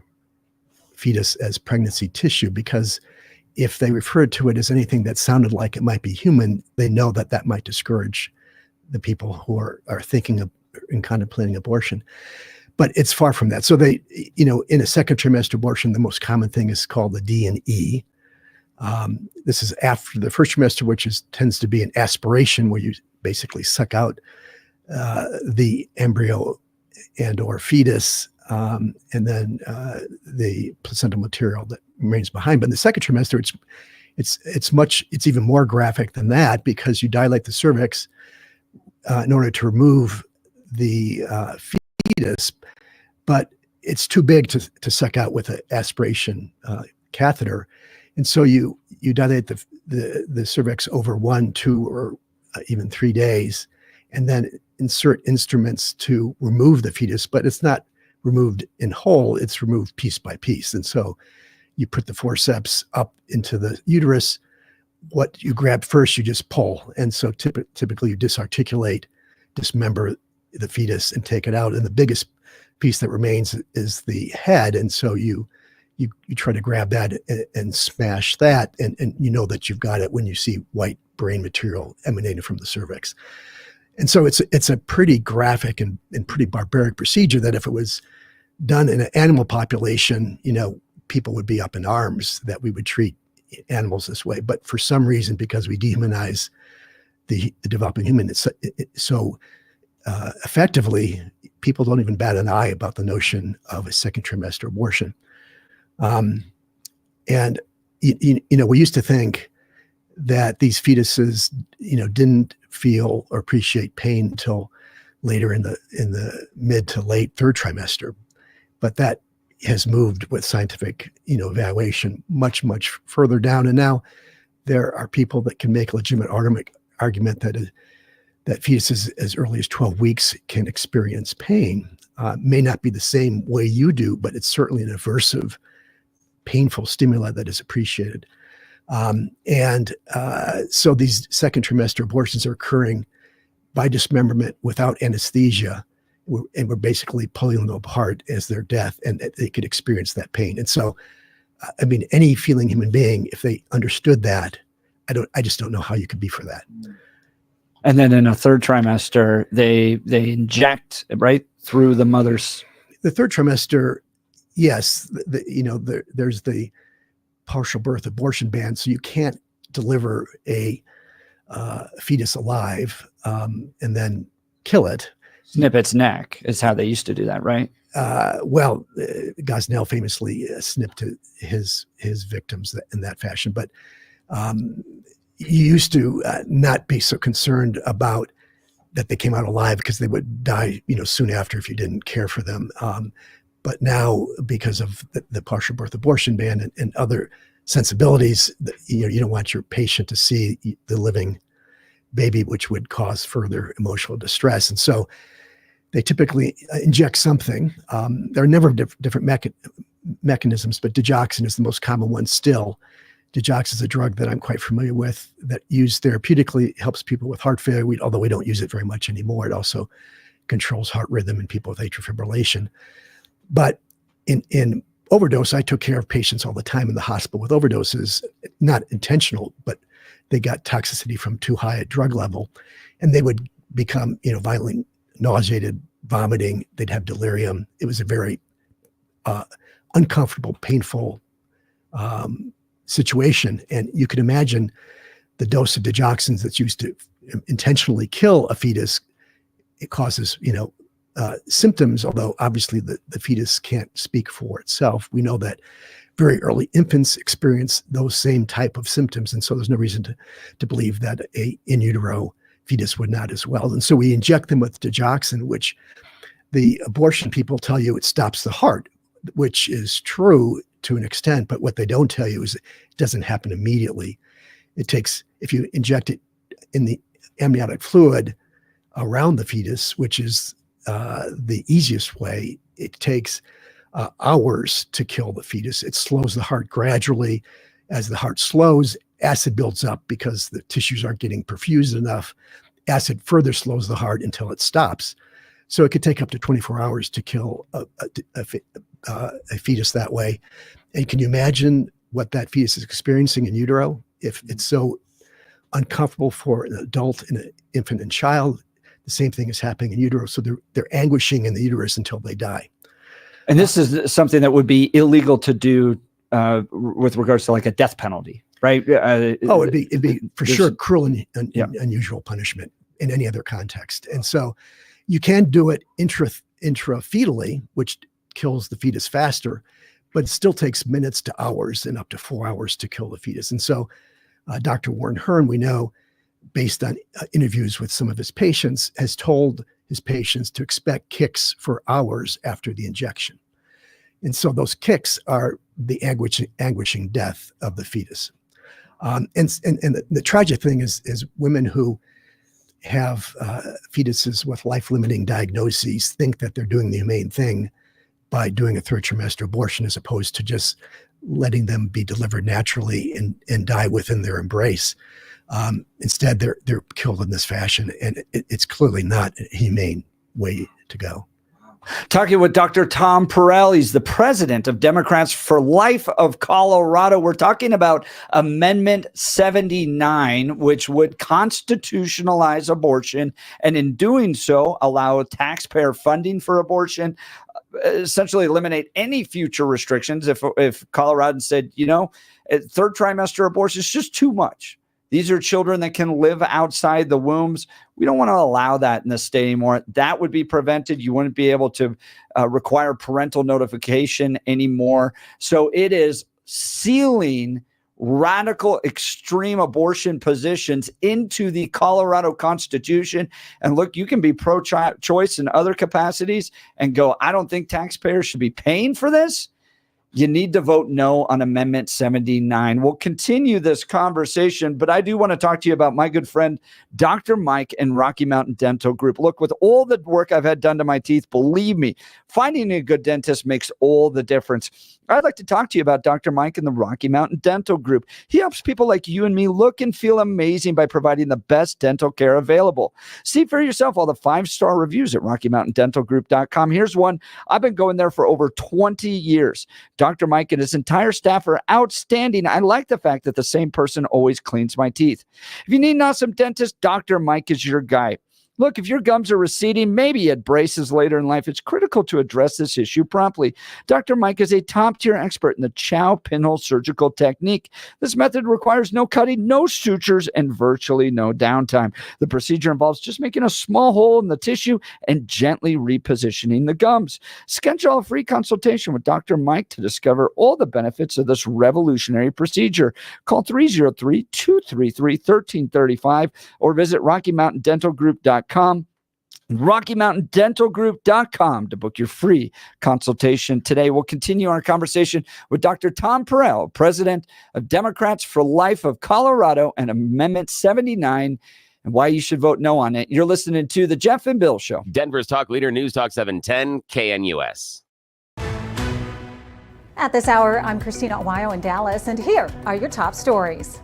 fetus as pregnancy tissue because if they referred to it as anything that sounded like it might be human, they know that might discourage the people who are thinking of in contemplating abortion. But it's far from that. So they, in a second trimester abortion, the most common thing is called the D&E. This is after the first trimester, which tends to be an aspiration where you basically suck out the embryo and or fetus, and then the placental material that remains behind. But in the second trimester, it's even more graphic than that, because you dilate the cervix in order to remove the fetus, but it's too big to suck out with an aspiration catheter. And so you dilate the cervix over 1, 2, or even 3 days, and then insert instruments to remove the fetus, but it's not removed in whole, it's removed piece by piece. And so you put the forceps up into the uterus. What you grab first, you just pull. And so typically you dismember the fetus and take it out. And the biggest piece that remains is the head. And so you try to grab that and smash that. And you know that you've got it when you see white brain material emanating from the cervix. And so it's a pretty graphic and pretty barbaric procedure that if it was done in an animal population, people would be up in arms that we would treat animals this way. But for some reason, because we dehumanize the developing human so effectively, people don't even bat an eye about the notion of a second trimester abortion. And we used to think that these fetuses, didn't feel or appreciate pain until later in the mid to late third trimester, but that has moved with scientific, evaluation much, much further down. And now there are people that can make a legitimate argument that fetuses as early as 12 weeks can experience pain. May not be the same way you do, but it's certainly an aversive, painful stimuli that is appreciated. So these second trimester abortions are occurring by dismemberment without anesthesia, and we're basically pulling them apart as their death, and they could experience that pain. And so, any feeling human being, if they understood that, I just don't know how you could be for that. And then in a third trimester, they inject right through the mother's. The third trimester, yes, there's the partial birth abortion ban, so you can't deliver a fetus alive and then kill it. Snip its neck is how they used to do that, right? Gosnell famously snipped his victims in that fashion, but you used to not be so concerned about that they came out alive because they would die, soon after if you didn't care for them. But now, because of the partial birth abortion ban and other sensibilities, you don't want your patient to see the living baby, which would cause further emotional distress. And so they typically inject something. There are a number of different mechanisms, but digoxin is the most common one still. Digoxin is a drug that I'm quite familiar with that used therapeutically helps people with heart failure, although we don't use it very much anymore. It also controls heart rhythm in people with atrial fibrillation. But in overdose, I took care of patients all the time in the hospital with overdoses, not intentional, but they got toxicity from too high a drug level, and they would become, violently nauseated, vomiting. They'd have delirium. It was a very uncomfortable, painful situation. And you could imagine the dose of digoxins that's used to intentionally kill a fetus. It causes, symptoms, although obviously the fetus can't speak for itself. We know that very early infants experience those same type of symptoms. And so there's no reason to believe that a in utero fetus would not as well. And so we inject them with digoxin, which the abortion people tell you it stops the heart, which is true to an extent. But what they don't tell you is it doesn't happen immediately. It takes, if you inject it in the amniotic fluid around the fetus, which is the easiest way, it takes hours to kill the fetus. It slows the heart gradually. As the heart slows, acid builds up because the tissues aren't getting perfused enough. Acid further slows the heart until it stops. So it could take up to 24 hours to kill a fetus that way. And can you imagine what that fetus is experiencing in utero? If it's so uncomfortable for an adult and an infant and child, the same thing is happening in utero. So they're anguishing in the uterus until they die. And this is something that would be illegal to do with regards to like a death penalty, right? It'd be for sure cruel and unusual punishment in any other context. And so you can do it intrafetally, which kills the fetus faster, but it still takes minutes to hours and up to 4 hours to kill the fetus. And so Dr. Warren Hearn, we know, based on interviews with some of his patients, has told his patients to expect kicks for hours after the injection. And so those kicks are the anguishing death of the fetus. And the tragic thing is women who have fetuses with life-limiting diagnoses think that they're doing the humane thing by doing a third trimester abortion, as opposed to just letting them be delivered naturally and die within their embrace. Instead, they're killed in this fashion, and it's clearly not a humane way to go. Talking with Dr. Tom Perille, he's the president of Democrats for Life of Colorado. We're talking about Amendment 79, which would constitutionalize abortion, and in doing so, allow taxpayer funding for abortion, essentially eliminate any future restrictions. If Coloradans said, third trimester abortion is just too much. These are children that can live outside the wombs. We don't want to allow that in the state anymore. That would be prevented. You wouldn't be able to require parental notification anymore. So it is sealing radical, extreme abortion positions into the Colorado Constitution. And look, you can be pro-choice in other capacities and go, I don't think taxpayers should be paying for this. You need to vote no on Amendment 79. We'll continue this conversation, but I do want to talk to you about my good friend, Dr. Mike and Rocky Mountain Dental Group. Look, with all the work I've had done to my teeth, believe me, finding a good dentist makes all the difference. I'd like to talk to you about Dr. Mike and the Rocky Mountain Dental Group. He helps people like you and me look and feel amazing by providing the best dental care available. See for yourself all the 5-star reviews at RockyMountainDentalGroup.com. Here's one. I've been going there for over 20 years. Dr. Mike and his entire staff are outstanding. I like the fact that the same person always cleans my teeth. If you need an awesome dentist, Dr. Mike is your guy. Look, if your gums are receding, maybe you had braces later in life, it's critical to address this issue promptly. Dr. Mike is a top-tier expert in the Chow pinhole surgical technique. This method requires no cutting, no sutures, and virtually no downtime. The procedure involves just making a small hole in the tissue and gently repositioning the gums. Schedule a free consultation with Dr. Mike to discover all the benefits of this revolutionary procedure. Call 303-233-1335 or visit RockyMountainDentalGroup.com. RockyMountainDentalGroup.com to book your free consultation today. We'll continue our conversation with Dr. Tom Perille, president of Democrats for Life of Colorado, and Amendment 79, and why you should vote no on it. You're listening to The Jeff and Bill Show. Denver's talk leader, News Talk 710, KNUS. At this hour, I'm Christina Aguayo in Dallas, and here are your top stories.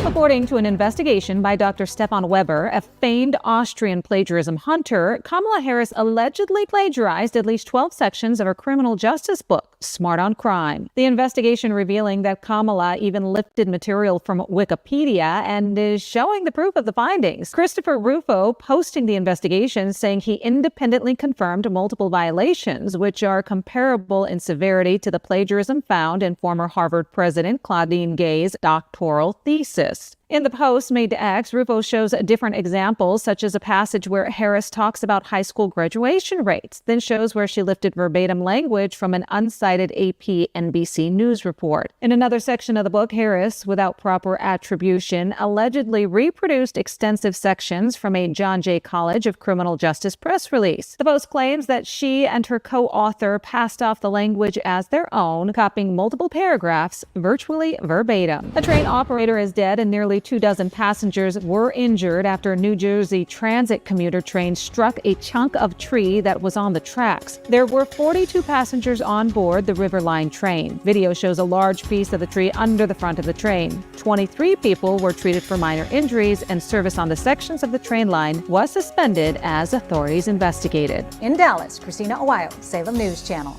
According to an investigation by Dr. Stefan Weber, a famed Austrian plagiarism hunter, Kamala Harris allegedly plagiarized at least 12 sections of her criminal justice book, Smart on Crime. The investigation revealing that Kamala even lifted material from Wikipedia and is showing the proof of the findings. Christopher Rufo posting the investigation, saying he independently confirmed multiple violations, which are comparable in severity to the plagiarism found in former Harvard President Claudine Gay's doctoral thesis. In the post made to X, Rufo shows different examples, such as a passage where Harris talks about high school graduation rates, then shows where she lifted verbatim language from an uncited AP NBC News report. In another section of the book, Harris, without proper attribution, allegedly reproduced extensive sections from a John Jay College of Criminal Justice press release. The post claims that she and her co-author passed off the language as their own, copying multiple paragraphs virtually verbatim. A train operator is dead and nearly 24 passengers were injured after a New Jersey Transit commuter train struck a chunk of tree that was on the tracks. There were 42 passengers on board the River Line train. Video shows a large piece of the tree under the front of the train. 23 people were treated for minor injuries, and service on the sections of the train line was suspended as authorities investigated. In Dallas, Christina Aguayo, Salem News Channel.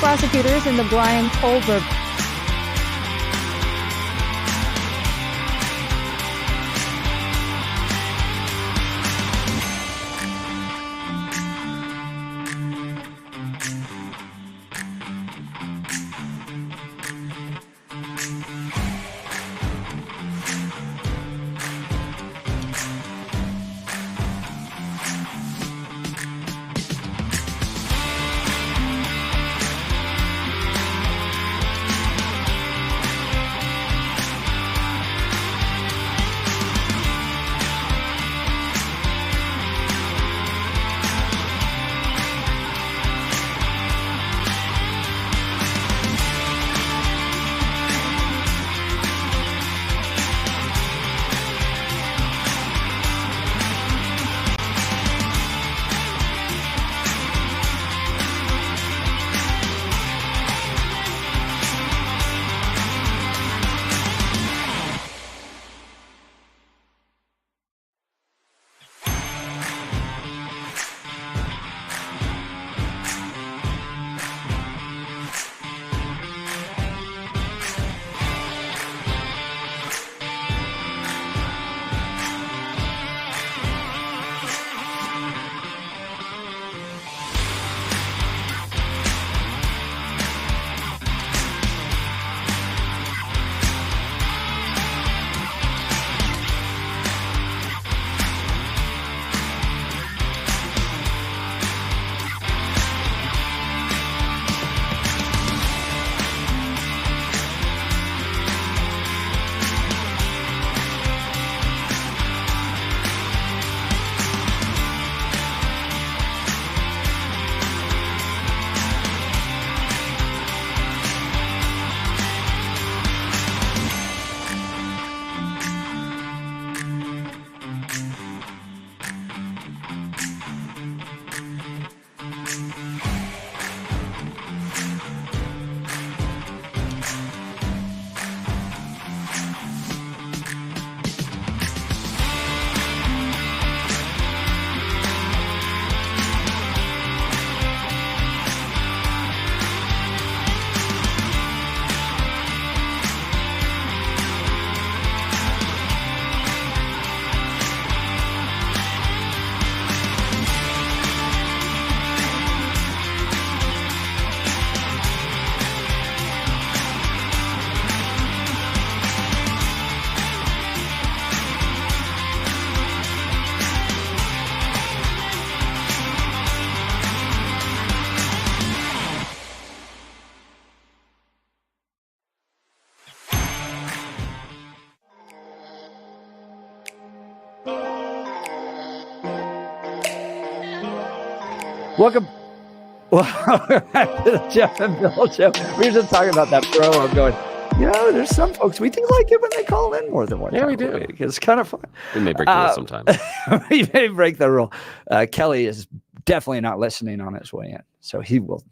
Prosecutors in the Brian Kohlberg Welcome back to the Jeff and Bill Show. We were just talking about that pro. I'm going, there's some folks we do like it when they call in more than one time. Yeah, we do. It's kind of fun. We may break the rule sometime. We may break the rule. Kelly is definitely not listening on his way in, so he will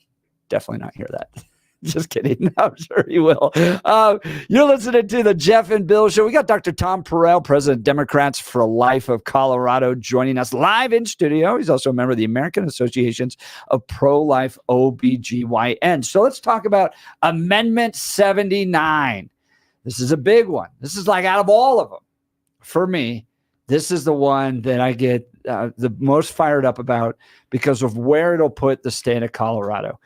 definitely not hear that. Just kidding. I'm sure he will. You're listening to the Jeff and Bill Show. We got Dr. Tom Perille, President Democrats for Life of Colorado, joining us live in studio. He's also a member of the American Associations of Pro-Life OBGYN. So let's talk about Amendment 79. This is a big one. This is like out of all of them, for me, this is the one that I get the most fired up about because of where it'll put the state of Colorado.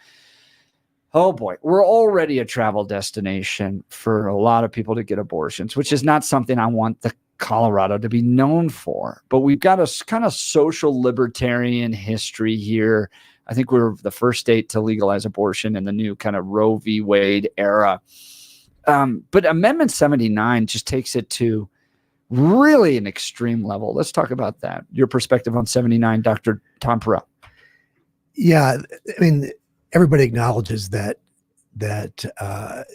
Oh boy, we're already a travel destination for a lot of people to get abortions, which is not something I want the Colorado to be known for. But we've got a kind of social libertarian history here. I think we're the first state to legalize abortion in the new kind of Roe v. Wade era. But Amendment 79 just takes it to really an extreme level. Let's talk about that. Your perspective on 79, Dr. Tom Perille. Yeah, I mean, everybody acknowledges that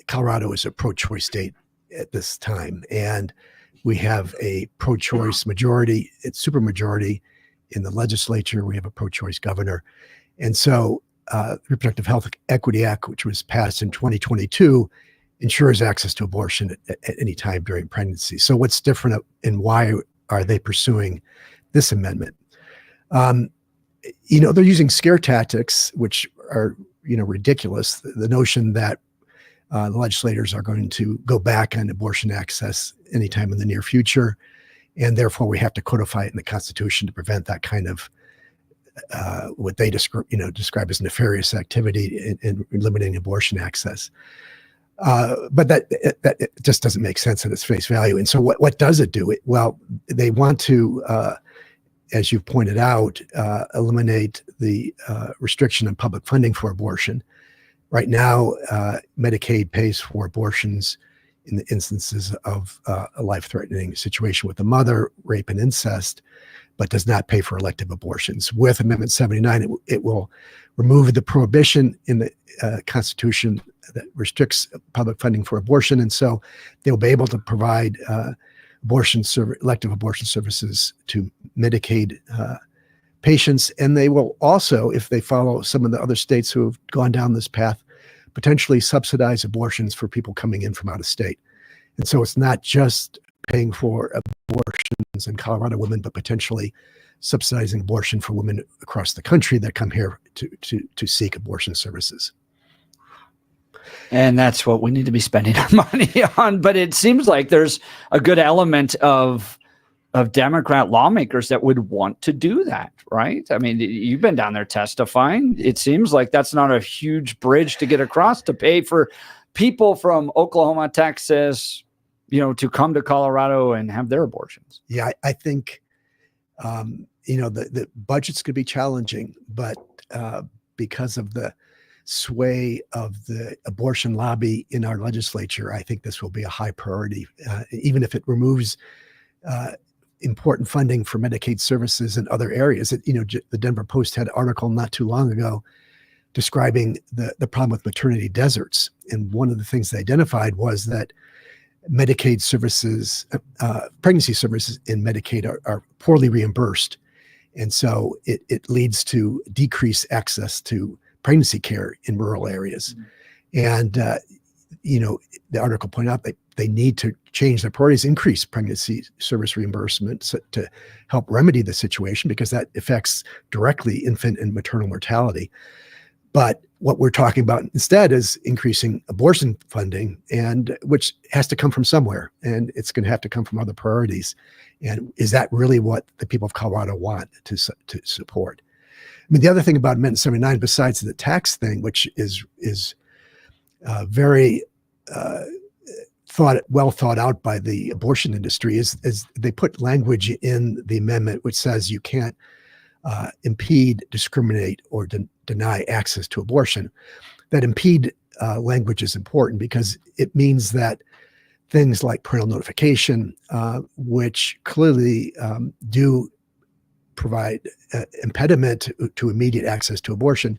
Colorado is a pro-choice state at this time, and we have a pro-choice majority. It's supermajority in the legislature. We have a pro-choice governor, and so the Reproductive Health Equity Act, which was passed in 2022, ensures access to abortion at any time during pregnancy. So, what's different, and why are they pursuing this amendment? They're using scare tactics, which are ridiculous. The notion that the legislators are going to go back on abortion access anytime in the near future, and therefore we have to codify it in the Constitution to prevent that kind of what they describe as nefarious activity in limiting abortion access. But that it just doesn't make sense at its face value. And so what does it do? Well, they want to, as you've pointed out, eliminate the restriction on public funding for abortion. Right now, Medicaid pays for abortions in the instances of a life-threatening situation with the mother, rape and incest, but does not pay for elective abortions. With Amendment 79, it will remove the prohibition in the Constitution that restricts public funding for abortion. And so they'll be able to provide elective abortion services to Medicaid patients. And they will also, if they follow some of the other states who have gone down this path, potentially subsidize abortions for people coming in from out of state. And so it's not just paying for abortions in Colorado women, but potentially subsidizing abortion for women across the country that come here to seek abortion services. And that's what we need to be spending our money on. But it seems like there's a good element of Democrat lawmakers that would want to do that, right? I mean, you've been down there testifying. It seems like that's not a huge bridge to get across to pay for people from Oklahoma, Texas, to come to Colorado and have their abortions. Yeah, I think, the budgets could be challenging, but because of the sway of the abortion lobby in our legislature, I think this will be a high priority, even if it removes important funding for Medicaid services in other areas. The Denver Post had an article not too long ago describing the problem with maternity deserts. And one of the things they identified was that Medicaid services, pregnancy services in Medicaid are poorly reimbursed. And so it leads to decreased access to pregnancy care in rural areas. And, the article pointed out that they need to change their priorities, increase pregnancy service reimbursement to help remedy the situation, because that affects directly infant and maternal mortality. But what we're talking about instead is increasing abortion funding, and which has to come from somewhere, and it's going to have to come from other priorities. And is that really what the people of Colorado want to support? I mean, the other thing about Amendment 79, besides the tax thing, which is very well thought out by the abortion industry, is they put language in the amendment which says you can't impede, discriminate, or deny access to abortion. That impede language is important because it means that things like parental notification, which clearly do provide impediment to immediate access to abortion,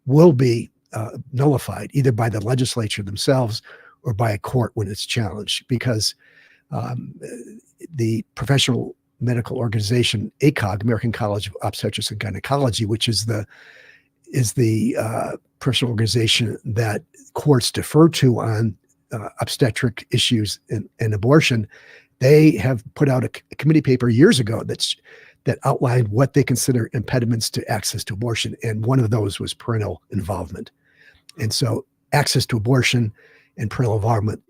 will be nullified either by the legislature themselves or by a court when it's challenged, because the professional medical organization ACOG, American College of Obstetrics and Gynecology, which is the professional organization that courts defer to on obstetric issues and abortion, they have put out a committee paper years ago that outlined what they consider impediments to access to abortion, and one of those was parental involvement. And so access to abortion and parental involvement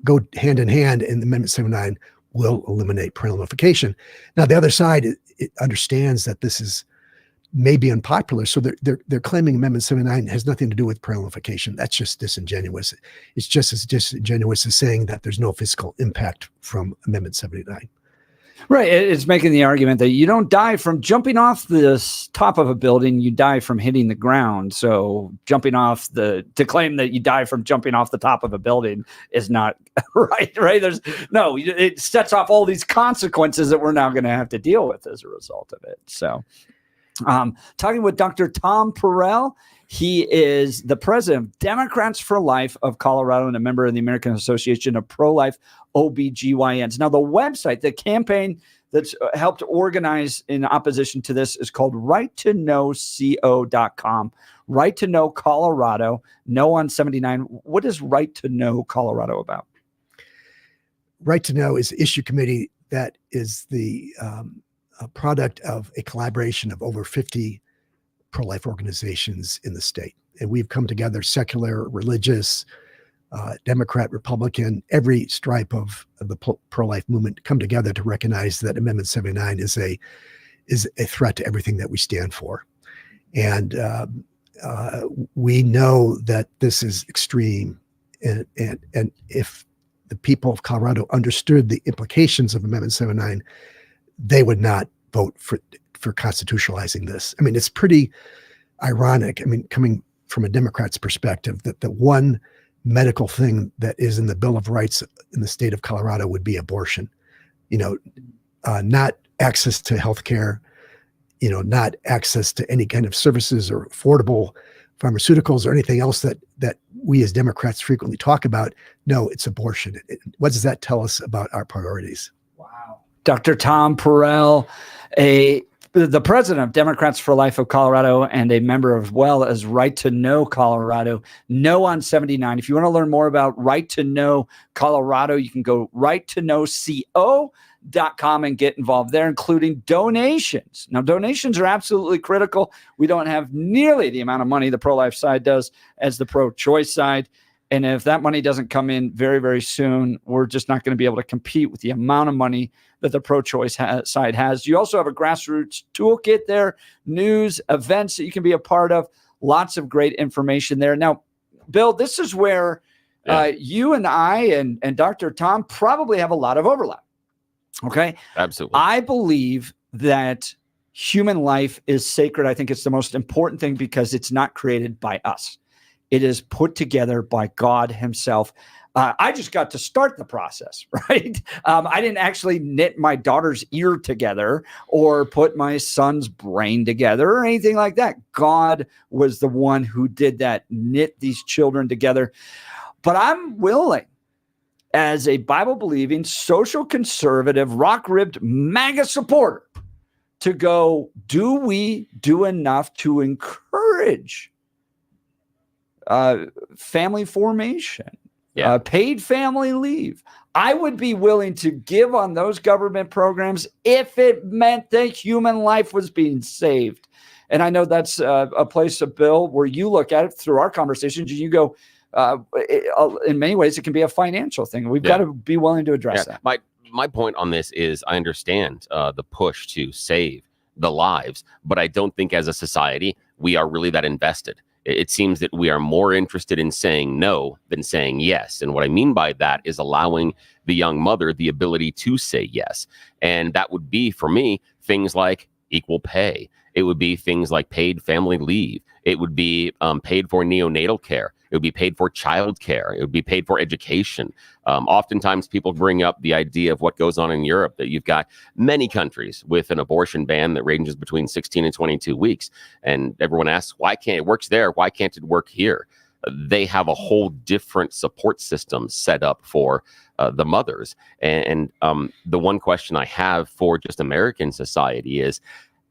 go hand in hand, and Amendment 79 will eliminate parental notification. Now, the other side it understands that this is maybe unpopular, so they're claiming Amendment 79 has nothing to do with parental notification. That's just disingenuous. It's just as disingenuous as saying that there's no fiscal impact from Amendment 79. Right. It's making the argument that you don't die from jumping off the top of a building, you die from hitting the ground. So to claim that you die from jumping off the top of a building is not right. It sets off all these consequences that we're now going to have to deal with as a result of it. So talking with Dr. Tom Perille. He is the president of Democrats for Life of Colorado and a member of the American Association of Pro-Life OBGYNs. Now, the website, the campaign that's helped organize in opposition to this is called righttoknowco.com. Right to Know Colorado, no on 79. What is Right to Know Colorado about? Right to Know is an issue committee that is the product of a collaboration of over 50 pro-life organizations in the state. And we've come together, secular, religious, Democrat, Republican, every stripe of the pro-life movement come together to recognize that Amendment 79 is a threat to everything that we stand for. And we know that this is extreme. And if the people of Colorado understood the implications of Amendment 79, they would not vote for constitutionalizing this. I mean, it's pretty ironic. I mean, coming from a Democrat's perspective, that the one medical thing that is in the Bill of Rights in the state of Colorado would be abortion. Not access to health care, not access to any kind of services or affordable pharmaceuticals or anything else that we as Democrats frequently talk about. No, it's abortion. What does that tell us about our priorities? Wow. Dr. Tom Perille, the president of Democrats for Life of Colorado and a member as well as Right to Know Colorado, No on 79. If you want to learn more about Right to Know Colorado, you can go righttoknowco.com and get involved there, including donations. Now, donations are absolutely critical. We don't have nearly the amount of money the pro-life side does as the pro-choice side. And if that money doesn't come in very, very soon, we're just not going to be able to compete with the amount of money that the pro-choice side has. You also have a grassroots toolkit there, news, events that you can be a part of. Lots of great information there. Now, Bill, this is where you and I and Dr. Tom probably have a lot of overlap. Okay? Absolutely. I believe that human life is sacred. I think it's the most important thing because it's not created by us. It is put together by God himself. I just got to start the process, right? I didn't actually knit my daughter's ear together or put my son's brain together or anything like that. God was the one who did that, knit these children together. But I'm willing, as a Bible-believing, social conservative, rock-ribbed MAGA supporter, to go, do we do enough to encourage family formation, paid family leave? I would be willing to give on those government programs if it meant that human life was being saved. And I know that's a place, Bill, where you look at it through our conversations and you go, in many ways, it can be a financial thing. We've got to be willing to address that. My point on this is I understand the push to save the lives, but I don't think as a society we are really that invested. It seems that we are more interested in saying no than saying yes. And what I mean by that is allowing the young mother the ability to say yes. And that would be, for me, things like equal pay. It would be things like paid family leave. It would be paid for neonatal care. It would be paid for child care. It would be paid for education. Oftentimes people bring up the idea of what goes on in Europe, that you've got many countries with an abortion ban that ranges between 16 and 22 weeks. And everyone asks, why can't it work there? Why can't it work here? They have a whole different support system set up for the mothers. And the one question I have for just American society is,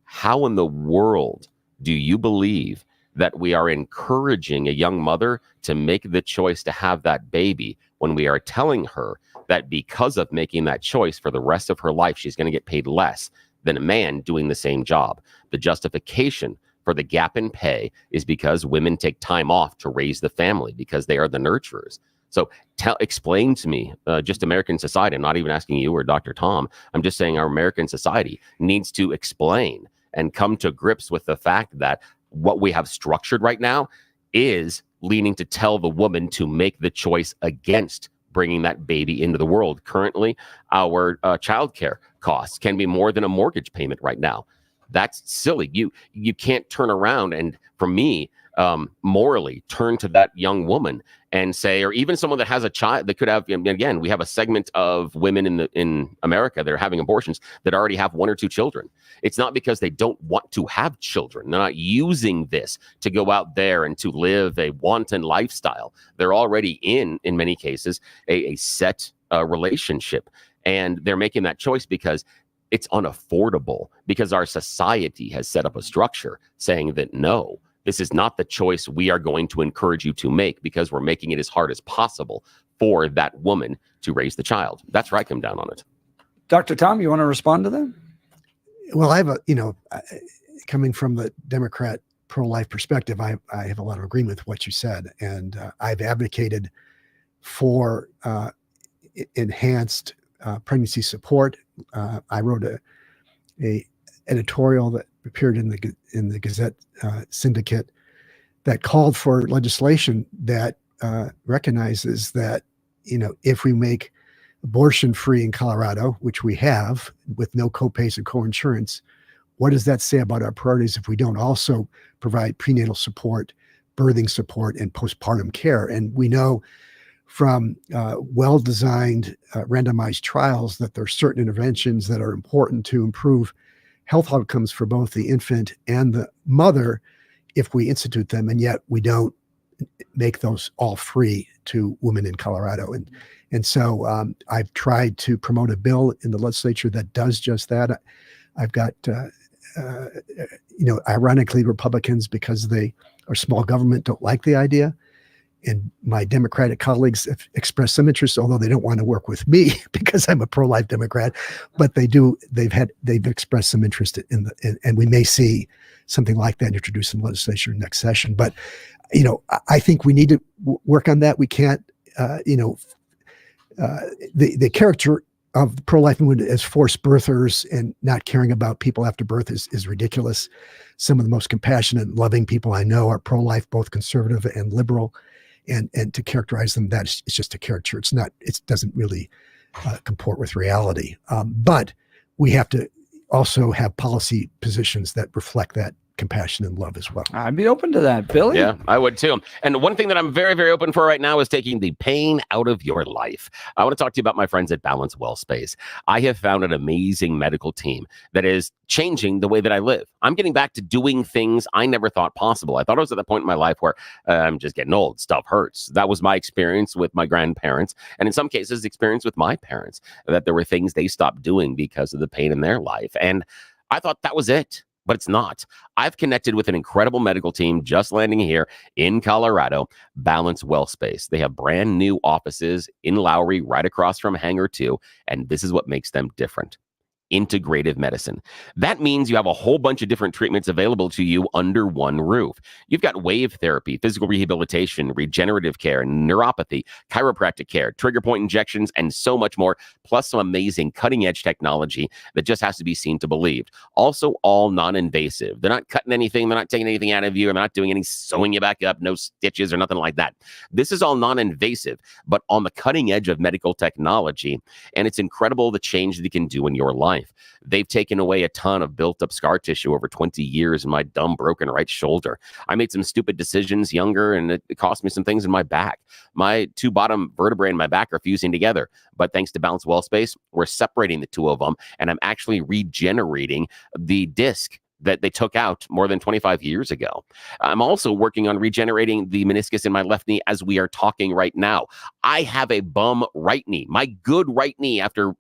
how in the world do you believe that we are encouraging a young mother to make the choice to have that baby when we are telling her that because of making that choice for the rest of her life, she's going to get paid less than a man doing the same job? The justification for the gap in pay is because women take time off to raise the family because they are the nurturers. So explain to me, just American society, I'm not even asking you or Dr. Tom, I'm just saying our American society needs to explain and come to grips with the fact that what we have structured right now is leaning to tell the woman to make the choice against bringing that baby into the world. Currently, our childcare costs can be more than a mortgage payment right now. That's silly. You can't turn around and, for me, morally turn to that young woman and say, or even someone that has a child that could have, again, we have a segment of women in America that are having abortions that already have 1 or 2 children. It's not because they don't want to have children. They're not using this to go out there and to live a wanton lifestyle. They're already in many cases, a set relationship. And they're making that choice because it's unaffordable, because our society has set up a structure saying that, no, this is not the choice we are going to encourage you to make, because we're making it as hard as possible for that woman to raise the child. That's where I come down on it. Dr. Tom, you want to respond to that? Well, I have coming from the Democrat pro-life perspective, I have a lot of agreement with what you said, and I've advocated for enhanced pregnancy support. I wrote a editorial that appeared in the Gazette Syndicate that called for legislation that recognizes that, if we make abortion free in Colorado, which we have with no copays and co-insurance, what does that say about our priorities if we don't also provide prenatal support, birthing support, and postpartum care? And we know from well-designed randomized trials that there are certain interventions that are important to improve health outcomes for both the infant and the mother if we institute them, and yet we don't make those all free to women in Colorado. And so I've tried to promote a bill in the legislature that does just that. I've got, ironically, Republicans, because they are small government, don't like the idea. And my Democratic colleagues have expressed some interest, although they don't want to work with me because I'm a pro-life Democrat. But they've expressed some interest and we may see something like that introduced in the legislature next session. But I think we need to work on that. We can't, the character of the pro-life movement as forced birthers and not caring about people after birth is ridiculous. Some of the most compassionate and loving people I know are pro-life, both conservative and liberal. And to characterize them, it's just a caricature. It doesn't really comport with reality. But we have to also have policy positions that reflect that compassion and love as well. I'd be open to that, Billy. Yeah, I would too. And one thing that I'm very, very open for right now is taking the pain out of your life. I want to talk to you about my friends at Balance WellSpace. I have found an amazing medical team that is changing the way that I live. I'm getting back to doing things I never thought possible. I thought I was at the point in my life where I'm just getting old. Stuff hurts. That was my experience with my grandparents. And in some cases, experience with my parents, that there were things they stopped doing because of the pain in their life. And I thought that was it. But it's not. I've connected with an incredible medical team just landing here in Colorado, Balance WellSpace. They have brand new offices in Lowry, right across from Hangar 2, and this is what makes them different. Integrative medicine. That means you have a whole bunch of different treatments available to you under one roof. You've got wave therapy, physical rehabilitation, regenerative care, neuropathy, chiropractic care, trigger point injections, and so much more, plus some amazing cutting-edge technology that just has to be seen to believed. Also, all non-invasive. They're not cutting anything. They're not taking anything out of you. They're not doing any sewing you back up, no stitches or nothing like that. This is all non-invasive, but on the cutting edge of medical technology, and it's incredible the change that it can do in your life. They've taken away a ton of built up scar tissue over 20 years in my dumb broken right shoulder. I made some stupid decisions younger and it cost me some things in my back. My two bottom vertebrae in my back are fusing together. But thanks to Balance WellSpace, we're separating the two of them and I'm actually regenerating the disc that they took out more than 25 years ago. I'm also working on regenerating the meniscus in my left knee as we are talking right now. I have a bum right knee. My good right knee after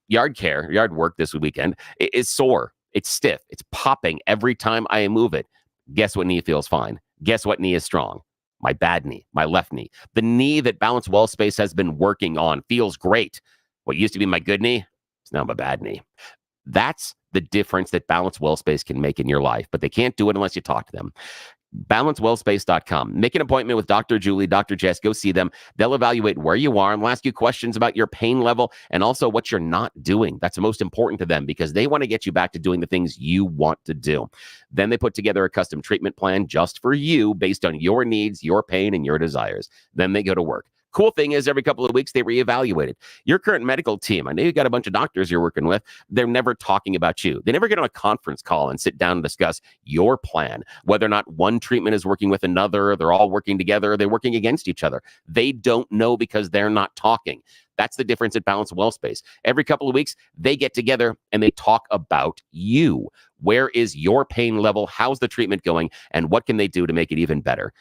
yard work this weekend is sore. It's stiff. It's popping every time I move it. Guess what knee feels fine? Guess what knee is strong? My bad knee, my left knee. The knee that Balance WellSpace has been working on feels great. What used to be my good knee is now my bad knee. That's the difference that Balance WellSpace can make in your life, but they can't do it unless you talk to them. BalanceWellSpace.com. Make an appointment with Dr. Julie, Dr. Jess. Go see them. They'll evaluate where you are and they'll ask you questions about your pain level and also what you're not doing. That's the most important to them because they want to get you back to doing the things you want to do. Then they put together a custom treatment plan just for you based on your needs, your pain, and your desires. Then they go to work. Cool thing is every couple of weeks they reevaluate it. Your current medical team, I know you got a bunch of doctors you're working with. They're never talking about you. They never get on a conference call and sit down and discuss your plan, whether or not one treatment is working with another, they're all working together, they're working against each other. They don't know because they're not talking. That's the difference at Balance WellSpace. Every couple of weeks, they get together and they talk about you. Where is your pain level? How's the treatment going? And what can they do to make it even better?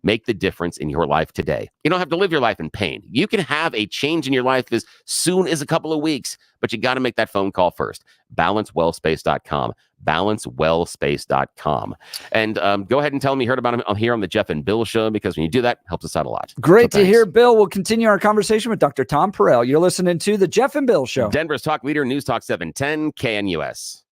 Make the difference in your life today. You don't have to live your life in pain. You can have a change in your life as soon as a couple of weeks, but you got to make that phone call first. BalanceWellSpace.com. BalanceWellSpace.com. And go ahead and tell them you heard about him here on the Jeff and Bill Show, because when you do that, it helps us out a lot. Great to hear, Bill. We'll continue our conversation with Dr. Tom Perille. You're listening to the Jeff and Bill Show. Denver's talk leader, News Talk 710, KNUS.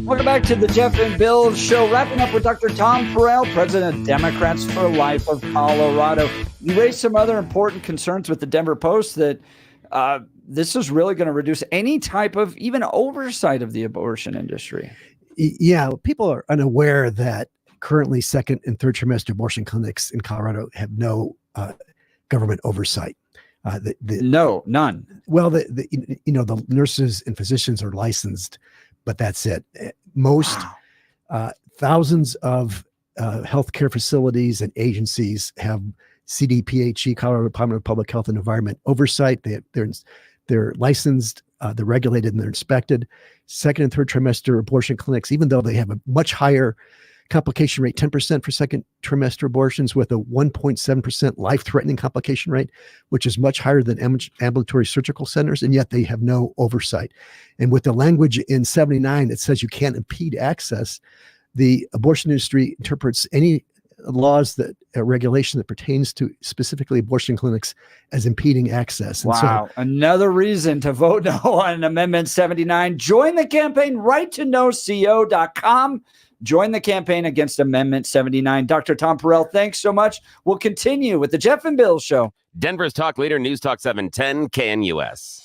Welcome back to the Jeff and Bill Show. Wrapping up with Dr. Tom Perille, president of Democrats for Life of Colorado. You raised some other important concerns with the Denver Post that this is really going to reduce any type of even oversight of the abortion industry. Yeah, people are unaware that currently second and third trimester abortion clinics in Colorado have no government oversight. No, none. Well, the nurses and physicians are licensed, but that's it. Most thousands of healthcare facilities and agencies have CDPHE, Colorado Department of Public Health and Environment oversight. They're licensed, they're regulated, and they're inspected. Second and third trimester abortion clinics, even though they have a much higher complication rate, 10% for second trimester abortions with a 1.7% life-threatening complication rate, which is much higher than ambulatory surgical centers, and yet they have no oversight. And with the language in 79 that says you can't impede access, the abortion industry interprets any laws that regulation that pertains to specifically abortion clinics as impeding access. And wow. Another reason to vote no on Amendment 79. Join the campaign, righttoKnowCO.com. Join the campaign against Amendment 79. Dr. Tom Perille, thanks so much. We'll continue with the Jeff and Bill Show. Denver's talk leader, News Talk 710, KNUS.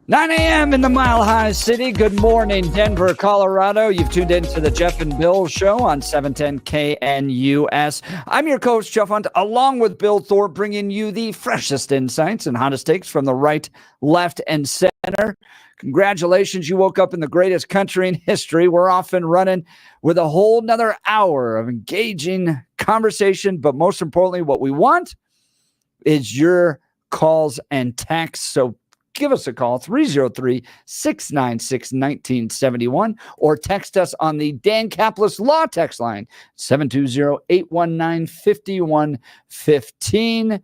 9 a.m. in the Mile High City. Good morning, Denver, Colorado. You've tuned into the Jeff and Bill Show on 710 KNUS. I'm your coach, Jeff Hunt, along with Bill Thorpe, bringing you the freshest insights and hottest takes from the right, left, and center. Congratulations, you woke up in the greatest country in history. We're off and running with a whole nother hour of engaging conversation. But most importantly, what we want is your calls and texts. So give us a call, 303-696-1971, or text us on the Dan Caplis Law text line, 720-819-5115.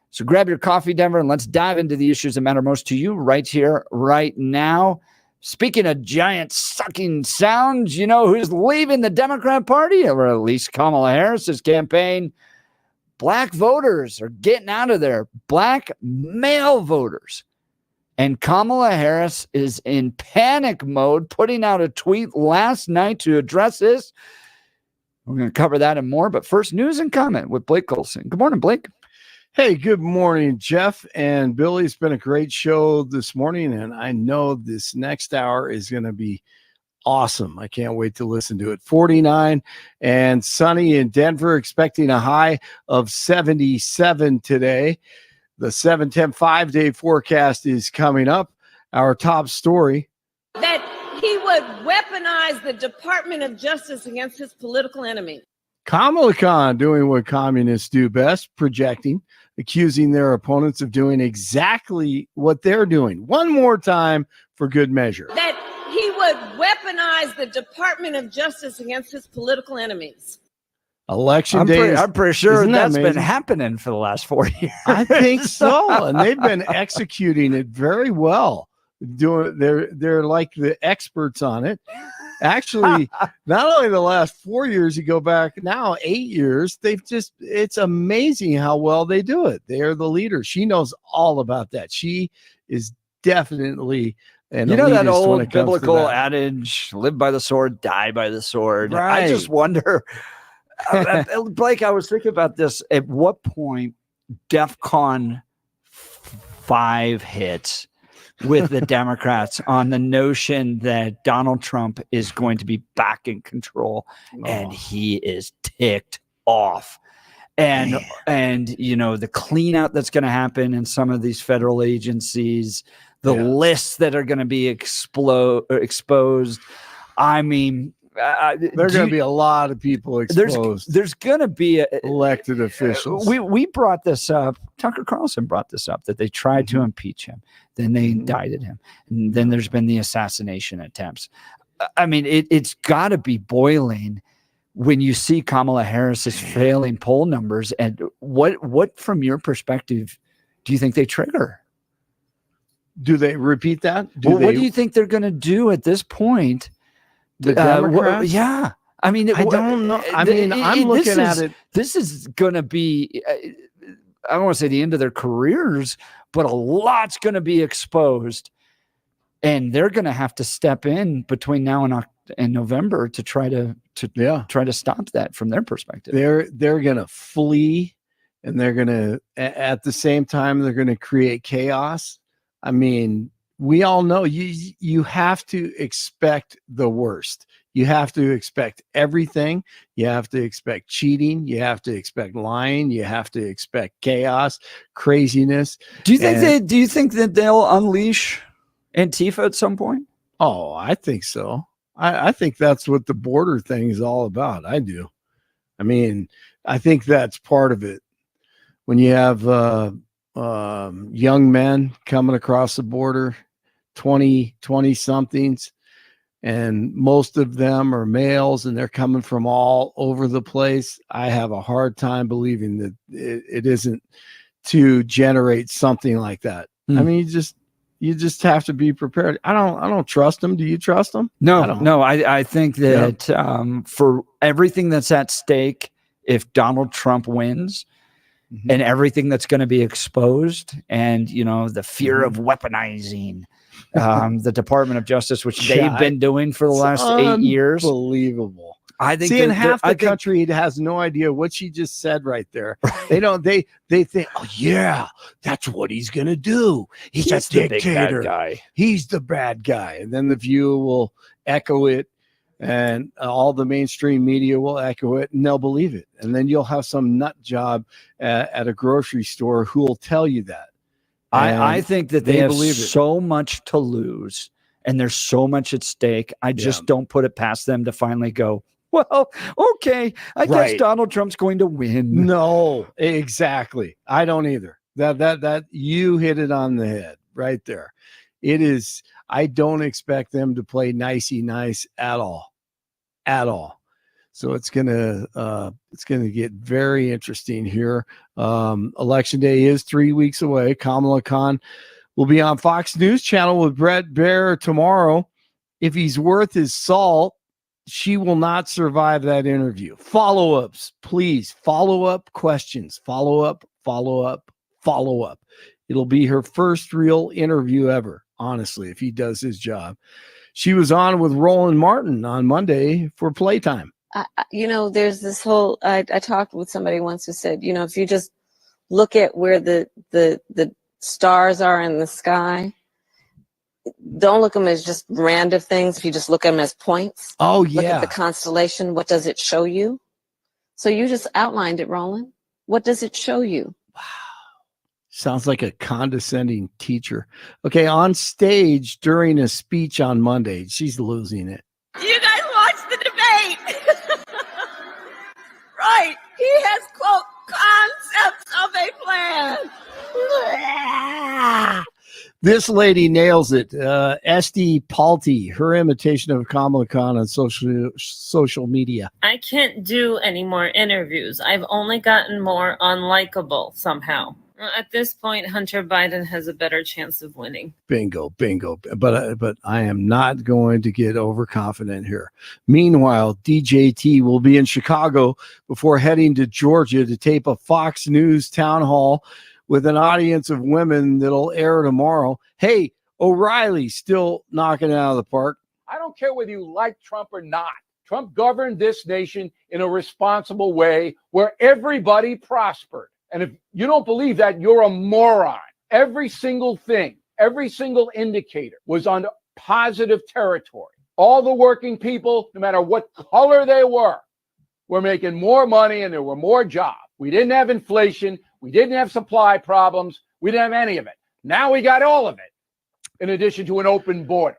So grab your coffee, Denver, and let's dive into the issues that matter most to you right here, right now. Speaking of giant sucking sounds, you know who's leaving the Democrat Party, or at least Kamala Harris's campaign? Black voters are getting out of there. Black male voters. And Kamala Harris is in panic mode, putting out a tweet last night to address this. We're going to cover that and more. But first, news and comment with Blake Colson. Good morning, Blake. Hey, good morning, Jeff and Billy. It's been a great show this morning, and I know this next hour is going to be awesome. I can't wait to listen to it. 49 and sunny in Denver, expecting a high of 77 today. The 7-10 5-day forecast is coming up. Our top story. That he would weaponize the Department of Justice against his political enemy. Kamala Khan doing what communists do best, projecting, accusing their opponents of doing exactly what they're doing. One more time for good measure. That he would weaponize the Department of Justice against his political enemies. Election day. I'm pretty sure that's been happening for the last 4 years. I think so, and they've been executing it very well. They're like the experts on it. Actually, not only the last 4 years, you go back now 8 years. It's amazing how well they do it. They are the leader. She knows all about that. She is definitely an elitist that old when it comes biblical to that. adage, live by the sword, die by the sword. Right. I just wonder, Blake, I was thinking about this. At what point DEFCON 5 hits with the Democrats on the notion that Donald Trump is going to be back in control, and he is ticked off. And you know, the clean out that's going to happen in some of these federal agencies, the lists that are going to be exposed. I mean, there are going to be a lot of people exposed. There's going to be elected officials. We brought this up. Tucker Carlson brought this up, that they tried to impeach him. Then they indicted him. And then there's been the assassination attempts. I mean, it's got to be boiling when you see Kamala Harris's failing poll numbers. And what from your perspective, do you think they trigger? Do they repeat that? What do you think they're going to do at this point? The Democrats? Yeah. I mean, I don't know. I mean, I'm looking at it. This is going to be, I don't want to say the end of their careers, but a lot's going to be exposed. And they're going to have to step in between now and November to try to stop that from their perspective. They're going to flee, and they're going to, at the same time, they're going to create chaos. I mean, we all know you have to expect the worst. You have to expect everything. You have to expect cheating. You have to expect lying. You have to expect chaos, craziness. Do you think that they'll unleash Antifa at some point? Oh, I think so. I think that's what the border thing is all about. I do. I mean, I think that's part of it. When you have young men coming across the border, 20 somethings, and most of them are males, and they're coming from all over the place. I have a hard time believing that it isn't to generate something like that. I mean, you just have to be prepared. I don't trust them. Do you trust them? No. I think that for everything that's at stake, if Donald Trump wins, and everything that's going to be exposed, and you know, the fear of weaponizing the Department of Justice, which they've been doing for the last 8 years. Unbelievable. I think seeing half the country has no idea what she just said right there. They don't. They think, oh yeah, that's what he's gonna do. He's a the big dictator. bad guy. He's the bad guy, and then the View will echo it, and all the mainstream media will echo it, and they'll believe it. And then you'll have some nut job at a grocery store who will tell you that. I think that they have believe it. so much to lose, and there's so much at stake. I just don't put it past them to finally go, well, okay, I guess Donald Trump's going to win. No, exactly. I don't either. That you hit it on the head right there. It is. I don't expect them to play nicey nice at all. So it's gonna get very interesting here. Election day is 3 weeks away. Kamala Khan will be on Fox News Channel with Brett Baer tomorrow. If he's worth his salt, she will not survive that interview. Follow-ups, please. Follow-up questions. Follow-up. It'll be her first real interview ever, honestly, if he does his job. She was on with Roland Martin on Monday for Playtime. There's this whole, I talked with somebody once who said, if you just look at where the stars are in the sky, don't look at them as just random things. If you just look at them as points. Oh, Look at the constellation. What does it show you? So you just outlined it, Roland. What does it show you? Sounds like a condescending teacher. Okay, on stage during a speech on Monday, she's losing it. You guys watch the debate. Right. He has, quote, concepts of a plan. This lady nails it. Esty Palti, her imitation of Kamala Khan on social media. I can't do any more interviews. I've only gotten more unlikable somehow. At this point, Hunter Biden has a better chance of winning. Bingo. But I am not going to get overconfident here. Meanwhile, DJT will be in Chicago before heading to Georgia to tape a Fox News town hall with an audience of women that'll air tomorrow. Hey, O'Reilly still knocking it out of the park. I don't care whether you like Trump or not. Trump governed this nation in a responsible way where everybody prospered. And if you don't believe that, you're a moron. Every single thing, every single indicator was on positive territory. All the working people, no matter what color they were making more money and there were more jobs. We didn't have inflation. We didn't have supply problems. We didn't have any of it. Now we got all of it, in addition to an open border.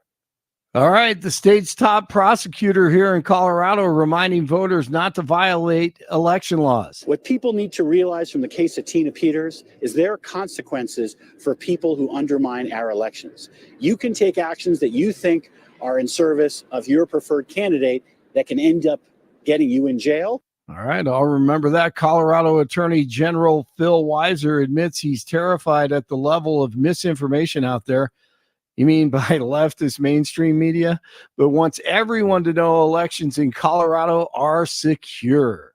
All right, the state's top prosecutor here in Colorado reminding voters not to violate election laws. What people need to realize from the case of Tina Peters is there are consequences for people who undermine our elections. You can take actions that you think are in service of your preferred candidate that can end up getting you in jail. All right, I'll remember that. Colorado Attorney General Phil Weiser admits he's terrified at the level of misinformation out there. You mean by leftist mainstream media? But wants everyone to know elections in Colorado are secure.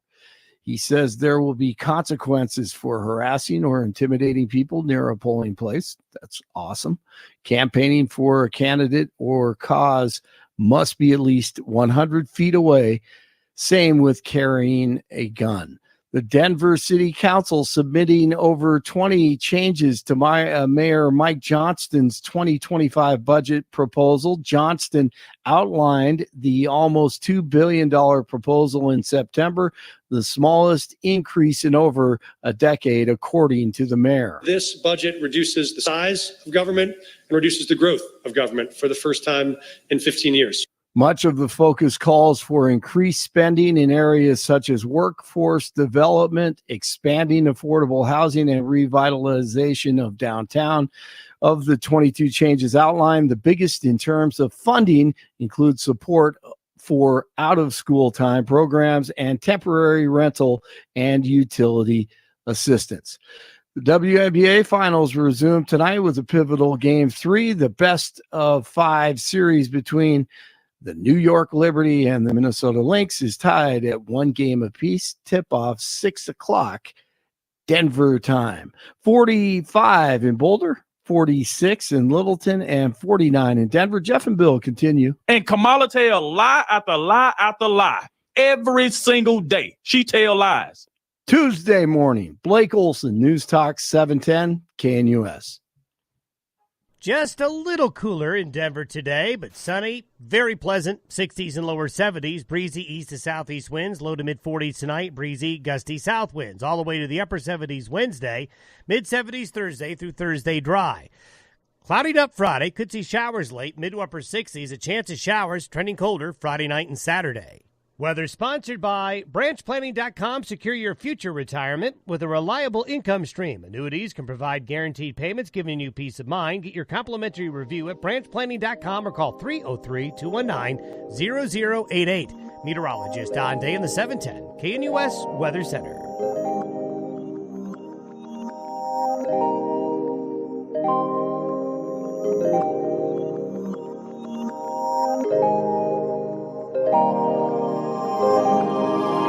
He says there will be consequences for harassing or intimidating people near a polling place. That's awesome. Campaigning for a candidate or cause must be at least 100 feet away. Same with carrying a gun. The Denver City Council submitting over 20 changes to Mayor Mike Johnston's 2025 budget proposal. Johnston outlined the almost $2 billion proposal in September, the smallest increase in over a decade, according to the mayor. This budget reduces the size of government and reduces the growth of government for the first time in 15 years. Much of the focus calls for increased spending in areas such as workforce development, expanding affordable housing, and revitalization of downtown. Of the 22 changes outlined, the biggest in terms of funding include support for out-of-school time programs and temporary rental and utility assistance. The WNBA finals resume tonight with a pivotal Game 3, the best of 5 series between the New York Liberty and the Minnesota Lynx is tied at 1 game apiece. Tip-off 6 o'clock Denver time. 45 in Boulder, 46 in Littleton, and 49 in Denver. Jeff and Bill continue. And Kamala tell lie after lie after lie. every single day. She tell lies. Tuesday morning, Blake Olson, News Talk 710 KNUS. Just a little cooler in Denver today, but sunny, very pleasant, 60s and lower 70s, breezy east to southeast winds, low to mid 40s tonight, breezy, gusty south winds, all the way to the upper 70s Wednesday, mid 70s Thursday through Thursday dry. Cloudied up Friday, could see showers late, mid to upper 60s, a chance of showers, trending colder Friday night and Saturday. Weather sponsored by branchplanning.com. Secure your future retirement with a reliable income stream. Annuities can provide guaranteed payments, giving you peace of mind. Get your complimentary review at branchplanning.com or call 303-219-0088. Meteorologist Don Day in the 710 KNUS Weather Center.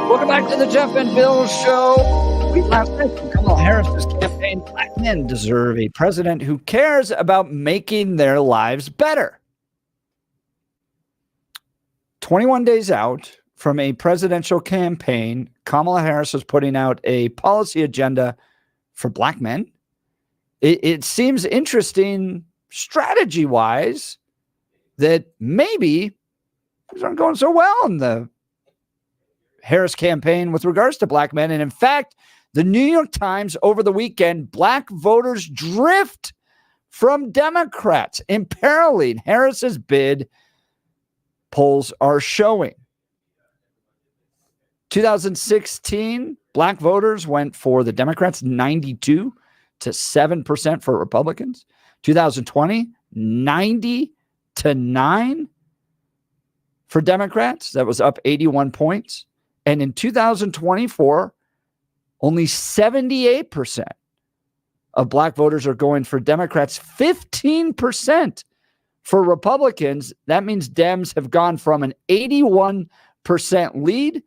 Welcome back to the Jeff and Bill Show. We last night from Kamala Harris's campaign, Black men deserve a president who cares about making their lives better. 21 days out from a presidential campaign, Kamala Harris is putting out a policy agenda for Black men. It seems interesting strategy-wise that maybe things aren't going so well in the Harris campaign with regards to Black men. And in fact, the New York Times over the weekend, Black voters drift from Democrats, imperiling Harris's bid, polls are showing. 2016, Black voters went for the Democrats 92 to 7% for Republicans. 2020, 90 to 9 for Democrats. That was up 81 points. And in 2024, only 78% of Black voters are going for Democrats, 15% for Republicans. That means Dems have gone from an 81% lead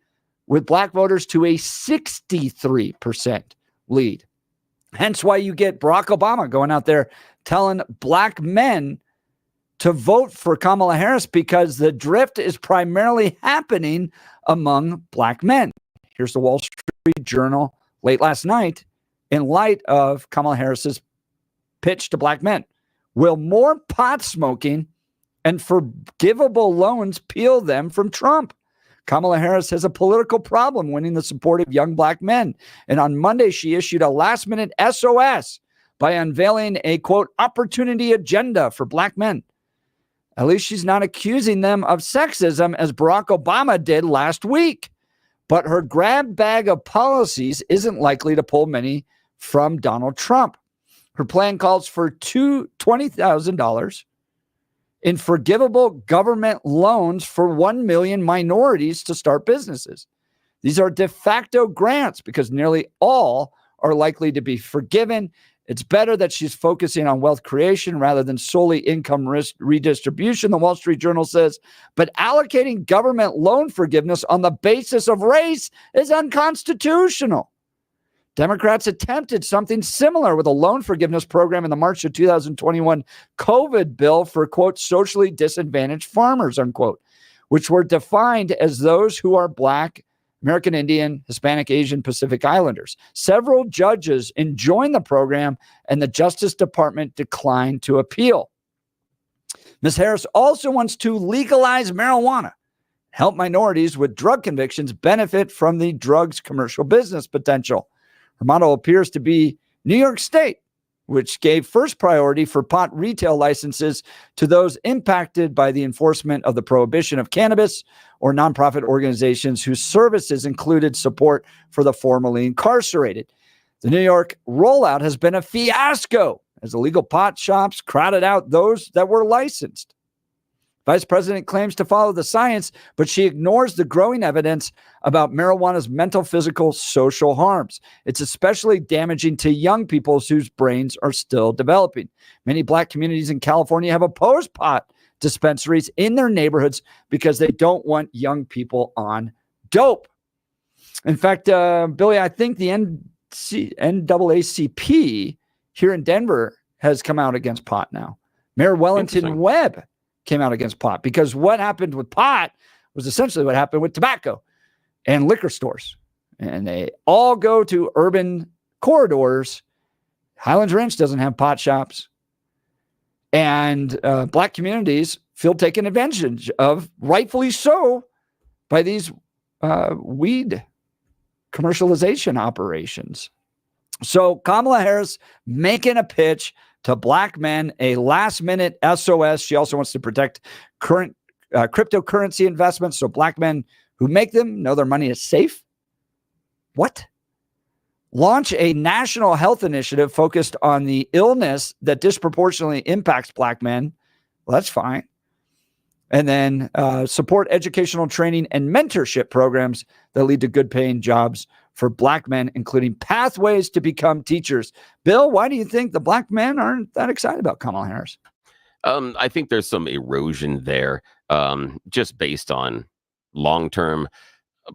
with Black voters to a 63% lead. Hence why you get Barack Obama going out there telling Black men to vote for Kamala Harris, because the drift is primarily happening among Black men. Here's the Wall Street Journal late last night in light of Kamala Harris's pitch to Black men. Will more pot smoking and forgivable loans peel them from Trump? Kamala Harris has a political problem winning the support of young Black men. And on Monday, she issued a last-minute SOS by unveiling a, quote, opportunity agenda for Black men. At least she's not accusing them of sexism as Barack Obama did last week. But her grab bag of policies isn't likely to pull many from Donald Trump. Her plan calls for $20,000 in forgivable government loans for 1 million minorities to start businesses. These are de facto grants because nearly all are likely to be forgiven. It's better that she's focusing on wealth creation rather than solely income risk redistribution, the Wall Street Journal says. But allocating government loan forgiveness on the basis of race is unconstitutional. Democrats attempted something similar with a loan forgiveness program in the March of 2021 COVID bill for, quote, socially disadvantaged farmers, unquote, which were defined as those who are Black, American Indian, Hispanic, Asian, Pacific Islanders. Several judges enjoined the program, and the Justice Department declined to appeal. Ms. Harris also wants to legalize marijuana, help minorities with drug convictions benefit from the drug's commercial business potential. Her motto appears to be New York State, which gave first priority for pot retail licenses to those impacted by the enforcement of the prohibition of cannabis, or nonprofit organizations whose services included support for the formerly incarcerated. The New York rollout has been a fiasco as illegal pot shops crowded out those that were licensed. Vice President claims to follow the science, but she ignores the growing evidence about marijuana's mental, physical, social harms. It's especially damaging to young people whose brains are still developing. Many Black communities in California have opposed pot dispensaries in their neighborhoods because they don't want young people on dope. In fact, Billy, I think the NAACP here in Denver has come out against pot now. Mayor Wellington Webb came out against pot because what happened with pot was essentially what happened with tobacco. and liquor stores. And they all go to urban corridors. Highlands Ranch doesn't have pot shops. And Black communities feel taken advantage of, rightfully so, by these weed commercialization operations. So Kamala Harris making a pitch to Black men, a last-minute SOS. She also wants to protect current cryptocurrency investments, so Black men who make them know their money is safe. What? Launch a national health initiative focused on the illness that disproportionately impacts Black men. Well, that's fine. And then support educational training and mentorship programs that lead to good paying jobs for Black men, including pathways to become teachers. Bill, why do you think the Black men aren't that excited about Kamala Harris? I think there's some erosion there, just based on long-term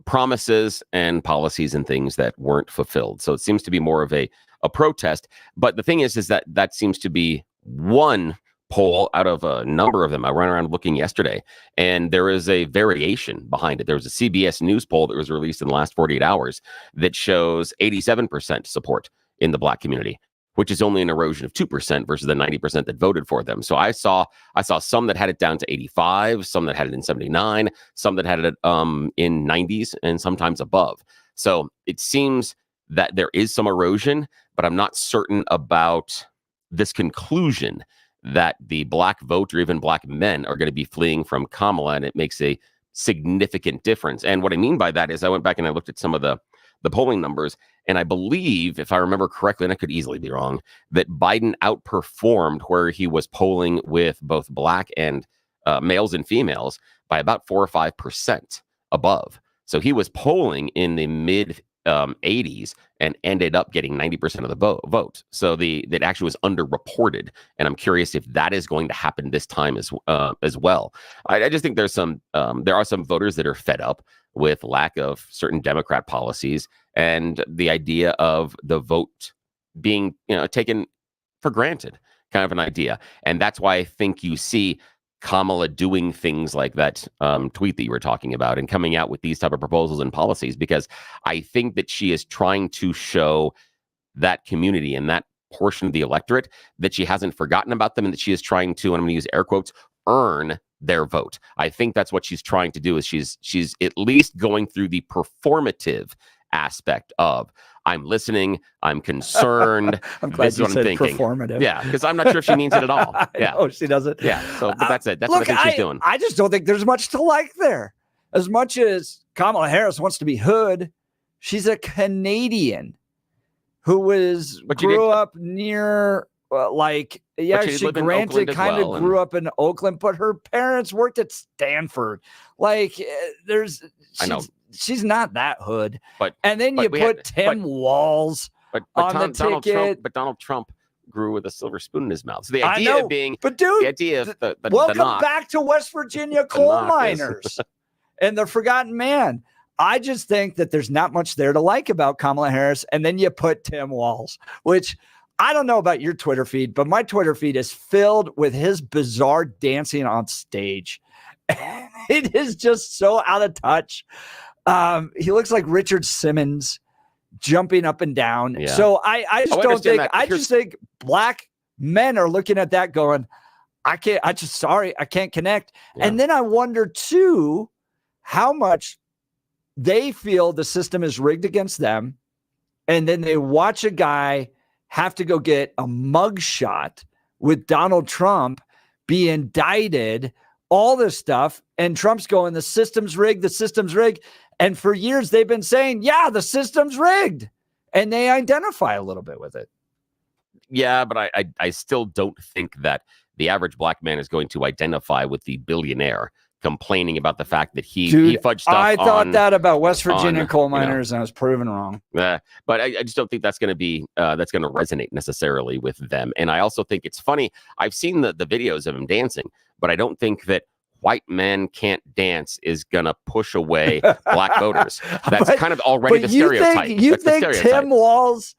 promises and policies and things that weren't fulfilled. So it seems to be more of a protest. But the thing is that seems to be one poll out of a number of them. I ran around looking yesterday, and there is a variation behind it. There was a CBS News poll that was released in the last 48 hours that shows 87% support in the Black community, which is only an erosion of 2% versus the 90% that voted for them. So I saw some that had it down to 85, some that had it in 79, some that had it in 90s, and sometimes above. So it seems that there is some erosion, but I'm not certain about this conclusion that the Black vote or even Black men are going to be fleeing from Kamala, and it makes a significant difference. And what I mean by that is I went back and I looked at some of the polling numbers, and I believe, if I remember correctly, and I could easily be wrong, that Biden outperformed where he was polling with both Black and males and females by about 4 or 5% above. So he was polling in the mid 80s and ended up getting 90% of the vote. So that actually was underreported, and I'm curious if that is going to happen this time as well. I just think there are some voters that are fed up with lack of certain Democrat policies and the idea of the vote being taken for granted, kind of an idea. And that's why I think you see Kamala doing things like that tweet that you were talking about and coming out with these type of proposals and policies, because I think that she is trying to show that community and that portion of the electorate that she hasn't forgotten about them, and that she is trying to, and I'm going to use air quotes, earn their vote. I think that's what she's trying to do, is she's at least going through the performative aspect of, I'm listening, I'm concerned. I'm glad you said performative. Yeah, because I'm not sure if she means it at all. Yeah. Oh, she doesn't. Yeah. So but that's it. That's what I think she's doing. I just don't think there's much to like there. As much as Kamala Harris wants to be hood, she's a Canadian who grew up near she granted kind of grew up in Oakland, but her parents worked at Stanford. She's not that hood. And then you put Tim Walz on the ticket. But Donald Trump grew with a silver spoon in his mouth. So the idea of being, the idea of the welcome back to West Virginia coal miners and the forgotten man. I just think that there's not much there to like about Kamala Harris. And then you put Tim Walz, which I don't know about your Twitter feed, but my Twitter feed is filled with his bizarre dancing on stage. It is just so out of touch. He looks like Richard Simmons jumping up and down. Yeah. So I just don't think that. I just think Black men are looking at that going, I can't connect. Yeah. And then I wonder too how much they feel the system is rigged against them. And then they watch a guy have to go get a mugshot with Donald Trump, be indicted, all this stuff. And Trump's going, the system's rigged, the system's rigged. And for years, they've been saying, yeah, the system's rigged. And they identify a little bit with it. Yeah, but I still don't think that the average Black man is going to identify with the billionaire complaining about the fact that he fudged stuff. I thought that about West Virginia coal miners, and I was proven wrong. But I just don't think that's going to be that's going to resonate necessarily with them. And I also think it's funny. I've seen the videos of him dancing, but I don't think that white men can't dance is going to push away Black voters. That's kind of already the stereotype. You think Tim Walz,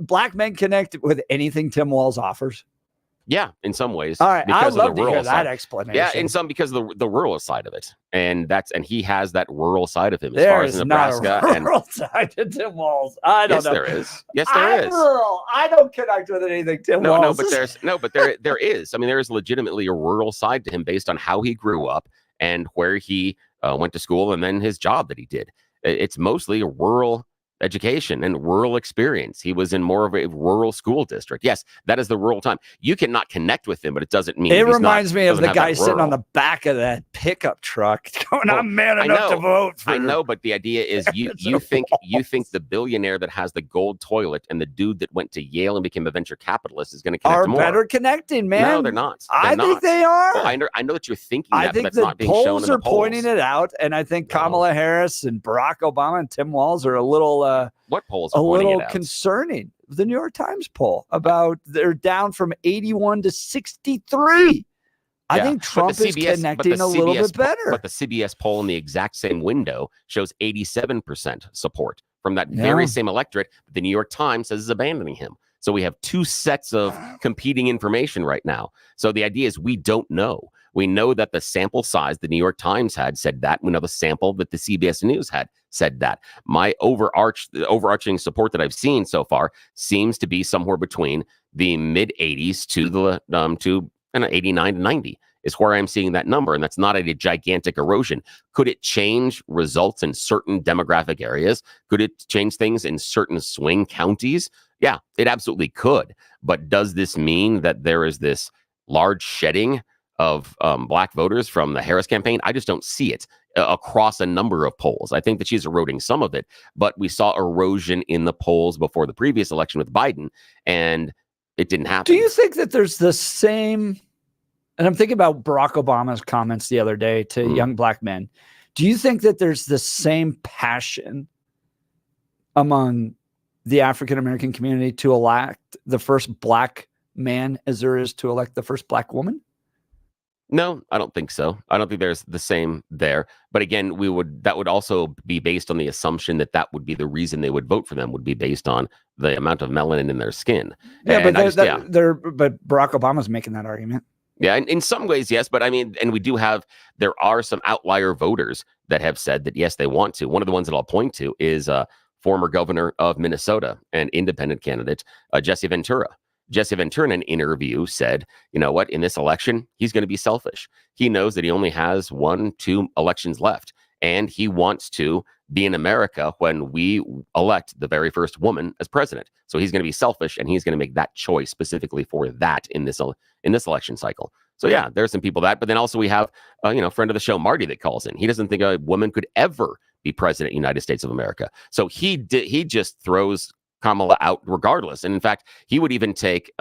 Black men connect with anything Tim Walz offers? Yeah, in some ways. All right, I'd because of love the to hear rural that side. explanation. Yeah, in some because of the rural side of it, and he has that rural side of him as There far as is Nebraska. not a rural side to Tim Walz. I don't Yes, know. there is. Yes, I'm there is. rural. I don't connect with anything Tim No, Walz. but there is. I mean, there is legitimately a rural side to him based on how he grew up and where he went to school, and then his job that he did. It's mostly a rural education and rural experience. He was in more of a rural school district. Yes, that is the rural time. You cannot connect with him, but it doesn't mean It he's reminds me of doesn't the have guy that sitting on rural. the back of that pickup truck going, Well, I'm man I enough to know. vote for I know, but the idea is you think the billionaire that has the gold toilet and the dude that went to Yale and became a venture capitalist is going to connect are more. better connecting, man. No, they're not. I They're think not. they are. Well, I know that you're thinking that, I but think that's the not being shown in polls the are pointing polls. it out, and I think Kamala Harris and Barack Obama and Tim Walz are a little what polls a are pointing little it out? concerning. The New York Times poll about they're down from 81 to 63. I Yeah, think but Trump the is CBS connecting a little bit better. But the CBS poll in the exact same window shows 87% support from that Yeah. very same electorate that the New York Times says is abandoning him. So we have two sets of competing information right now. So the idea is we don't know. We know that the sample size the New York Times had said that. We know the sample that the CBS News had said that. My overarching support that I've seen so far seems to be somewhere between the mid 80s to the 89 to 90 is where I'm seeing that number, and that's not a gigantic erosion. Could it change results in certain demographic areas? Could it change things in certain swing counties? Yeah, it absolutely could. But does this mean that there is this large shedding of black voters from the Harris campaign? I just don't see it across a number of polls. I think that she's eroding some of it, but we saw erosion in the polls before the previous election with Biden, and it didn't happen. Do you think that there's the same, and I'm thinking about Barack Obama's comments the other day to young black men. Do you think that there's the same passion among the African-American community to elect the first black man as there is to elect the first black woman? No, I don't think so. I don't think there's the same there. But again, that would also be based on the assumption that would be the reason they would vote for them, would be based on the amount of melanin in their skin. Yeah, And but but Barack Obama's making that argument. Yeah, and in some ways, yes. But I mean, and there are some outlier voters that have said that, yes, they want to. One of the ones that I'll point to is former governor of Minnesota and independent candidate, Jesse Ventura. Jesse Ventura in an interview said, you know what, in this election, he's going to be selfish. He knows that he only has 1-2 elections left, and he wants to be in America when we elect the very first woman as president. So he's going to be selfish, and he's going to make that choice specifically for that in this election cycle. So yeah, there's some people but then also we have, friend of the show, Marty, that calls in. He doesn't think a woman could ever be president of the United States of America. So he just throws Kamala out regardless. And in fact, he would even take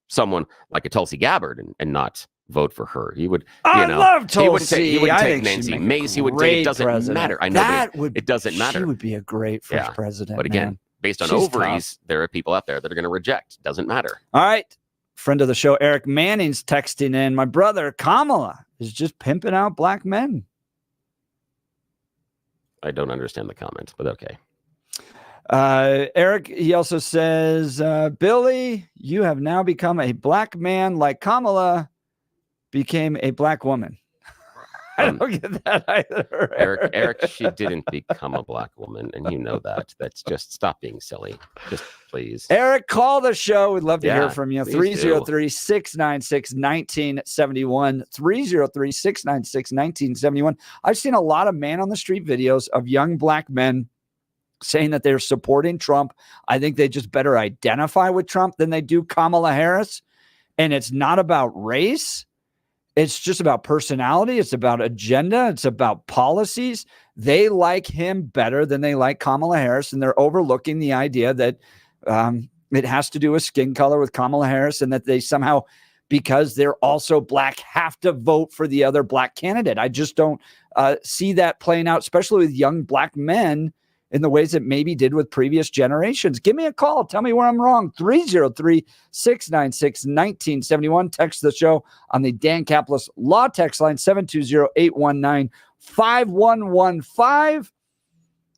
someone like a Tulsi Gabbard and not vote for her. He would, love Tulsi. He wouldn't take Nancy Mace. He would take, it doesn't matter. I know it doesn't matter. She would be a great first president. But again, man. based on She's ovaries, tough. there are people out there that are going to reject. Doesn't matter. All right. Friend of the show, Eric Manning's texting in. My brother, Kamala, is just pimping out black men. I don't understand the comment, but okay. Eric, he also says, Billy, you have now become a black man like Kamala became a black woman. I don't get that either. Eric, she didn't become a black woman, and you know that. That's just, stop being silly. Just please. Eric, call the show. We'd love to hear from you. please do. 303-696-1971. 303-696-1971. I've seen a lot of man on the street videos of young black men saying that they're supporting Trump. I think they just better identify with Trump than they do Kamala Harris. And it's not about race. It's just about personality. It's about agenda. It's about policies. They like him better than they like Kamala Harris. And they're overlooking the idea that it has to do with skin color with Kamala Harris, and that they somehow, because they're also black, have to vote for the other black candidate. I just don't see that playing out, especially with young black men, in the ways it maybe did with previous generations. Give me a call. Tell me where I'm wrong. 303-696-1971. Text the show on the Dan Caplis Law text line, 720-819-5115.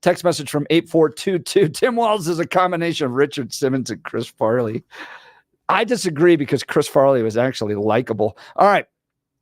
Text message from 8422. Tim Walz is a combination of Richard Simmons and Chris Farley. I disagree because Chris Farley was actually likable. All right.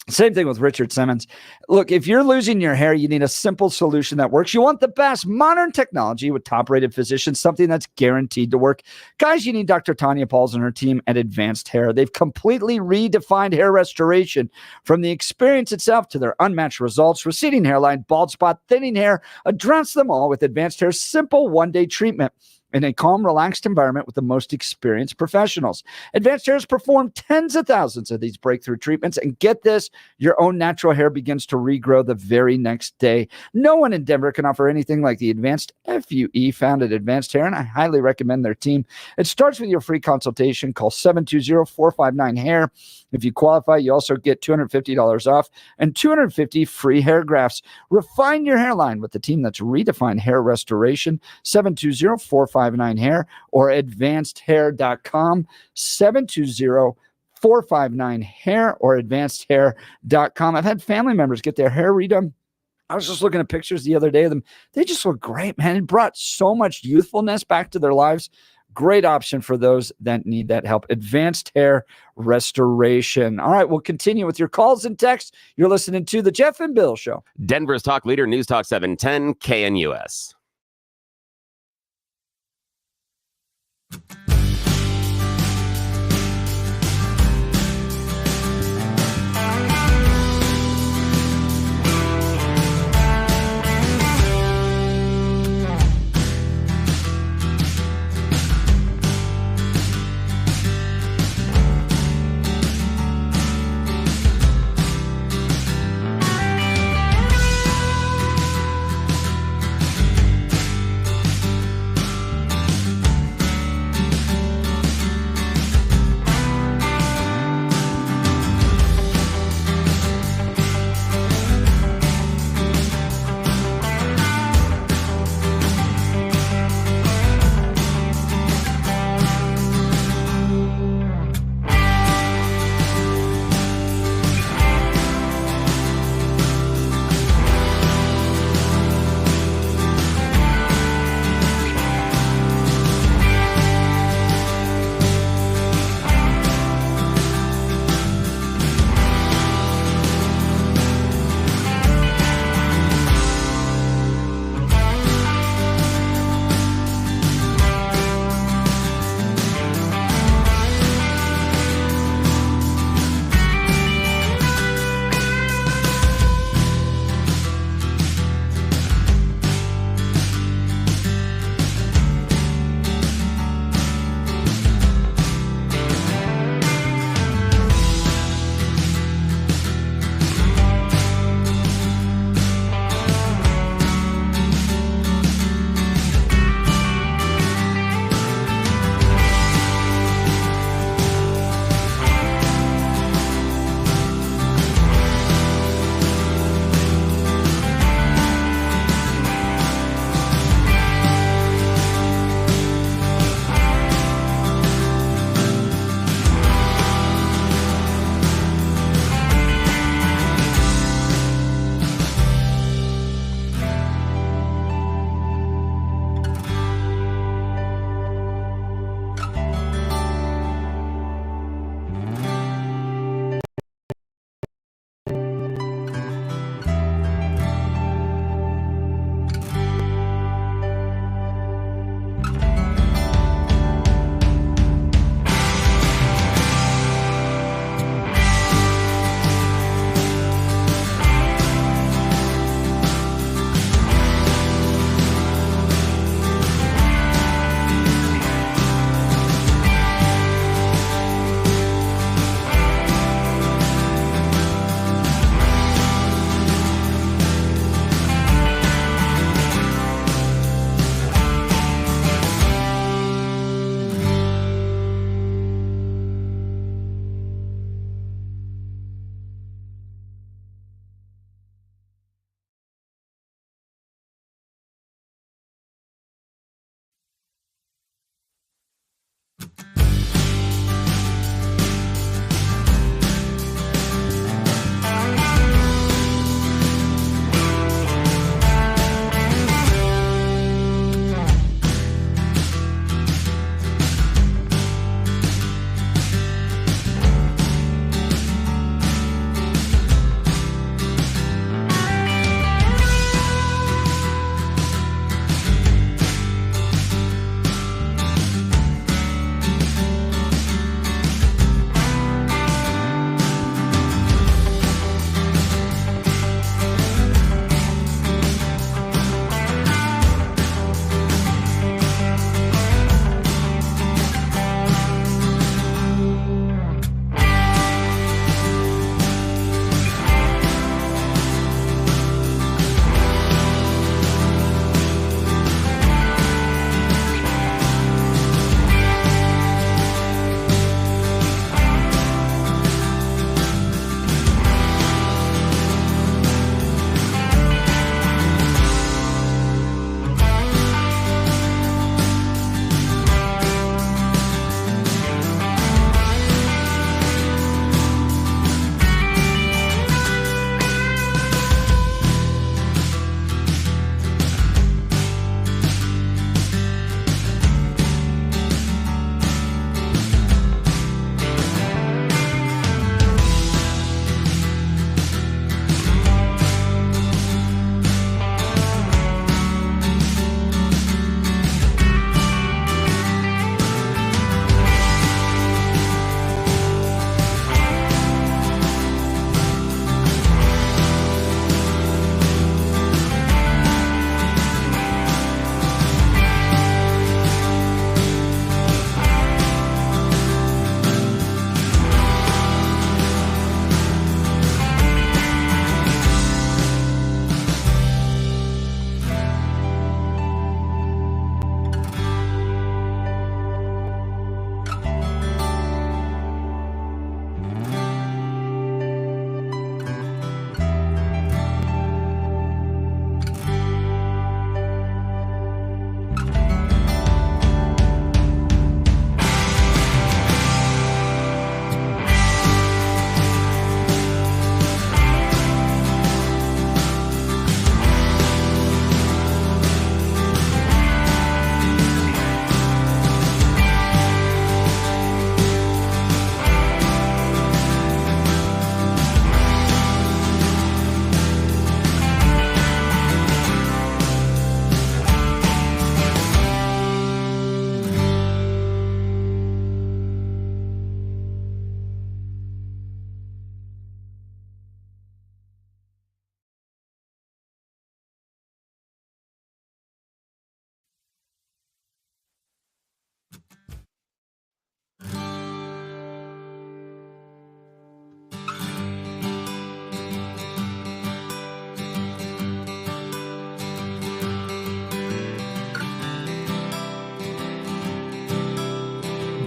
Same thing with Richard Simmons. Look, if you're losing your hair, you need a simple solution that works. You want the best modern technology with top-rated physicians, something that's guaranteed to work. Guys, you need Dr. Tanya Pauls and her team at Advanced Hair. They've completely redefined hair restoration, from the experience itself to their unmatched results. Receding hairline, bald spot, thinning hair, address them all with Advanced Hair's simple one-day treatment in a calm, relaxed environment with the most experienced professionals. Advanced Hair has performed tens of thousands of these breakthrough treatments, and get this, your own natural hair begins to regrow the very next day. No one in Denver can offer anything like the advanced FUE found at Advanced Hair, and I highly recommend their team. It starts with your free consultation. Call 720-459-HAIR. If you qualify, you also get $250 off and 250 free hair grafts. Refine your hairline with the team that's redefined hair restoration. 720-459-HAIR or advancedhair.com. 720-459-HAIR or advancedhair.com. I've had family members get their hair redone. I was just looking at pictures the other day of them. They just look great, man. It brought so much youthfulness back to their lives. Great option for those that need that help. Advanced Hair Restoration. All right, we'll continue with your calls and texts. You're listening to The Jeff and Bill Show. Denver's talk leader, News Talk 710, KNUS.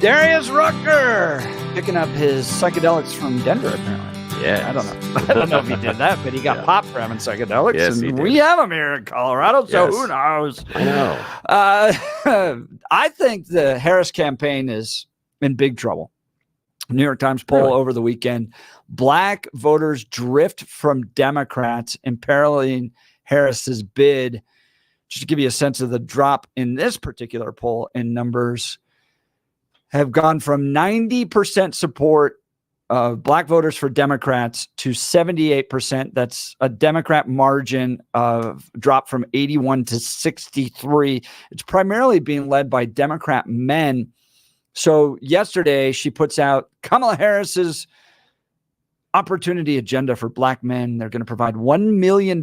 Darius Rucker picking up his psychedelics from Denver, apparently. Yeah, I don't know. I don't know if he did that, but he got popped for having psychedelics. Yes, he and did. we have them here in Colorado, so Yes. who knows? I know. I think the Harris campaign is in big trouble. New York Times poll over the weekend. Black voters drift from Democrats, imperiling Harris's bid. Just to give you a sense of the drop in this particular poll in numbers, have gone from 90% support of black voters for Democrats to 78%. That's a Democrat margin of drop from 81 to 63. It's primarily being led by Democrat men. So yesterday she puts out Kamala Harris's opportunity agenda for black men. They're going to provide $1 million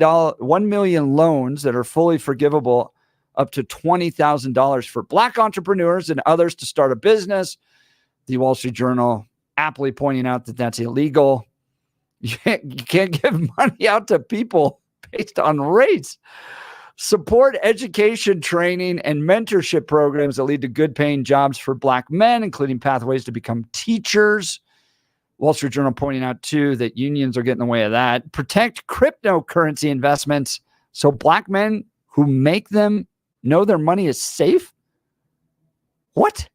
loans that are fully forgivable up to $20,000 for black entrepreneurs and others to start a business. The Wall Street Journal aptly pointing out that that's illegal. You can't give money out to people based on race. Support education, training, and mentorship programs that lead to good paying jobs for black men, including pathways to become teachers. Wall Street Journal pointing out, too, that unions are getting in the way of that. Protect cryptocurrency investments so black men who make them know their money is safe. What?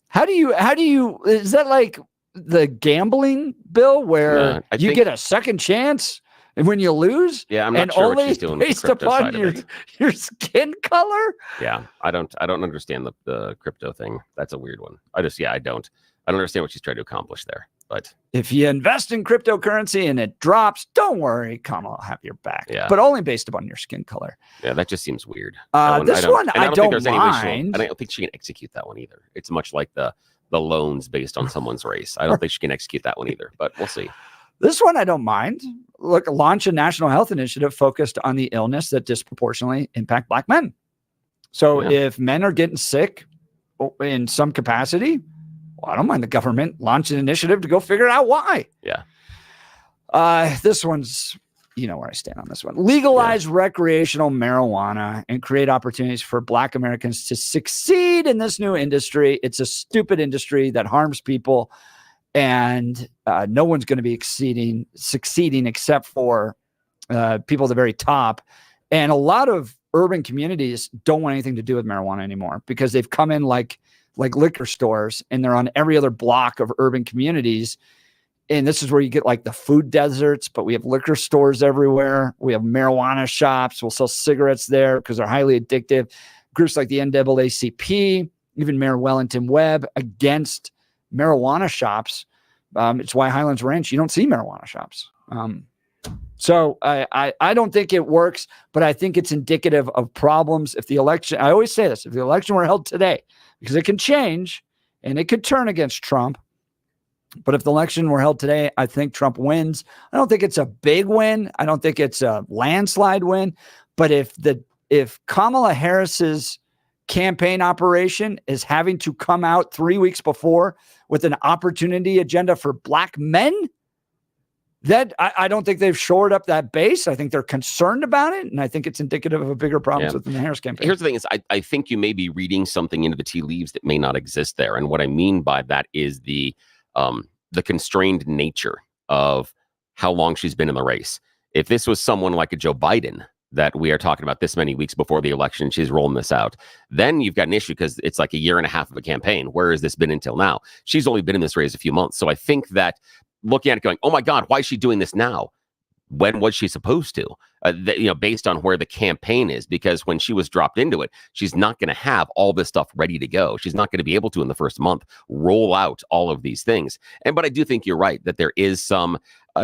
How do you, is that like the gambling bill where you get a second chance and when you lose? Yeah, I'm not and sure only what she's doing with based the crypto upon side of it. your skin color? Yeah, I don't understand the crypto thing. That's a weird one. I don't understand what she's trying to accomplish there. But if you invest in cryptocurrency and it drops, don't worry, Kamala will have your back. Yeah. But only based upon your skin color. yeah, that just seems weird. This one I don't think mind. I don't think she can execute that one either. It's much like the loans based on someone's race. I don't think she can execute that one either, but we'll see. This one I don't mind. Look, launch a national health initiative focused on the illness that disproportionately impact black men. So if men are getting sick in some capacity, well, I don't mind the government launch an initiative to go figure out why. Yeah. This one's, you know where I stand on this one. Legalize recreational marijuana and create opportunities for black Americans to succeed in this new industry. It's a stupid industry that harms people, and no one's going to be succeeding except for people at the very top. And a lot of urban communities don't want anything to do with marijuana anymore because they've come in like liquor stores, and they're on every other block of urban communities. And this is where you get like the food deserts, but we have liquor stores everywhere. We have marijuana shops. We'll sell cigarettes there because they're highly addictive. Groups like the NAACP, even Mayor Wellington Webb, against marijuana shops. It's why Highlands Ranch, you don't see marijuana shops. So I don't think it works, but I think it's indicative of problems. If the election, I always say this, if the election were held today, because it can change and it could turn against Trump. But if the election were held today, I think Trump wins. I don't think it's a big win. I don't think it's a landslide win. But if Kamala Harris's campaign operation is having to come out 3 weeks before with an opportunity agenda for black men, that I don't think they've shored up that base. I think they're concerned about it, and I think it's indicative of a bigger problem within the Harris campaign. Here's the thing: is I think you may be reading something into the tea leaves that may not exist there, and what I mean by that is the constrained nature of how long she's been in the race. If this was someone like a Joe Biden that we are talking about this many weeks before the election, she's rolling this out, then you've got an issue because it's like a year and a half of a campaign. Where has this been until now? She's only been in this race a few months. So I think that looking at it going, oh my God, why is she doing this now? When was she supposed to? Based on where the campaign is, because when she was dropped into it, she's not going to have all this stuff ready to go. She's not going to be able to in the first month roll out all of these things. But I do think you're right that there is some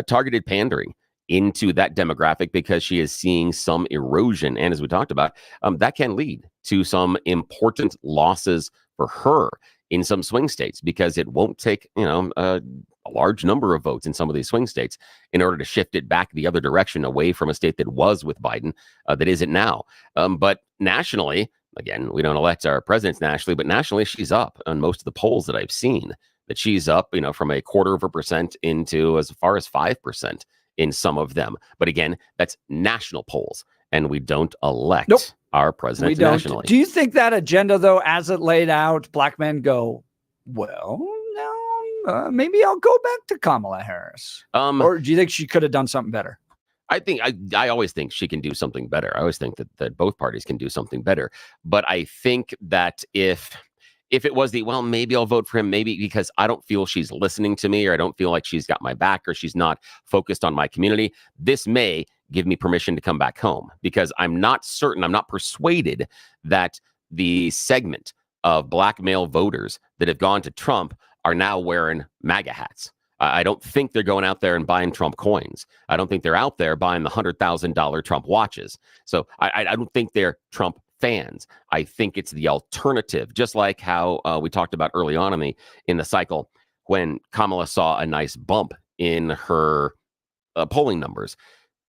targeted pandering into that demographic because she is seeing some erosion. And as we talked about, that can lead to some important losses for her in some swing states, because it won't take, a large number of votes in some of these swing states in order to shift it back the other direction away from a state that was with Biden that isn't now. But nationally, again, we don't elect our presidents nationally, but nationally she's up on most of the polls that I've seen, that she's up, from 0.25% into as far as 5% in some of them. But again, that's national polls. and we don't elect our president We don't. nationally. Do you think that agenda, though, as it laid out, black men go, well, no, maybe I'll go back to Kamala Harris? Or do you think she could have done something better? I think I always think she can do something better. I always think that both parties can do something better. But I think that if it was maybe I'll vote for him, maybe because I don't feel she's listening to me, or I don't feel like she's got my back, or she's not focused on my community, this may give me permission to come back home, because I'm not persuaded that the segment of black male voters that have gone to Trump are now wearing MAGA hats. I don't think they're going out there and buying Trump coins. I don't think they're out there buying the $100,000 Trump watches. So I don't think they're Trump fans. I think it's the alternative, just like how we talked about early on in the cycle when Kamala saw a nice bump in her polling numbers.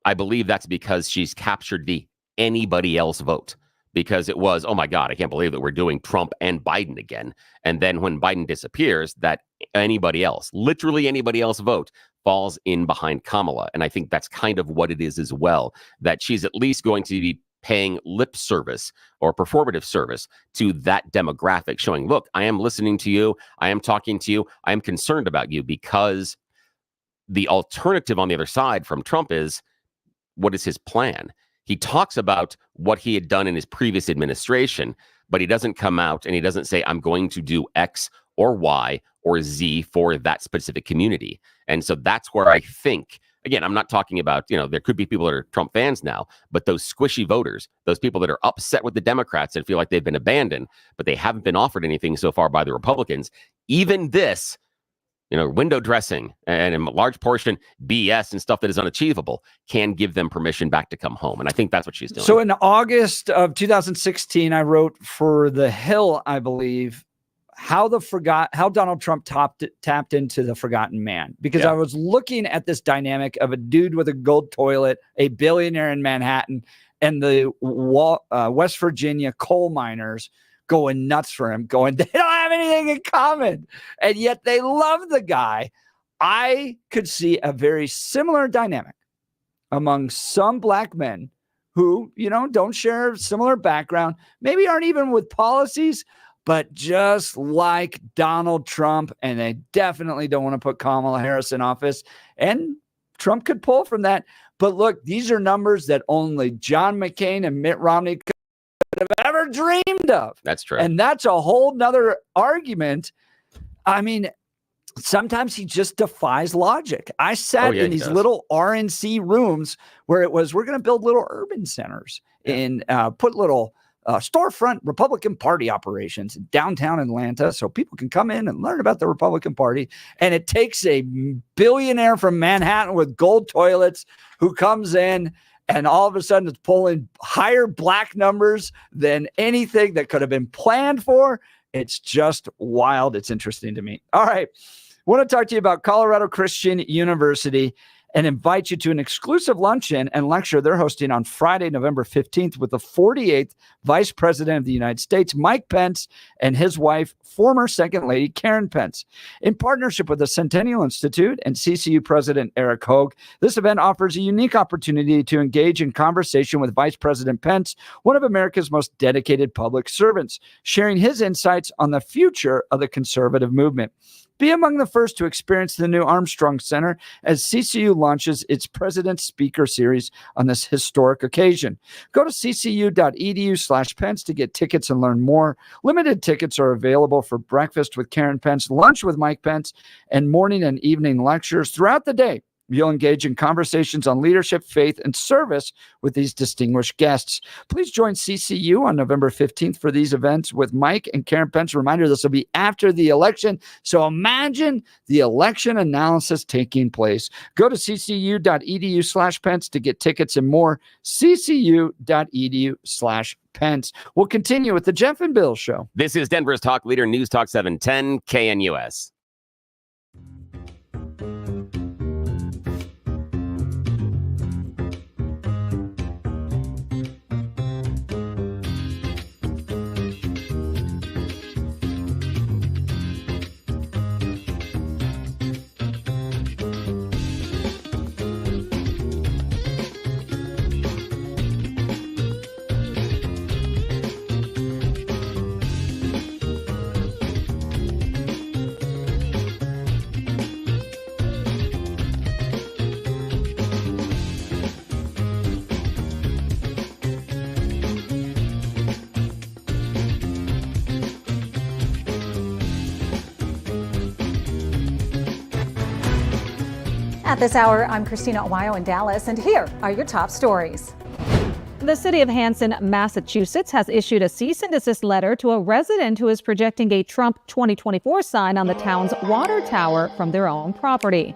I believe that's because she's captured the anybody else vote, because it was, oh my God, I can't believe that we're doing Trump and Biden again. And then when Biden disappears, that anybody else, literally anybody else vote falls in behind Kamala. And I think that's kind of what it is as well, that she's at least going to be paying lip service or performative service to that demographic, showing, look, I am listening to you. I am talking to you. I am concerned about you, because the alternative on the other side from Trump is, what is his plan? He talks about what he had done in his previous administration, but he doesn't come out and he doesn't say, I'm going to do X or Y or Z for that specific community. And so that's where I think, again, I'm not talking about, there could be people that are Trump fans now, but those squishy voters, those people that are upset with the Democrats and feel like they've been abandoned, but they haven't been offered anything so far by the Republicans, even this, window dressing and in a large portion BS and stuff that is unachievable can give them permission back to come home. And I think that's what she's doing. So in August of 2016, I wrote for The Hill, I believe, how Donald Trump tapped into the forgotten man, because I was looking at this dynamic of a dude with a gold toilet, a billionaire in Manhattan, and the West Virginia coal miners going nuts for him, going, they don't have anything in common, and yet they love the guy. I could see a very similar dynamic among some black men who, don't share a similar background, maybe aren't even with policies, but just like Donald Trump, and they definitely don't want to put Kamala Harris in office, and Trump could pull from that. But look, these are numbers that only John McCain and Mitt Romney could have ever dreamed of. That's true. And that's a whole nother argument. I mean, sometimes he just defies logic. I sat in these little RNC rooms where it was, we're going to build little urban centers and put little storefront Republican Party operations in downtown Atlanta so people can come in and learn about the Republican Party. And it takes a billionaire from Manhattan with gold toilets who comes in, and all of a sudden it's pulling higher black numbers than anything that could have been planned for. It's just wild. It's interesting to me. All right. I want to talk to you about Colorado Christian University and invite you to an exclusive luncheon and lecture they're hosting on Friday, November 15th with the 48th Vice President of the United States, Mike Pence, and his wife, former Second Lady Karen Pence. In partnership with the Centennial Institute and CCU President Eric Hogue, this event offers a unique opportunity to engage in conversation with Vice President Pence, one of America's most dedicated public servants, sharing his insights on the future of the conservative movement. Be among the first to experience the new Armstrong Center as CCU launches its President's Speaker Series on this historic occasion. Go to ccu.edu/Pence to get tickets and learn more. Limited tickets are available for breakfast with Karen Pence, lunch with Mike Pence, and morning and evening lectures throughout the day. You'll engage in conversations on leadership, faith, and service with these distinguished guests. Please join CCU on November 15th for these events with Mike and Karen Pence. Reminder, this will be after the election, so imagine the election analysis taking place. Go to ccu.edu/Pence to get tickets and more. ccu.edu/Pence. We'll continue with the Jeff and Bill Show. This is Denver's Talk Leader, News Talk 710 KNUS. At this hour, I'm Christina Omayo in Dallas, and here are your top stories. The city of Hanson, Massachusetts, has issued a cease and desist letter to a resident who is projecting a Trump 2024 sign on the town's water tower from their own property.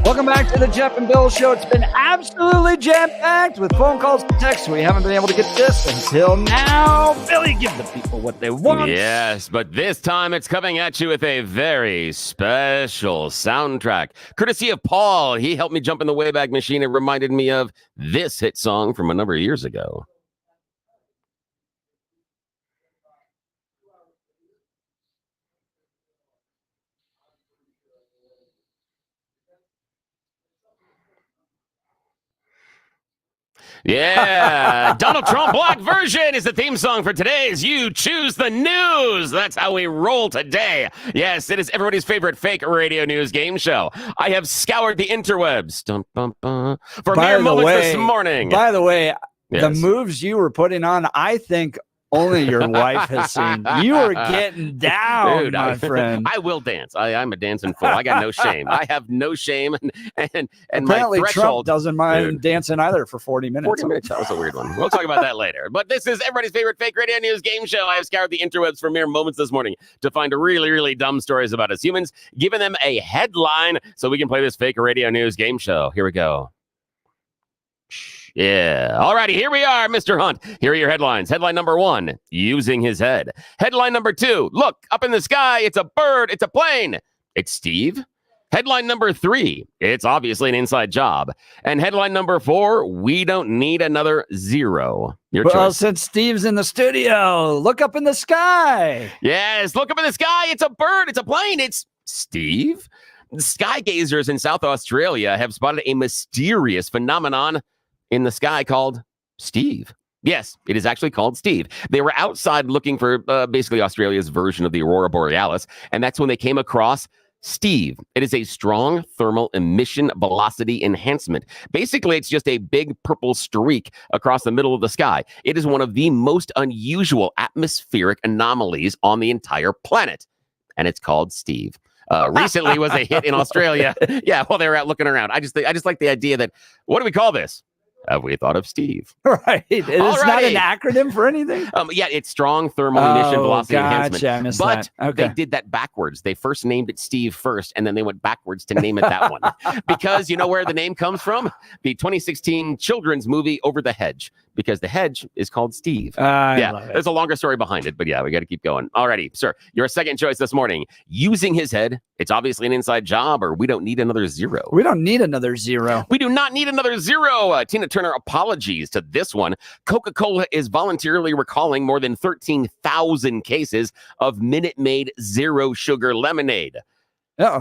Welcome back to the Jeff and Bill Show. It's been absolutely jam-packed with phone calls and texts. We haven't been able to get this until now. Billy, give the people what they want. Yes, but this time it's coming at you with a very special soundtrack. Courtesy of Paul. He helped me jump in the Wayback Machine and reminded me of this hit song from a number of years ago. Yeah, Donald Trump Black version is the theme song for today's You Choose the News. That's how we roll today. Yes, it is everybody's favorite fake radio news game show. I have scoured the interwebs for mere moments this morning. By the way, the Yes. moves you were putting on, I think only your wife has seen. You were getting down, Dude, my friend. I will dance. I'm a dancing fool. I got no shame. I have no shame, and Apparently, my Trump threshold doesn't mind Dude. dancing either for 40 minutes. 40 minutes. That was a weird one. We'll talk about that later. But this is everybody's favorite fake radio news game show. I have scoured the interwebs for mere moments this morning to find really, really dumb stories about us humans, giving them a headline so we can play this fake radio news game show. Here we go. Yeah. All righty. Here we are, Mr. Hunt. Here are your headlines. Headline number 1, using his head. Headline number 2, look up in the sky. It's a bird. It's a plane. It's Steve. Headline number 3, it's obviously an inside job. And headline number 4, we don't need another zero. Your Well, choice. since Steve's in the studio, look up in the sky. Yes, look up in the sky. It's a bird. It's a plane. It's Steve. Sky gazers in South Australia have spotted a mysterious phenomenon in the sky called Steve. Yes, it is actually called Steve. They were outside looking for basically Australia's version of the Aurora Borealis, and that's when they came across Steve. It is a strong thermal emission velocity enhancement. Basically, it's just a big purple streak across the middle of the sky. It is one of the most unusual atmospheric anomalies on the entire planet, and it's called Steve. Recently was a hit in Australia. Yeah, while they were out looking around. I just like the idea that, what do we call this? Have we thought of Steve? Right. It's not an acronym for anything. Yeah, it's strong thermal emission velocity gotcha. I enhancement. missed But that. Okay. they did that backwards. They first named it Steve first, and then they went backwards to name it that one. Because you know where the name comes from? The 2016 children's movie Over the Hedge. Because the hedge is called Steve. love it. There's a longer story behind it, but yeah, we got to keep going. Alrighty, sir, your second choice this morning. Using his head, it's obviously an inside job, or we don't need another zero. We don't need another zero. We do not need another zero. Tina Turner apologies to this one. Coca-Cola is voluntarily recalling more than 13,000 cases of Minute Maid zero sugar lemonade.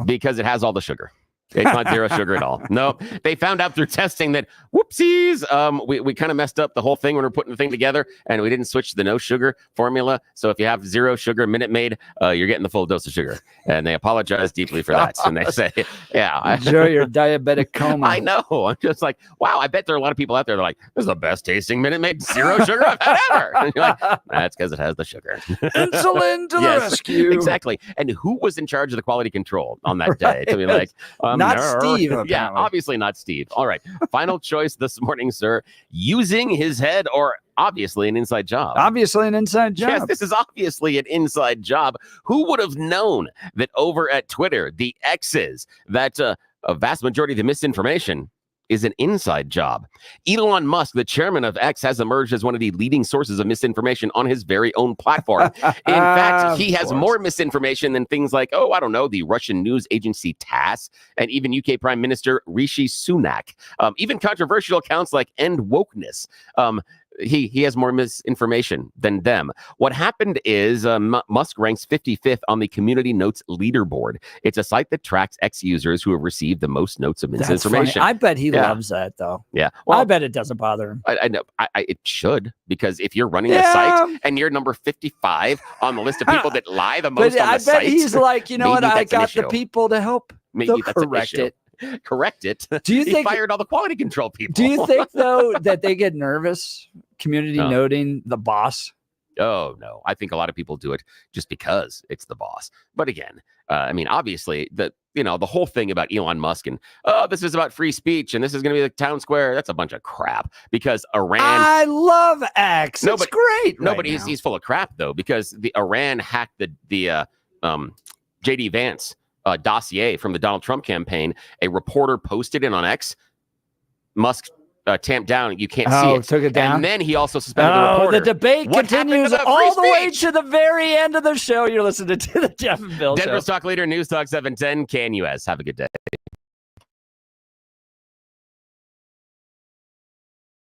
Because it has all the sugar. It's not zero sugar at all. No, they found out through testing that, whoopsies, we kind of messed up the whole thing when we're putting the thing together, and we didn't switch to the no sugar formula. So if you have zero sugar Minute Maid, you're getting the full dose of sugar. And they apologize deeply for that. And they say, yeah. Enjoy your diabetic coma. I know. I'm just like, wow, I bet there are a lot of people out there that are like, this is the best tasting Minute Maid zero sugar I've had ever. And you're like, that's because it has the sugar. Insulin to the Yes, rescue. Exactly. And who was in charge of the quality control on that day? To be like, Not no. Steve, Yeah, apparently. obviously not Steve. All right. Final choice this morning, sir. Using his head, or obviously an inside job. Obviously an inside job. Yes, this is obviously an inside job. Who would have known that over at Twitter, the X's, that a vast majority of the misinformation is an inside job? Elon Musk, the chairman of X, has emerged as one of the leading sources of misinformation on his very own platform. In fact, he has more misinformation than things like, I don't know, the Russian news agency TASS, and even UK Prime Minister Rishi Sunak. Even controversial accounts like End Wokeness. He has more misinformation than them. What happened is Musk ranks 55th on the Community Notes leaderboard. It's a site that tracks X users who have received the most notes of That's misinformation. funny. I bet he loves that, though. Yeah. I bet it doesn't bother him. I know. It should, because if you're running a site and you're number 55 on the list of people that lie the most But on the I bet site, he's like, you know what? maybe I that's an got the issue. people to help. Maybe They'll that's an correct issue. it. Correct it. Do you He think fired all the quality control people? Do you think though that they get nervous community No. noting the boss? Oh, no. I think a lot of people do it just because it's the boss. But again, I mean, obviously, the whole thing about Elon Musk and, this is about free speech and this is going to be the town square, that's a bunch of crap, because Iran... I love X. It's great. No, but he's full of crap, though, because the Iran hacked the J.D. Vance dossier from the Donald Trump campaign. A reporter posted it on X. Musk tamped down. You can't see it. Took it down. And then he also suspended the reporter. The debate What happened continues to the free all the way speech? to the very end of the show. You're listening to the Jeff and Bill Denver's Show. Talk Leader, News Talk 710, KNUS. Have a good day.